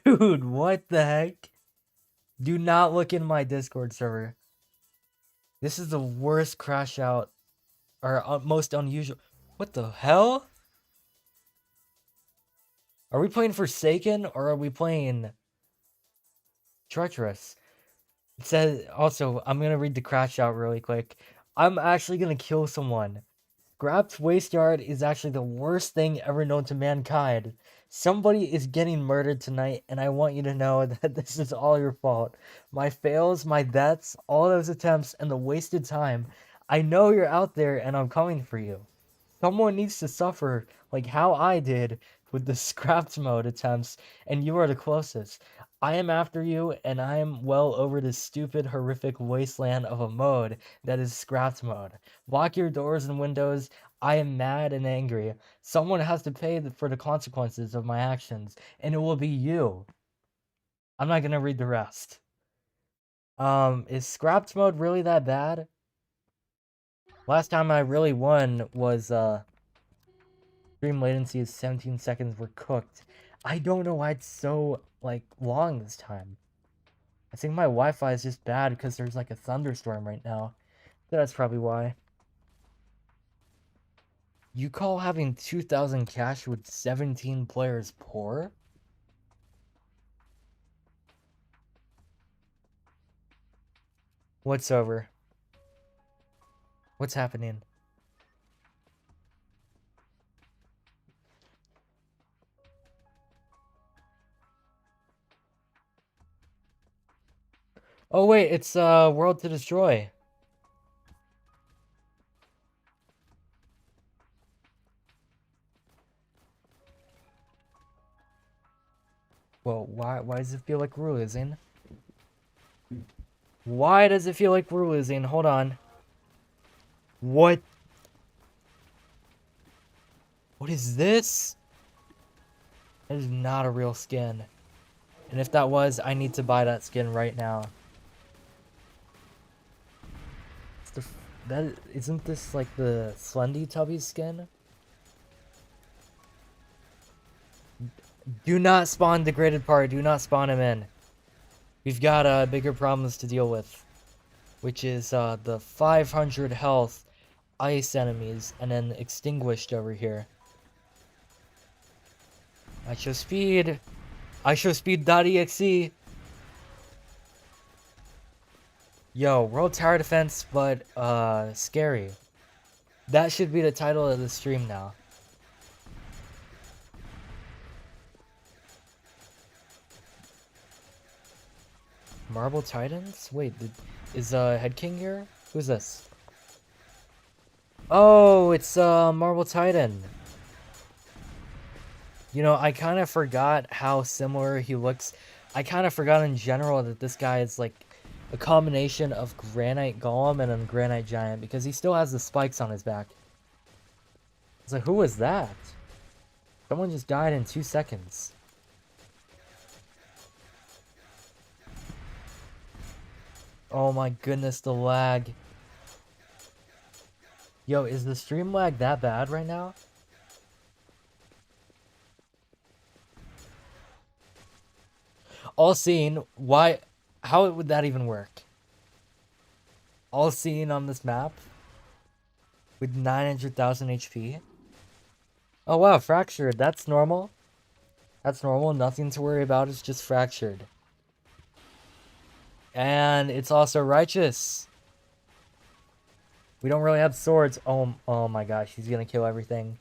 S1: Dude, what the heck? Do not look in my Discord server. This is the worst crash out, or most unusual. What the hell? Are we playing Forsaken, or are we playing Treacherous? It says, also, I'm gonna read the crash out really quick. I'm actually gonna kill someone. Scrapped waste yard is actually the worst thing ever known to mankind. Somebody is getting murdered tonight, and I want you to know that this is all your fault. My fails, my deaths, all those attempts, and the wasted time. I know you're out there, and I'm coming for you. Someone needs to suffer like how I did with the scrapped mode attempts, and you are the closest. I am after you, and I am well over this stupid, horrific wasteland of a mode that is scrapped mode. Lock your doors and windows. I am mad and angry. Someone has to pay for the consequences of my actions, and it will be you. I'm not gonna read the rest. Is scrapped mode really that bad? Last time I really won was, stream latency is 17 seconds were cooked. I don't know why it's so, like, long this time. I think my Wi-Fi is just bad because there's, like, a thunderstorm right now. That's probably why. You call having 2,000 cash with 17 players poor? What's over? What's happening? Oh wait, it's World to Destroy. Well, why does it feel like we're losing? Why does it feel like we're losing? Hold on. What? What is this? That is not a real skin. And if that was, I need to buy that skin right now. Isn't this like the Slendy Tubby skin? Do not spawn degraded part. Do not spawn him in. We've got bigger problems to deal with, which is the 500 health ice enemies and then extinguished over here. I show speed. I show speed.exe. Yo, World Tower Defense, but scary. That should be the title of the stream now. Marble Titans? Wait, is Head King here? Who's this? Oh, it's Marble Titan. You know, I kind of forgot how similar he looks. I kind of forgot in general that this guy is like a combination of Granite Golem and a Granite Giant because he still has the spikes on his back. It's like, who was that? Someone just died in 2 seconds. Oh my goodness, the lag. Yo, is the stream lag that bad right now? All seen, why? How would that even work? All seen on this map? With 900,000 HP? Oh wow, fractured, that's normal. That's normal, nothing to worry about, it's just fractured. And it's also righteous. We don't really have swords. Oh my gosh, he's gonna kill everything.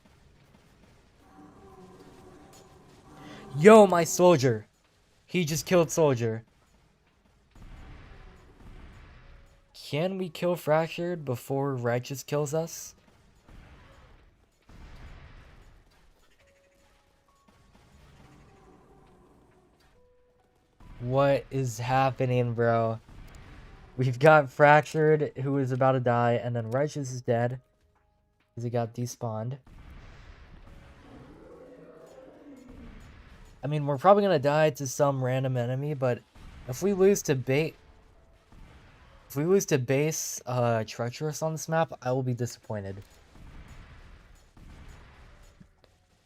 S1: Yo, my soldier. He just killed soldier. Can we kill fractured before righteous kills us? What is happening, bro? We've got Fractured, who is about to die, and then Righteous is dead. Because he got despawned. I mean, we're probably going to die to some random enemy, but if we lose to base Treacherous on this map, I will be disappointed.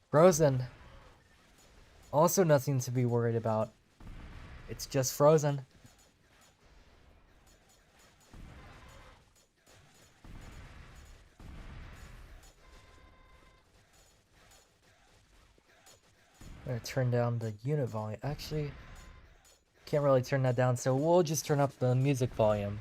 S1: Frozen. Also nothing to be worried about. It's just Frozen. I'm gonna turn down the unit volume. Actually, can't really turn that down, so we'll just turn up the music volume.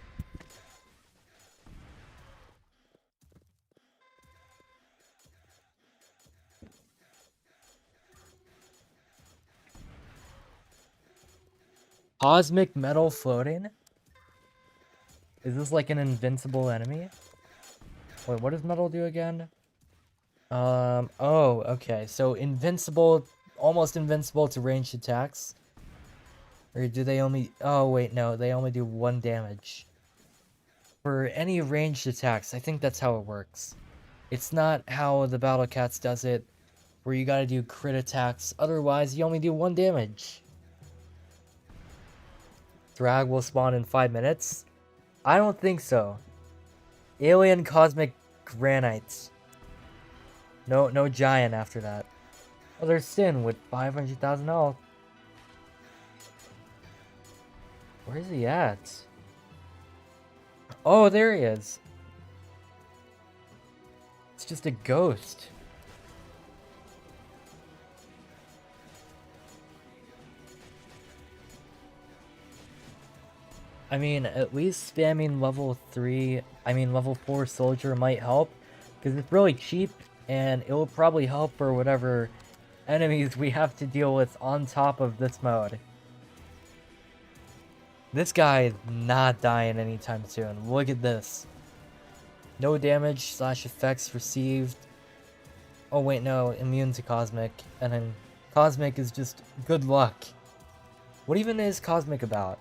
S1: Cosmic metal floating? Is this like an invincible enemy? Wait, what does metal do again? Oh, okay. So invincible, almost invincible to ranged attacks. Or do they only... Oh, wait, no. They only do 1 damage. For any ranged attacks, I think that's how it works. It's not how the Battle Cats does it, where you gotta do crit attacks. Otherwise, you only do 1 damage. Drag will spawn in 5 minutes? I don't think so. Alien Cosmic Granites. No giant after that. Oh, there's Sin with 500,000 health. Where is he at? Oh, there he is. It's just a ghost. I mean, at least spamming level 4 soldier might help, because it's really cheap, and it will probably help for whatever enemies we have to deal with on top of this mode. This guy is not dying anytime soon. Look at this. No damage / effects received. Oh wait, no, immune to Cosmic, and then Cosmic is just good luck. What even is Cosmic about?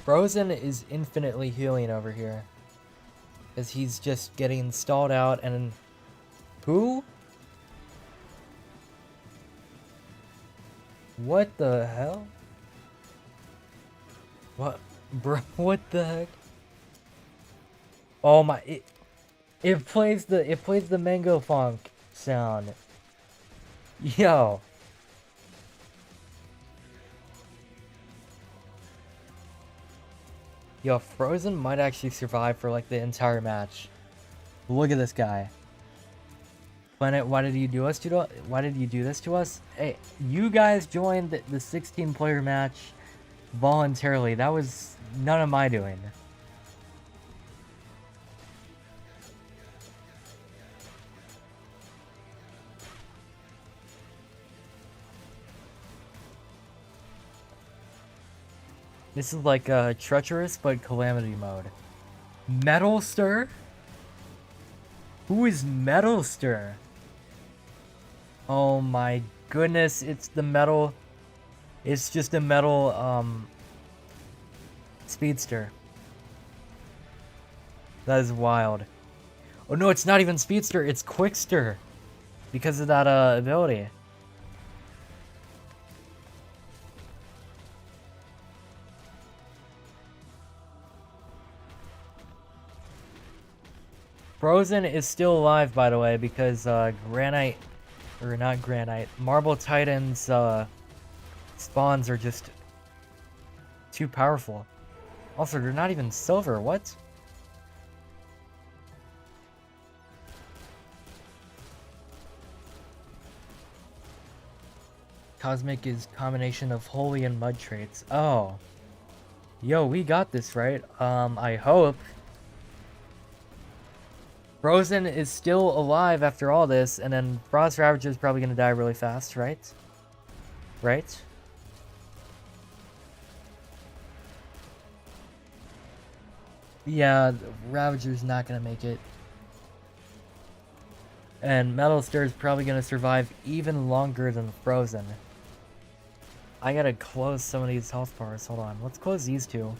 S1: Frozen is infinitely healing over here. As he's just getting stalled out and... Who? What the hell? What? Bro, what the heck? Oh my... It plays the mango funk sound. Yo. Yo, Frozen might actually survive for like the entire match. Look at this guy. Planet, why did you do this to us? Hey, you guys joined the 16-player match voluntarily. That was none of my doing. This is like treacherous but calamity mode. Metal Stir? Who is Metal Stir? Oh my goodness, it's the metal. It's just a metal speedster. That is wild. Oh no, it's not even speedster, it's quickster. Because of that ability. Frozen is still alive, by the way, because Granite, or not Granite, Marble Titan's spawns are just too powerful. Also, they're not even silver, what? Cosmic is combination of holy and mud traits. Oh. Yo, we got this, right? I hope. Frozen is still alive after all this, and then Frost Ravager is probably gonna die really fast, right? Right? Yeah, Ravager's not gonna make it. And Metal Stir is probably gonna survive even longer than Frozen. I gotta close some of these health bars. Hold on, let's close these two.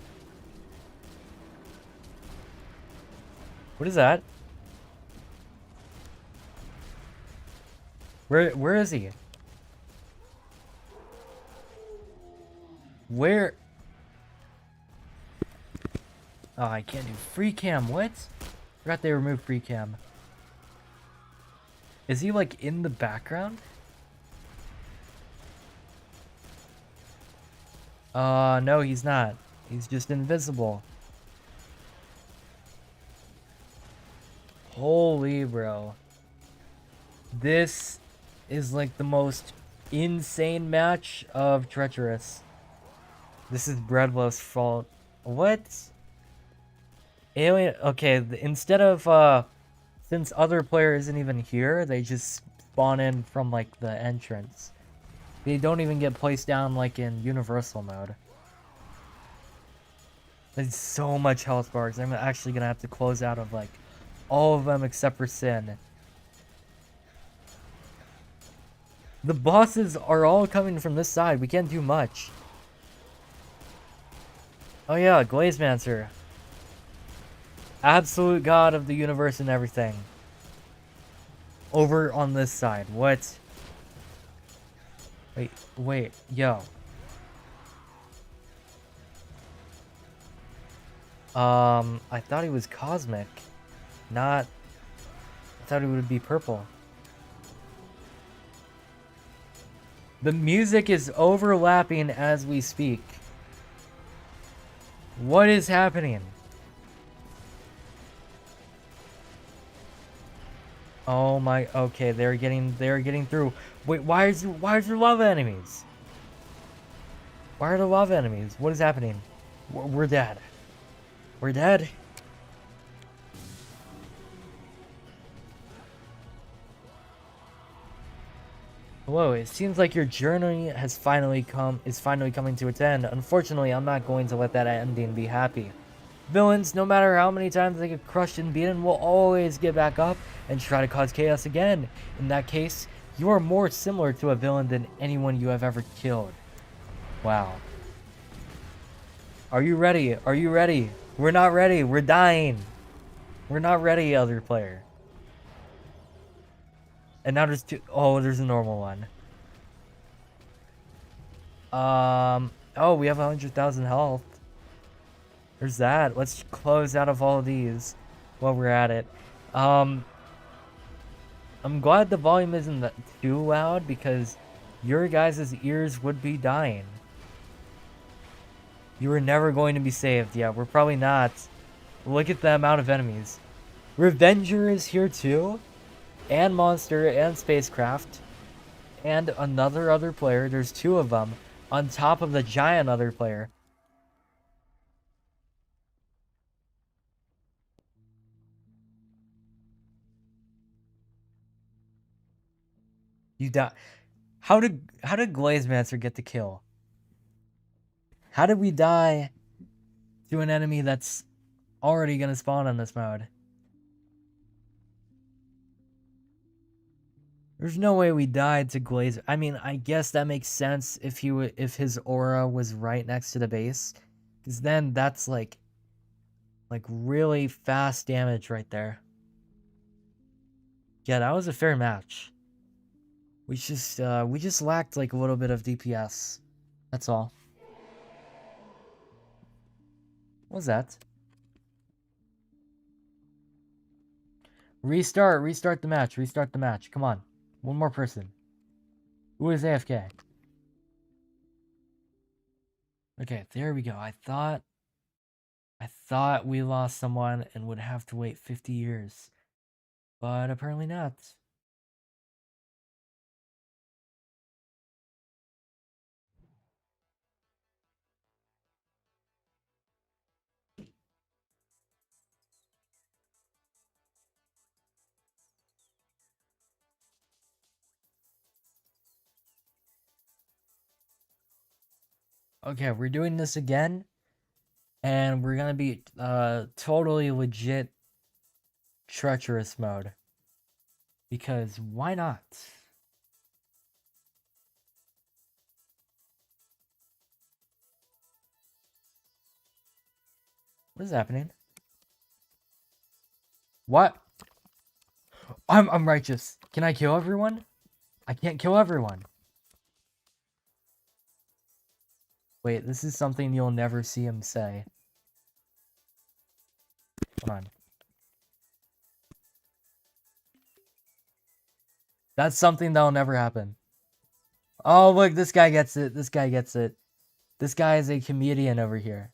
S1: What is that? Where is he? Where? Oh, I can't do free cam. What? Forgot they removed free cam. Is he like in the background? No, he's not. He's just invisible. Holy bro. This is like the most insane match of Treacherous. This is Breadlow's fault. What? Alien, okay, instead of, since other player isn't even here, they just spawn in from, like, the entrance. They don't even get placed down, like, in Universal mode. There's so much health bars, I'm actually gonna have to close out of, like, all of them except for Sin. The bosses are all coming from this side. We can't do much. Oh yeah, Glazemancer. Absolute god of the universe and everything. Over on this side. What? Wait, yo. I thought he was cosmic. Not... I thought he would be purple. The music is overlapping as we speak. What is happening? Oh my, okay, they're getting through. Wait, why is there lava enemies? Why are there lava enemies? What is happening? We're dead. We're dead. Whoa, it seems like your journey is finally coming to its end. Unfortunately, I'm not going to let that ending be happy. Villains, no matter how many times they get crushed and beaten, will always get back up and try to cause chaos again. In that case, you are more similar to a villain than anyone you have ever killed. Wow. Are you ready? Are you ready? We're not ready. We're dying. We're not ready, other player. And now there's two. Oh, there's a normal one. Oh, we have 100,000 health. There's that. Let's close out of all of these while we're at it. I'm glad the volume isn't that too loud because your guys' ears would be dying. You were never going to be saved. Yeah, we're probably not. Look at the amount of enemies. Revenger is here too. And Monster and Spacecraft. And another other player. There's two of them. On top of the giant other player. You die. How did Glazemancer get the kill? How did we die to an enemy that's already gonna spawn on this mode? There's no way we died to Glaze. I mean, I guess that makes sense if his aura was right next to the base, because then that's like really fast damage right there. Yeah, that was a fair match. We just lacked like a little bit of DPS. That's all. What was that? Restart the match. Restart the match. Come on. One more person. Who is AFK? Okay, there we go. I thought we lost someone and would have to wait 50 years. But apparently not. Okay, we're doing this again. And we're gonna be totally legit treacherous mode. Because why not? What is happening? What? I'm righteous. Can I kill everyone? I can't kill everyone. Wait, this is something you'll never see him say. Hold on. That's something that'll never happen. Oh, look, this guy gets it. This guy gets it. This guy is a comedian over here.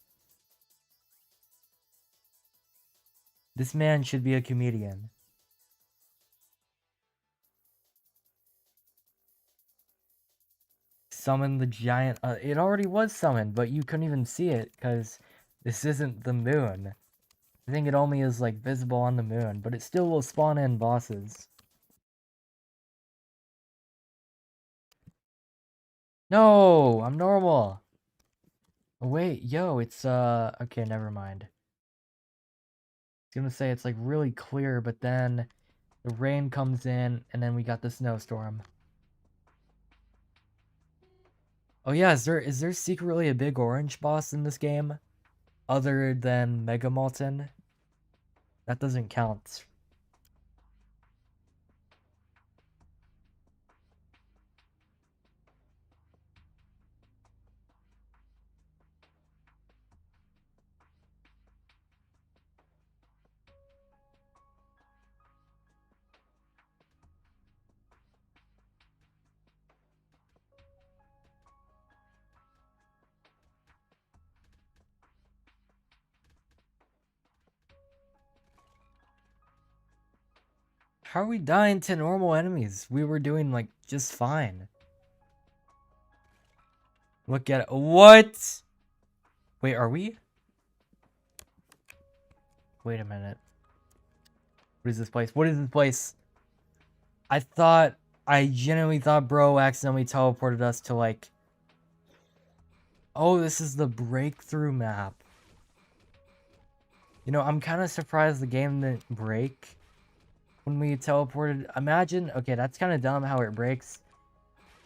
S1: This man should be a comedian. Summon the giant. It already was summoned, but you couldn't even see it because this isn't the moon. I think it only is like visible on the moon, but it still will spawn in bosses. No, I'm normal. Oh, wait, yo, it's okay, never mind. I was gonna say it's like really clear, but then the rain comes in and then we got the snowstorm. Oh yeah, is there secretly a big orange boss in this game? Other than Mega Molten? That doesn't count. How are we dying to normal enemies? We were doing like just fine. Look at it. What? Wait, are we? Wait a minute. What is this place? What is this place? I genuinely thought bro accidentally teleported us to like... Oh, this is the breakthrough map. You know, I'm kind of surprised the game didn't break when we teleported. Imagine, okay, that's kind of dumb how it breaks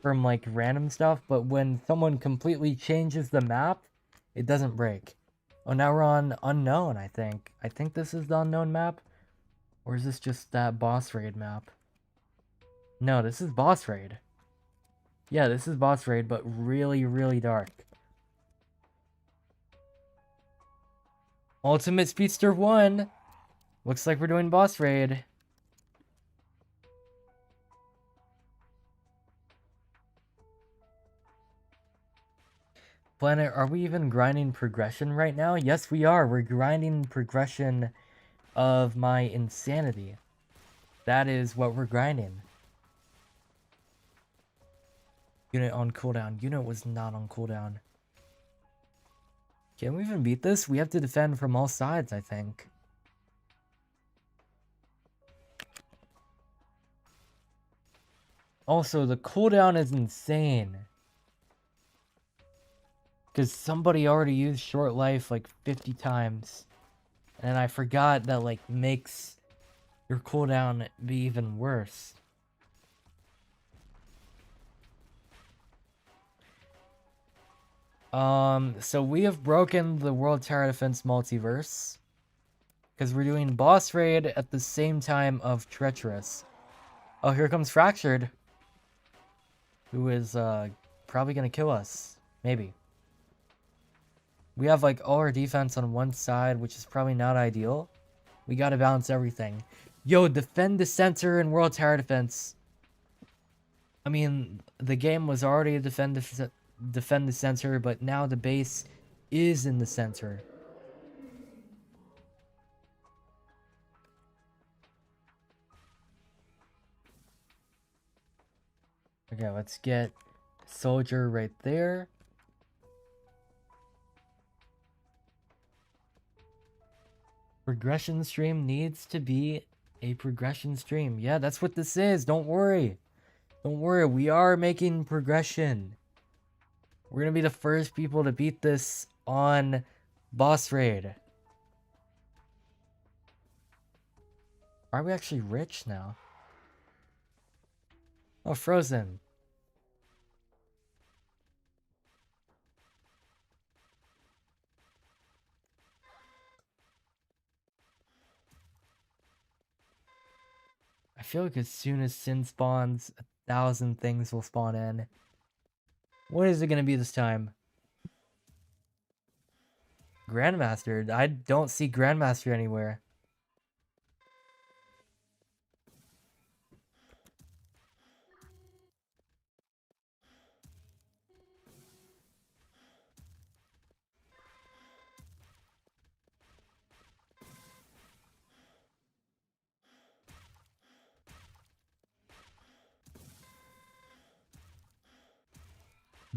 S1: from like random stuff, but when someone completely changes the map, it doesn't break. Oh, now we're on unknown, I think. I think this is the unknown map. Or is this just that boss raid map? No, this is boss raid. Yeah, this is boss raid, but really, really dark. Ultimate Speedster 1! Looks like we're doing boss raid. Planet, are we even grinding progression right now? Yes, we are. We're grinding progression of my insanity. That is what we're grinding. Unit on cooldown. Unit was not on cooldown. Can we even beat this? We have to defend from all sides, I think. Also, the cooldown is insane. Because somebody already used short life like 50 times. And I forgot that like makes your cooldown be even worse. So we have broken the World Tower Defense multiverse. Because we're doing boss raid at the same time of treacherous. Oh, here comes Fractured. Who is probably gonna kill us. Maybe. We have like all our defense on one side, which is probably not ideal. We gotta balance everything. Yo, defend the center in World Tower Defense. I mean, the game was already a defend the center, but now the base is in the center. Okay, let's get soldier right there. Progression stream needs to be a progression stream. Yeah, that's what this is. Don't worry. Don't worry. We are making progression. We're going to be the first people to beat this on boss raid. Are we actually rich now? Oh, Frozen. I feel like as soon as Sin spawns, 1,000 things will spawn in. What is it going to be this time? Grandmaster? I don't see Grandmaster anywhere.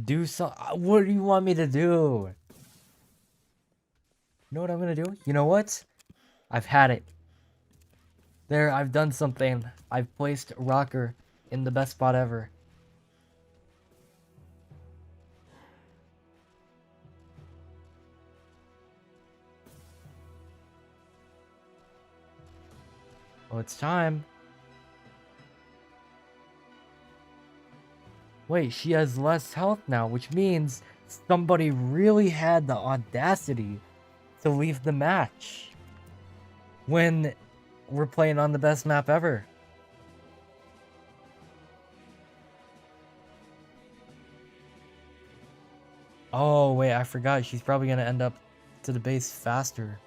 S1: Do some. What do you want me to do? You know what I'm gonna do? You know what? I've had it. There, I've done something. I've placed Rocker in the best spot ever. Well, it's time. Wait, she has less health now, which means somebody really had the audacity to leave the match when we're playing on the best map ever. Oh, wait, I forgot. She's probably going to end up to the base faster.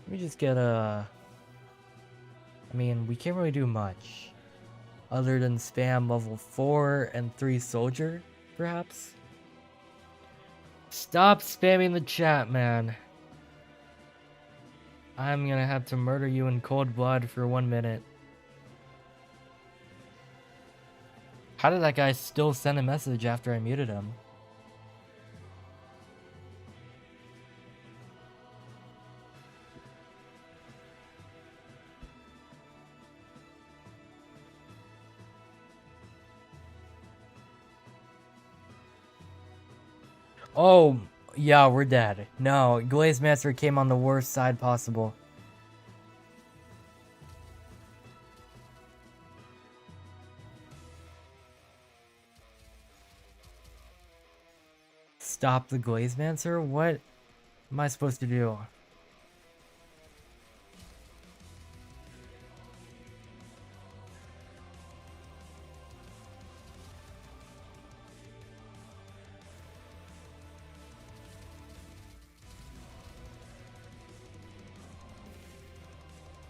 S1: Let me just get a... I mean, we can't really do much other than spam level 4 and 3 soldier, perhaps? Stop spamming the chat, man. I'm gonna have to murder you in cold blood for 1 minute. How did that guy still send a message after I muted him? Oh, Yeah, we're dead. No, Glaze Master came on the worst side possible. Stop the Glaze Master? What am I supposed to do?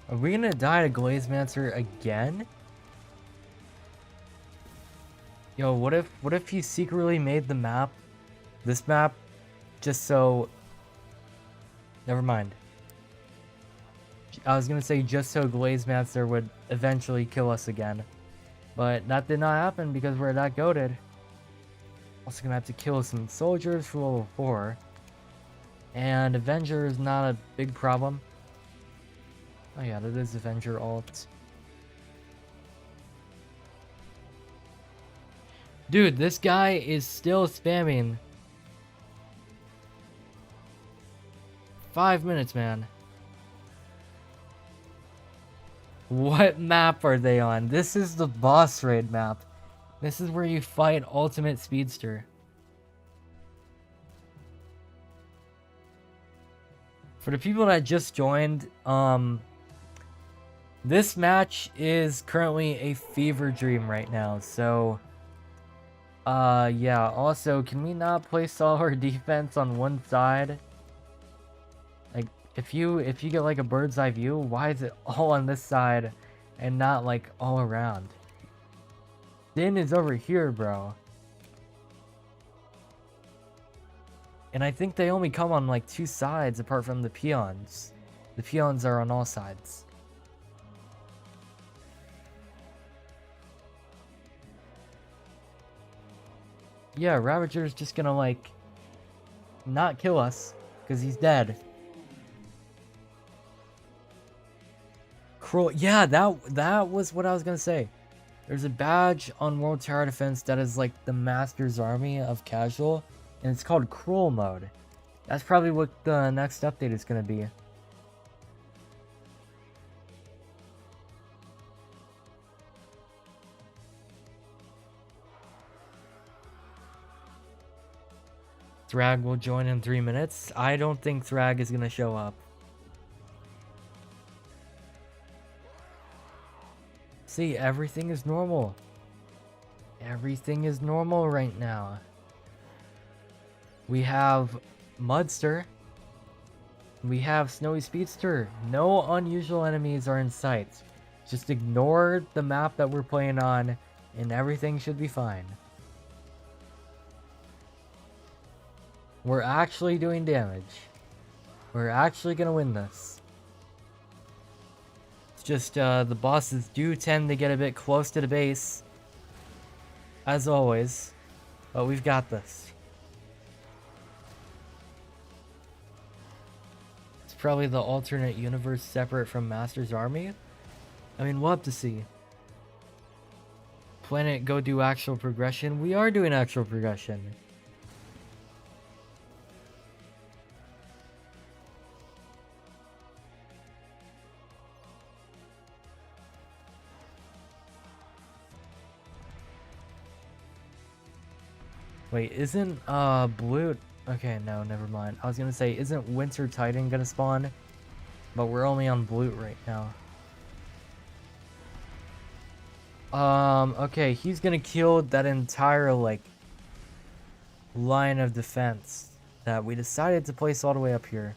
S1: Are we gonna die to Glaze Master again? Yo, what if he secretly made the map, this map, just so... Never mind. I was gonna say just so Glaze Master would eventually kill us again. But that did not happen because we're that goated. Also gonna have to kill some soldiers for level 4. And Avenger is not a big problem. Oh yeah, that is Avenger alt. Dude, this guy is still spamming. 5 minutes, man. What map are they on? This is the boss raid map. This is where you fight Ultimate Speedster. For the people that just joined, this match is currently a fever dream right now, so... yeah, also, can we not place all our defense on one side? Like, if you get, like, a bird's eye view, why is it all on this side and not, like, all around? Din is over here, bro. And I think they only come on, like, 2 sides apart from the peons. The peons are on all sides. Yeah, Ravager's just gonna, like, not kill us, because he's dead. Cruel. Yeah, that was what I was gonna say. There's a badge on World Tower Defense that is, like, the Master's Army of Casual, and it's called Cruel Mode. That's probably what the next update is gonna be. Thrag will join in 3 minutes. I don't think Thrag is gonna show up. See, everything is normal. Everything is normal right now. We have Mudster. We have Snowy Speedster. No unusual enemies are in sight. Just ignore the map that we're playing on, and everything should be fine. We're actually doing damage. We're actually gonna win this. It's just, the bosses do tend to get a bit close to the base. As always. But we've got this. It's probably the alternate universe separate from Master's Army. I mean, we'll have to see. Planet go do actual progression. We are doing actual progression. Wait, isn't, blue... Okay, no, never mind. I was gonna say, isn't Winter Titan gonna spawn? But we're only on blue right now. Okay, he's gonna kill that entire, like, line of defense that we decided to place all the way up here.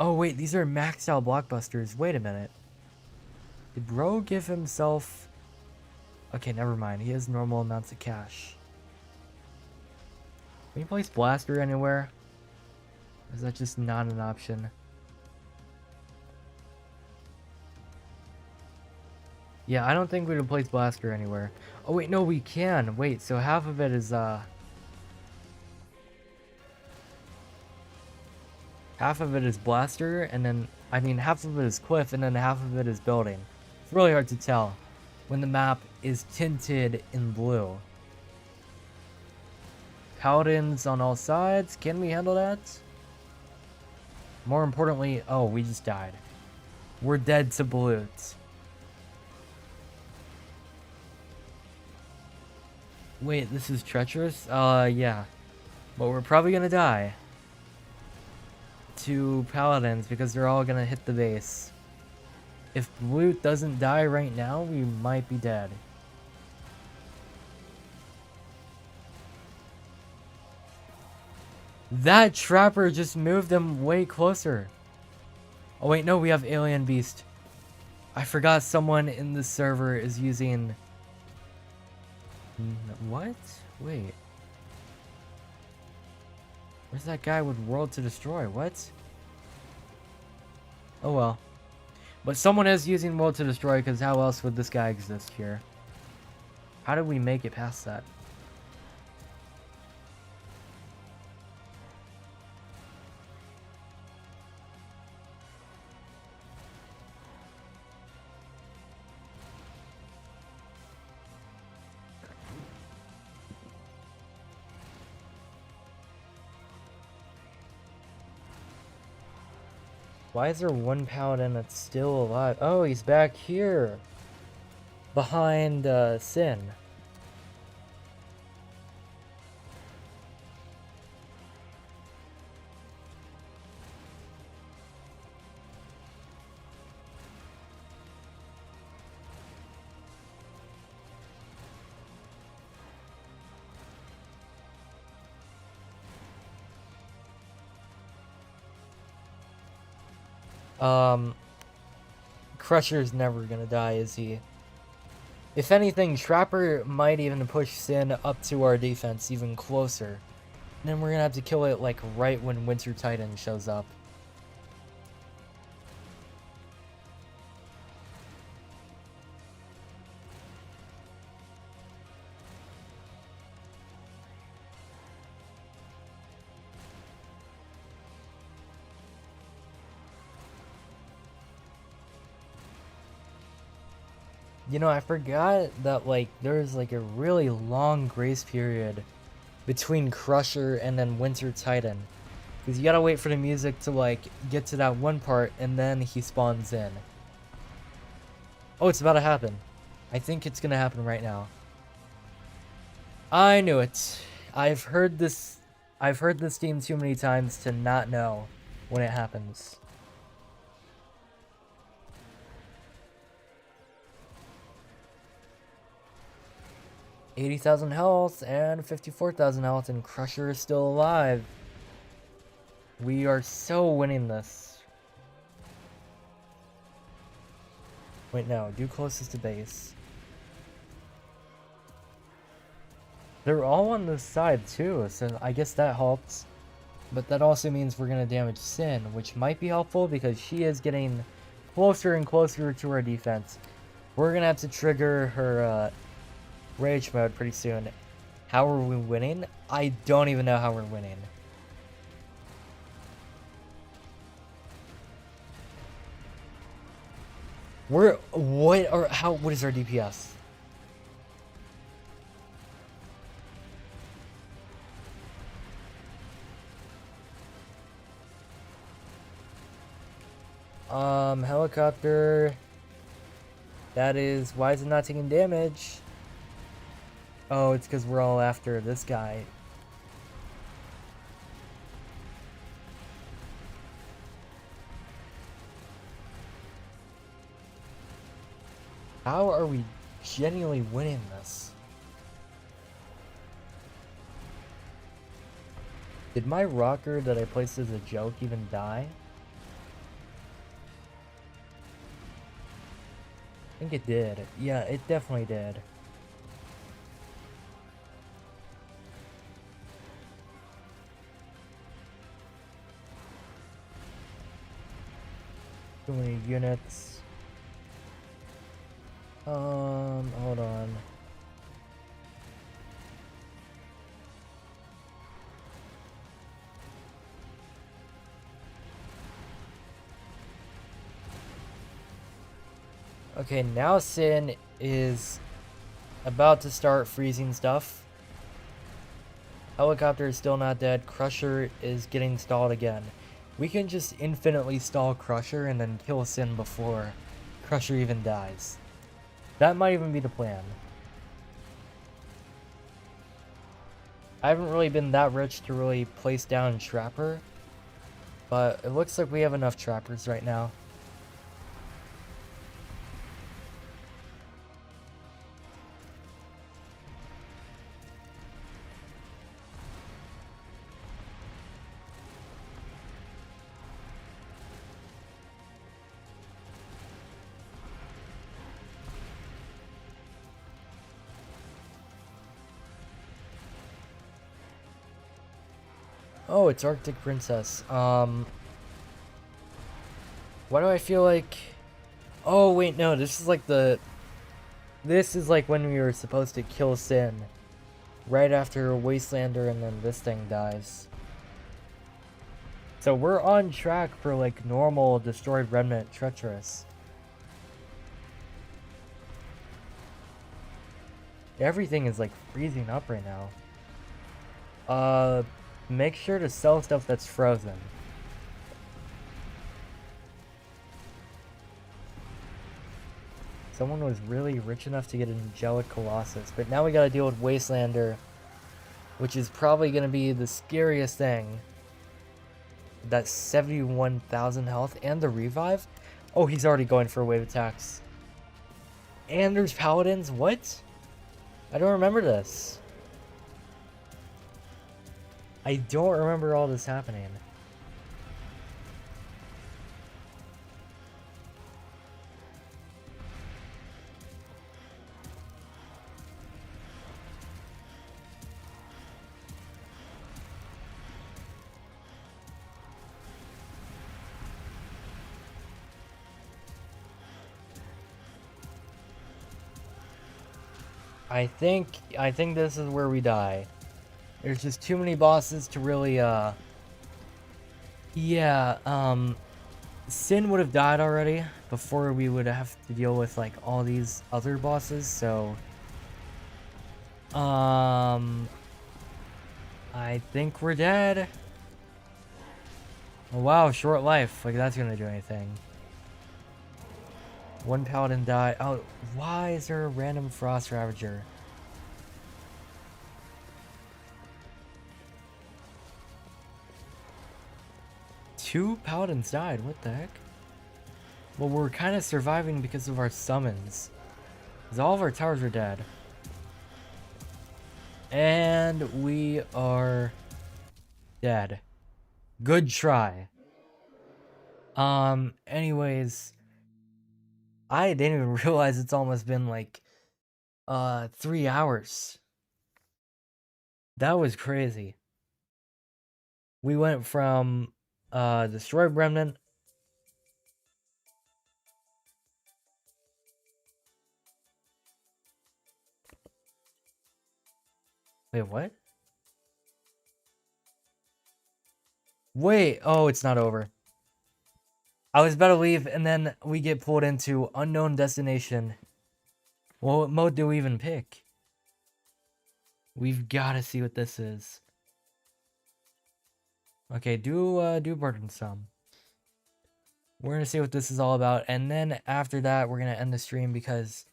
S1: Oh, wait, these are maxed out blockbusters. Wait a minute. Did Bro give himself... Okay, never mind. He has normal amounts of cash. Can you place Blaster anywhere? Or is that just not an option? Yeah, I don't think we can place Blaster anywhere. Oh wait, no, we can. Wait, so half of it is, half of it is Blaster, and then, I mean, half of it is Cliff, and then half of it is Building. It's really hard to tell when the map is tinted in blue. Paladins on all sides. Can we handle that? More importantly, oh, we just died. We're dead to balloons. Wait, this is treacherous? Yeah. But we're probably gonna die to paladins because they're all gonna hit the base. If blue doesn't die right now, we might be dead. That trapper just moved them way closer. Oh wait, no, we have alien beast. I forgot someone in the server is using... What? Wait. Where's that guy with world to destroy? What? Oh well. But someone is using world to destroy because how else would this guy exist here? How did we make it past that? Why is there one paladin that's still alive? Oh, he's back here. Behind, Sin. Crusher's never gonna die, is he? If anything, Trapper might even push Sin up to our defense even closer. And then we're gonna have to kill it, like, right when Winter Titan shows up. You know, I forgot that, like, there's, like, a really long grace period between Crusher and then Winter Titan. Because you gotta wait for the music to, like, get to that one part, and then he spawns in. Oh, it's about to happen. I think it's gonna happen right now. I knew it. I've heard this theme too many times to not know when it happens. 80,000 health and 54,000 health, and Crusher is still alive. We are so winning this. Wait, no, do closest to base. They're all on this side too, so I guess that helps. But that also means we're gonna damage Sin, which might be helpful because she is getting closer and closer to our defense. We're gonna have to trigger her, Rage mode pretty soon. How are we winning? I don't even know how we're winning. What is our DPS? Helicopter. That is, why is it not taking damage? Oh, it's because we're all after this guy. How are we genuinely winning this? Did my rocker that I placed as a joke even die? I think it did. Yeah, it definitely did. Too many units. Hold on. Okay, now Sin is about to start freezing stuff. Helicopter is still not dead. Crusher is getting stalled again. We can just infinitely stall Crusher and then kill Sin before Crusher even dies. That might even be the plan. I haven't really been that rich to really place down Trapper, but it looks like we have enough Trappers right now. Oh, it's Arctic Princess. Why do I feel like... Oh, wait, no, this is like the... This is like when we were supposed to kill Sin. Right after Wastelander and then this thing dies. So we're on track for like normal Destroyed Remnant Treacherous. Everything is like freezing up right now. Make sure to sell stuff that's frozen. Someone was really rich enough to get an Angelic Colossus, but now we gotta deal with Wastelander, which is probably gonna be the scariest thing. That's 71,000 health and the revive? Oh, he's already going for wave attacks. And there's paladins? What? I don't remember this. I don't remember all this happening. I think this is where we die. There's just too many bosses to really, yeah, Sin would have died already before we would have to deal with, like, all these other bosses, so... I think we're dead. Oh, wow, short life. Like, that's gonna do anything. One paladin died. Oh, why is there a random Frost Ravager? Two paladins died. What the heck? Well, we're kind of surviving because of our summons. Because all of our towers are dead. And we are dead. Good try. Anyways, I didn't even realize it's almost been like 3 hours. That was crazy. We went from Destroyed Remnant. Wait, what? Wait, oh, it's not over. I was about to leave, and then we get pulled into unknown destination. Well, what mode do we even pick? We've got to see what this is. Okay, do burdensome. We're gonna see what this is all about, and then after that, we're gonna end the stream because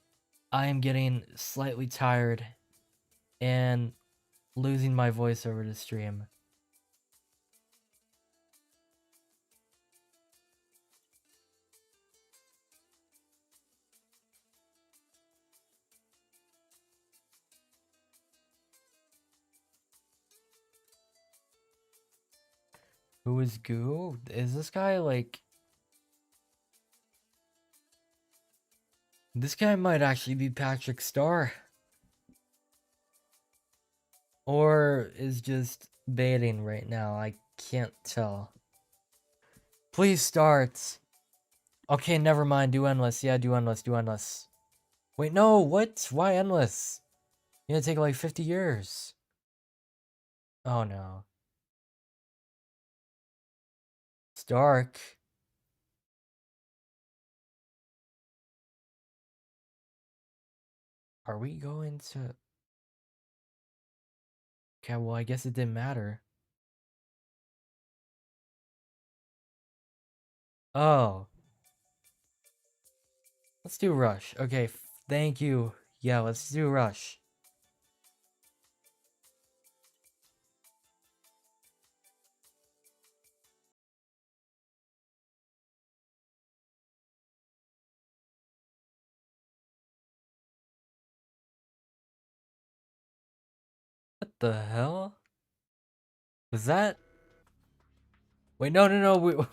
S1: I am getting slightly tired and losing my voice over the stream. Who is Goo? Is this guy like... This guy might actually be Patrick Star. Or is just baiting right now. I can't tell. Please start. Okay, never mind. Do endless. Yeah, do endless. Do endless. Wait, no. What? Why endless? It's gonna take like 50 years. Oh no. It's dark. Are we going to... Okay, well, I guess it didn't matter. Oh. Let's do Rush. Okay, thank you. Yeah, let's do Rush. What the hell? Was that? Wait, no, no, no.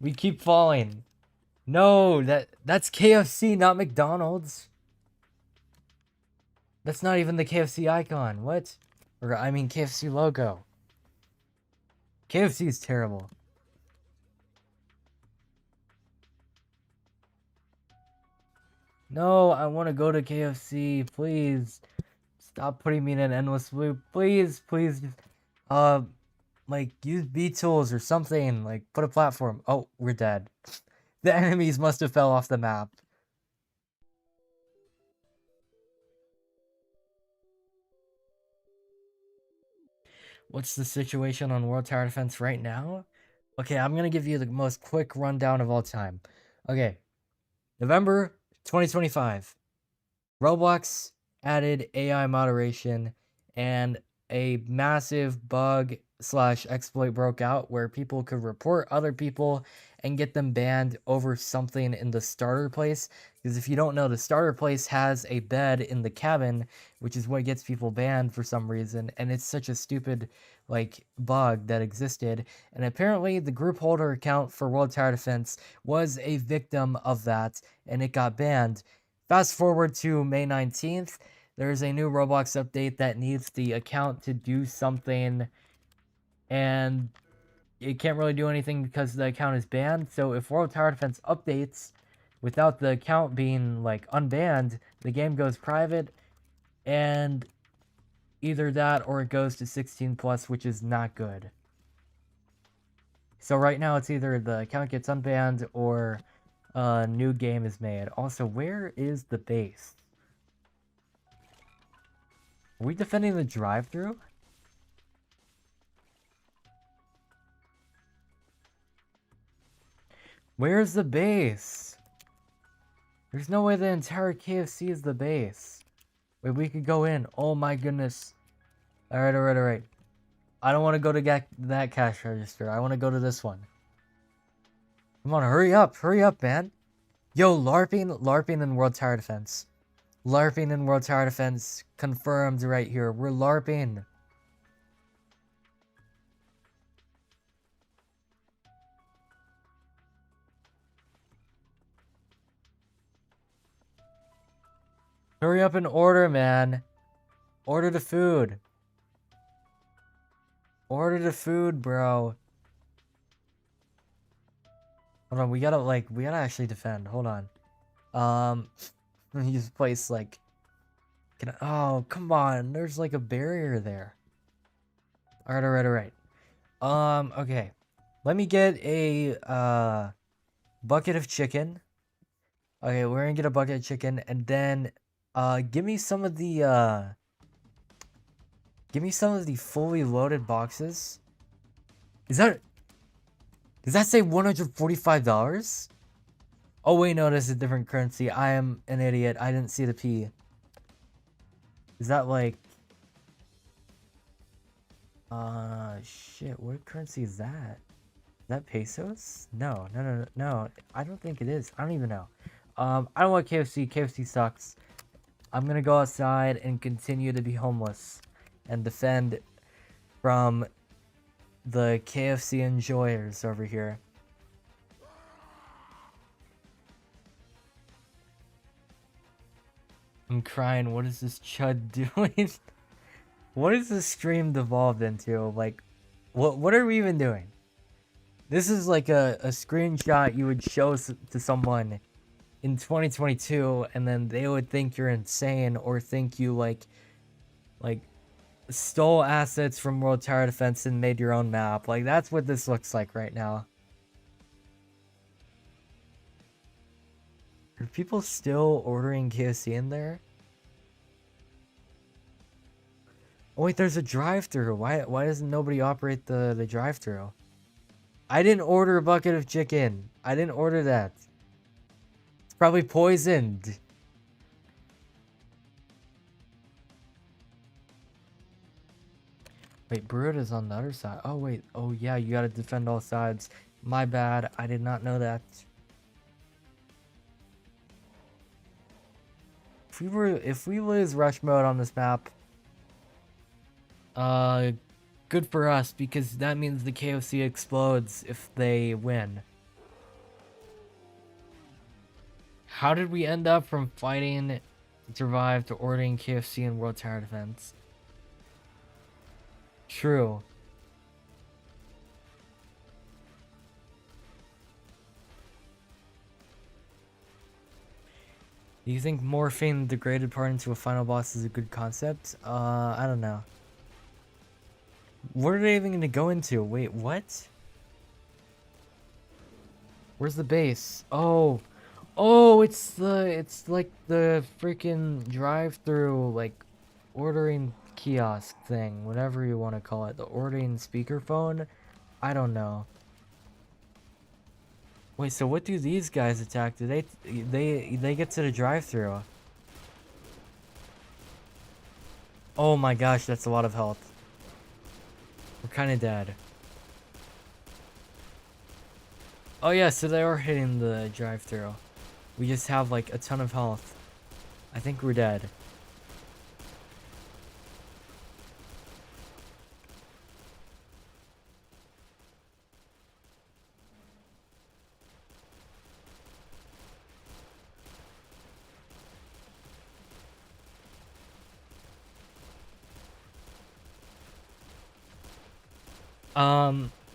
S1: We keep falling. No, that's KFC, not McDonald's. That's not even the KFC icon. What? Or I mean KFC logo. KFC is terrible. No, I want to go to KFC. Please stop putting me in an endless loop. Please, please. Uh, like use B tools or something. Like put a platform. Oh, we're dead. The enemies must have fell off the map. What's the situation on World Tower Defense right now? Okay, I'm gonna give you the most quick rundown of all time. Okay, November 2025. Roblox added AI moderation, and a massive bug slash exploit broke out where people could report other people and get them banned over something in the starter place. Because if you don't know, the starter place has a bed in the cabin, which is what gets people banned for some reason. And it's such a stupid like bug that existed. And apparently the group holder account for World Tower Defense was a victim of that, and it got banned. Fast forward to May 19th, there's a new Roblox update that needs the account to do something, and it can't really do anything because the account is banned. So if World Tower Defense updates without the account being like unbanned, the game goes private, and either that or it goes to 16 plus, which is not good. So right now it's either the account gets unbanned or a new game is made. Also, where is the base? Are we defending the drive-thru? Where's the base? There's no way the entire KFC is the base. Wait, we could go in. Oh my goodness. Alright, alright, alright. I don't want to go to that cash register. I want to go to this one. Come on, hurry up, man. Yo, LARPing in World Tower Defense. LARPing in World Tower Defense. Confirmed right here. We're LARPing. Hurry up and order, man. Order the food. Order the food, bro. Hold on, we gotta actually defend. Hold on. Use place like... oh, come on. There's like a barrier there. Alright, alright, alright. Okay. Let me get a, bucket of chicken. Okay, we're gonna get a bucket of chicken, and then, give me some of the, give me some of the fully loaded boxes. Does that say $145? Oh, wait, no, this is a different currency. I am an idiot. I didn't see the P. Is that like... shit, what currency is that? Is that pesos? No, no, no, no, no. I don't think it is. I don't even know. I don't want KFC. KFC sucks. I'm gonna go outside and continue to be homeless and defend from the KFC enjoyers over here. I'm crying. What is this chud doing? What is this stream devolved into? Like, what are we even doing? This is like a screenshot you would show to someone in 2022, and then they would think you're insane or think you like stole assets from World Tower Defense and made your own map. Like, that's what this looks like right now. Are people still ordering KFC in there? Oh wait, there's a drive-through. Why doesn't nobody operate the drive-through? I didn't order a bucket of chicken. I didn't order that. It's probably poisoned. Wait, Burrito's on the other side. Oh wait. Oh yeah, you gotta defend all sides. My bad. I did not know that. If we lose rush mode on this map, good for us because that means the KFC explodes if they win. How did we end up from fighting to survive to ordering KFC in World Tower Defense? True. Do you think morphing the degraded part into a final boss is a good concept? I don't know. What are they even gonna go into? Wait, what? Where's the base? Oh, it's like the freaking drive-through, like ordering kiosk thing, whatever you want to call it. The ordering speakerphone. I don't know. Wait, so what do these guys attack? Do they get to the drive-through? Oh my gosh, that's a lot of health. We're kind of dead. Oh yeah, so they are hitting the drive-through. We just have like a ton of health. I think we're dead.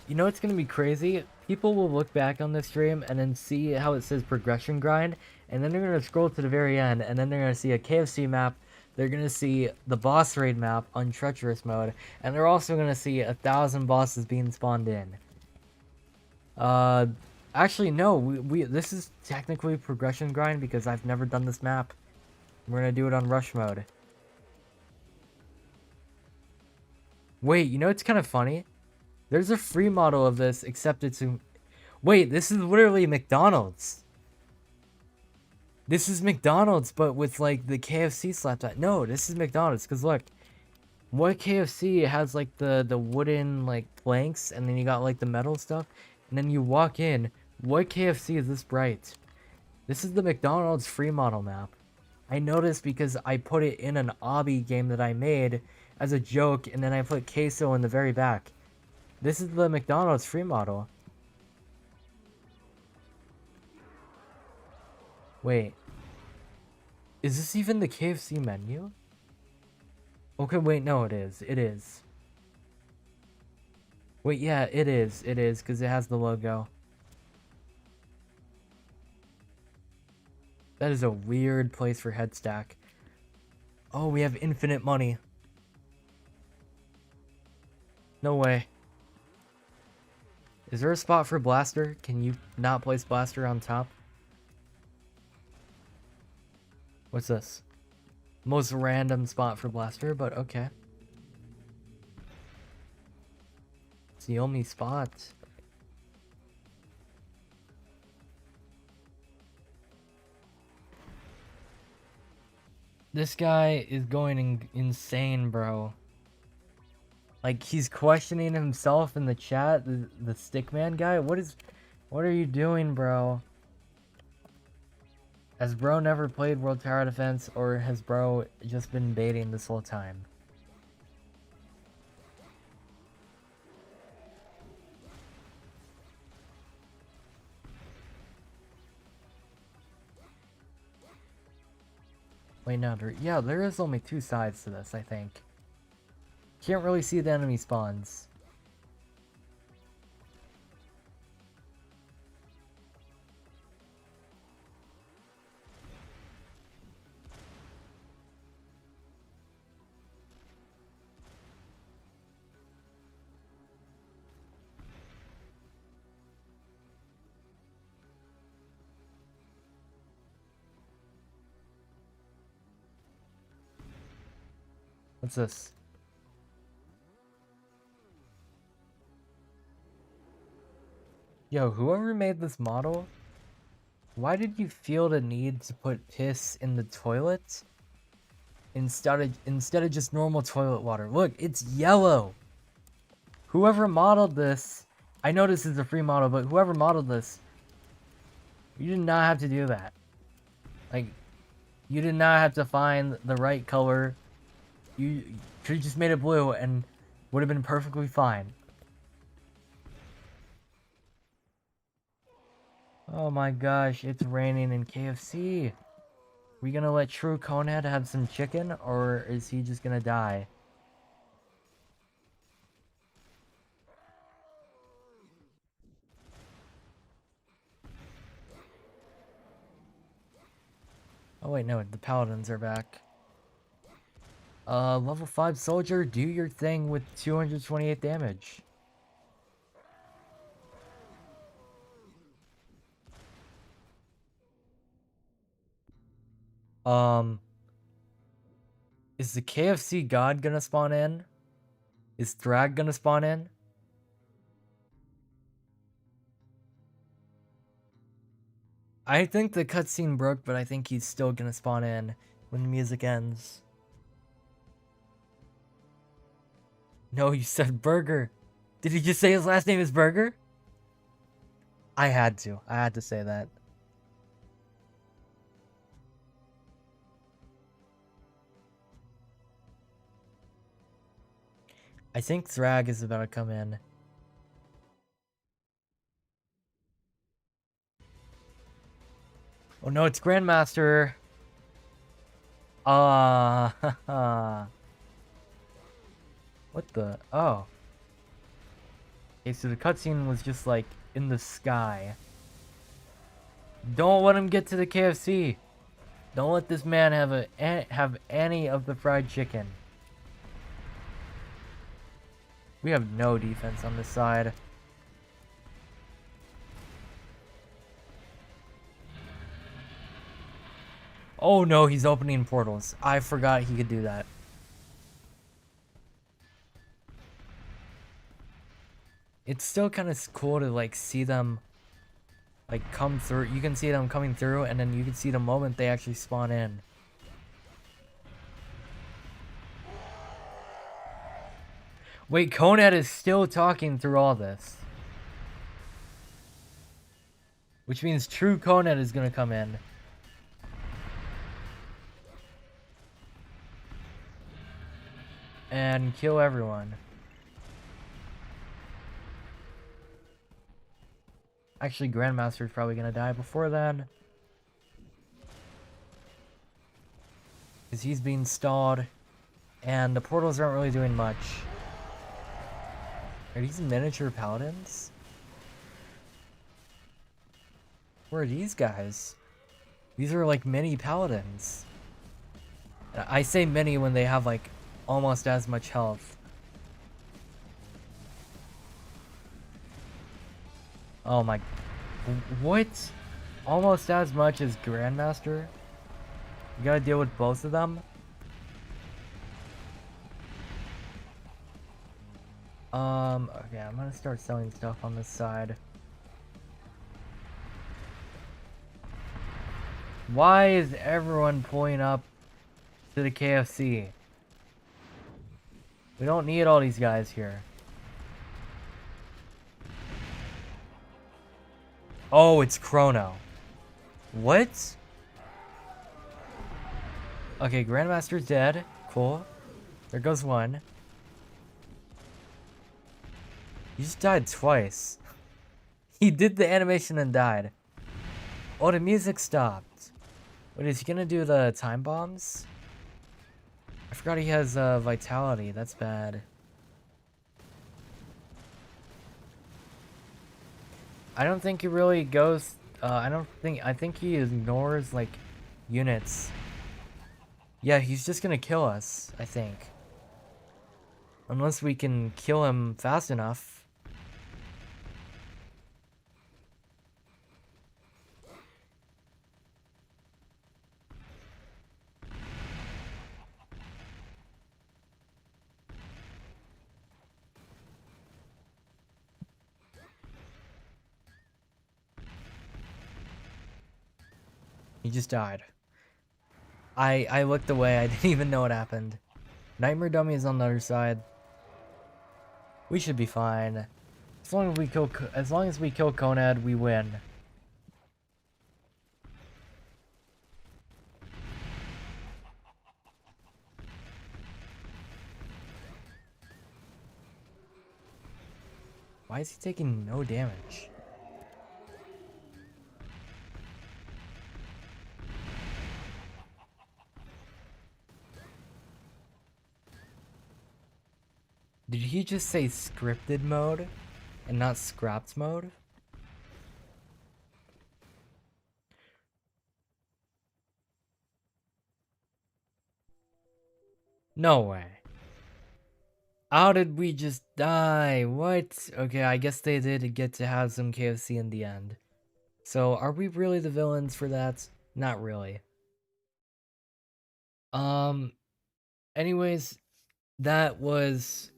S1: You know what's gonna be crazy? People will look back on this stream and then see how it says progression grind, and then they're gonna scroll to the very end, and then they're gonna see a KFC map, they're gonna see the boss raid map on treacherous mode, and they're also gonna see 1,000 bosses being spawned in. Actually no, this is technically progression grind because I've never done this map. We're gonna do it on rush mode. Wait, you know what's kind of funny? There's a free model of this, except it's in... Wait, this is literally McDonald's. This is McDonald's, but with, like, the KFC slapped on. No, this is McDonald's, because look. What KFC has, like, the wooden, like, planks, and then you got, like, the metal stuff, and then you walk in. What KFC is this bright? This is the McDonald's free model map. I noticed because I put it in an obby game that I made as a joke, and then I put queso in the very back. This is the McDonald's free model. Wait. Is this even the KFC menu? Okay, wait, no, it is. It is. Wait, yeah, it is. It is, because it has the logo. That is a weird place for head stack. Oh, we have infinite money. No way. Is there a spot for Blaster? Can you not place Blaster on top? What's this? Most random spot for Blaster, but okay. It's the only spot. This guy is going insane, bro. Like, he's questioning himself in the chat, the stickman guy. What are you doing, bro? Has bro never played World Tower Defense, or has bro just been baiting this whole time? Wait, no, yeah, there is only two sides to this, I think. Can't really see the enemy spawns. What's this? Yo, whoever made this model, why did you feel the need to put piss in the toilet instead of just normal toilet water? Look, it's yellow. Whoever modeled this, I know this is a free model, but whoever modeled this, you did not have to do that. Like, you did not have to find the right color. You could have just made it blue and would have been perfectly fine. Oh my gosh, it's raining in KFC. We gonna let True Conehead have some chicken, or is he just gonna die? Oh wait, no, the paladins are back. Level 5 soldier, do your thing with 228 damage. Is the KFC god gonna spawn in? Is Thrag gonna spawn in? I think the cutscene broke, but I think he's still gonna spawn in when the music ends. No, you said Burger. Did he just say his last name is Burger? I had to. I had to say that. I think Thrag is about to come in. Oh no, it's Grandmaster. What the? Oh. Okay, so the cutscene was just like in the sky. Don't let him get to the KFC. Don't let this man have any of the fried chicken. We have no defense on this side. Oh no, he's opening portals. I forgot he could do that. It's still kind of cool to like see them like come through. You can see them coming through, and then you can see the moment they actually spawn in. Wait, Conehead is still talking through all this. Which means true Conehead is gonna come in. And kill everyone. Actually, Grandmaster is probably gonna die before then. Because he's being stalled. And the portals aren't really doing much. Are these miniature paladins? Where are these guys? These are like mini paladins. I say mini when they have like almost as much health. Oh my... What? Almost as much as Grandmaster? You gotta deal with both of them? Okay, I'm gonna start selling stuff on this side. Why is everyone pulling up to the KFC? We don't need all these guys here. Oh, it's Chrono. What? Okay, Grandmaster's dead. Cool. There goes one. He just died twice. He did the animation and died. Oh, the music stopped. Wait, is he gonna do the time bombs? I forgot he has vitality. That's bad. I don't think he really goes... I think he ignores, like, units. Yeah, he's just gonna kill us, I think. Unless we can kill him fast enough. He just died. I looked away. I didn't even know what happened. Nightmare Dummy is on the other side. We should be fine. As long as we kill Conad, we win. Why is he taking no damage? Did he just say scripted mode and not scrapped mode? No way. How did we just die? What? Okay, I guess they did get to have some KFC in the end. So, are we really the villains for that? Not really. Anyways, that was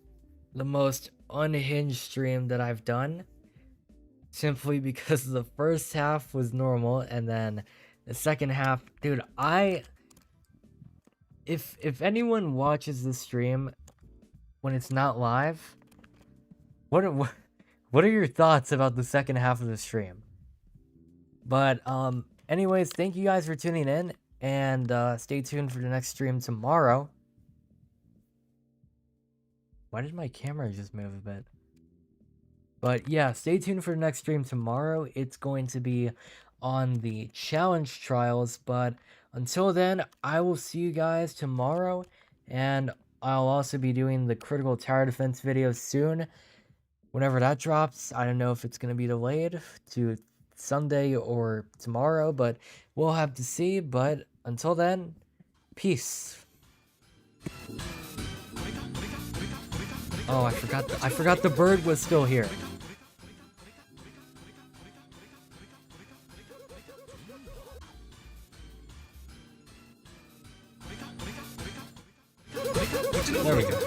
S1: the most unhinged stream that I've done. Simply because the first half was normal, and then the second half, dude, if anyone watches this stream when it's not live, what are your thoughts about the second half of the stream? But anyways, thank you guys for tuning in, and stay tuned for the next stream tomorrow. Why did my camera just move a bit? But yeah, stay tuned for the next stream tomorrow. It's going to be on the challenge trials, but until then, I will see you guys tomorrow, and I'll also be doing the critical tower defense video soon. Whenever that drops, I don't know if it's going to be delayed to Sunday or tomorrow, but we'll have to see. But until then, peace. Oh, I forgot the bird was still here. There we go.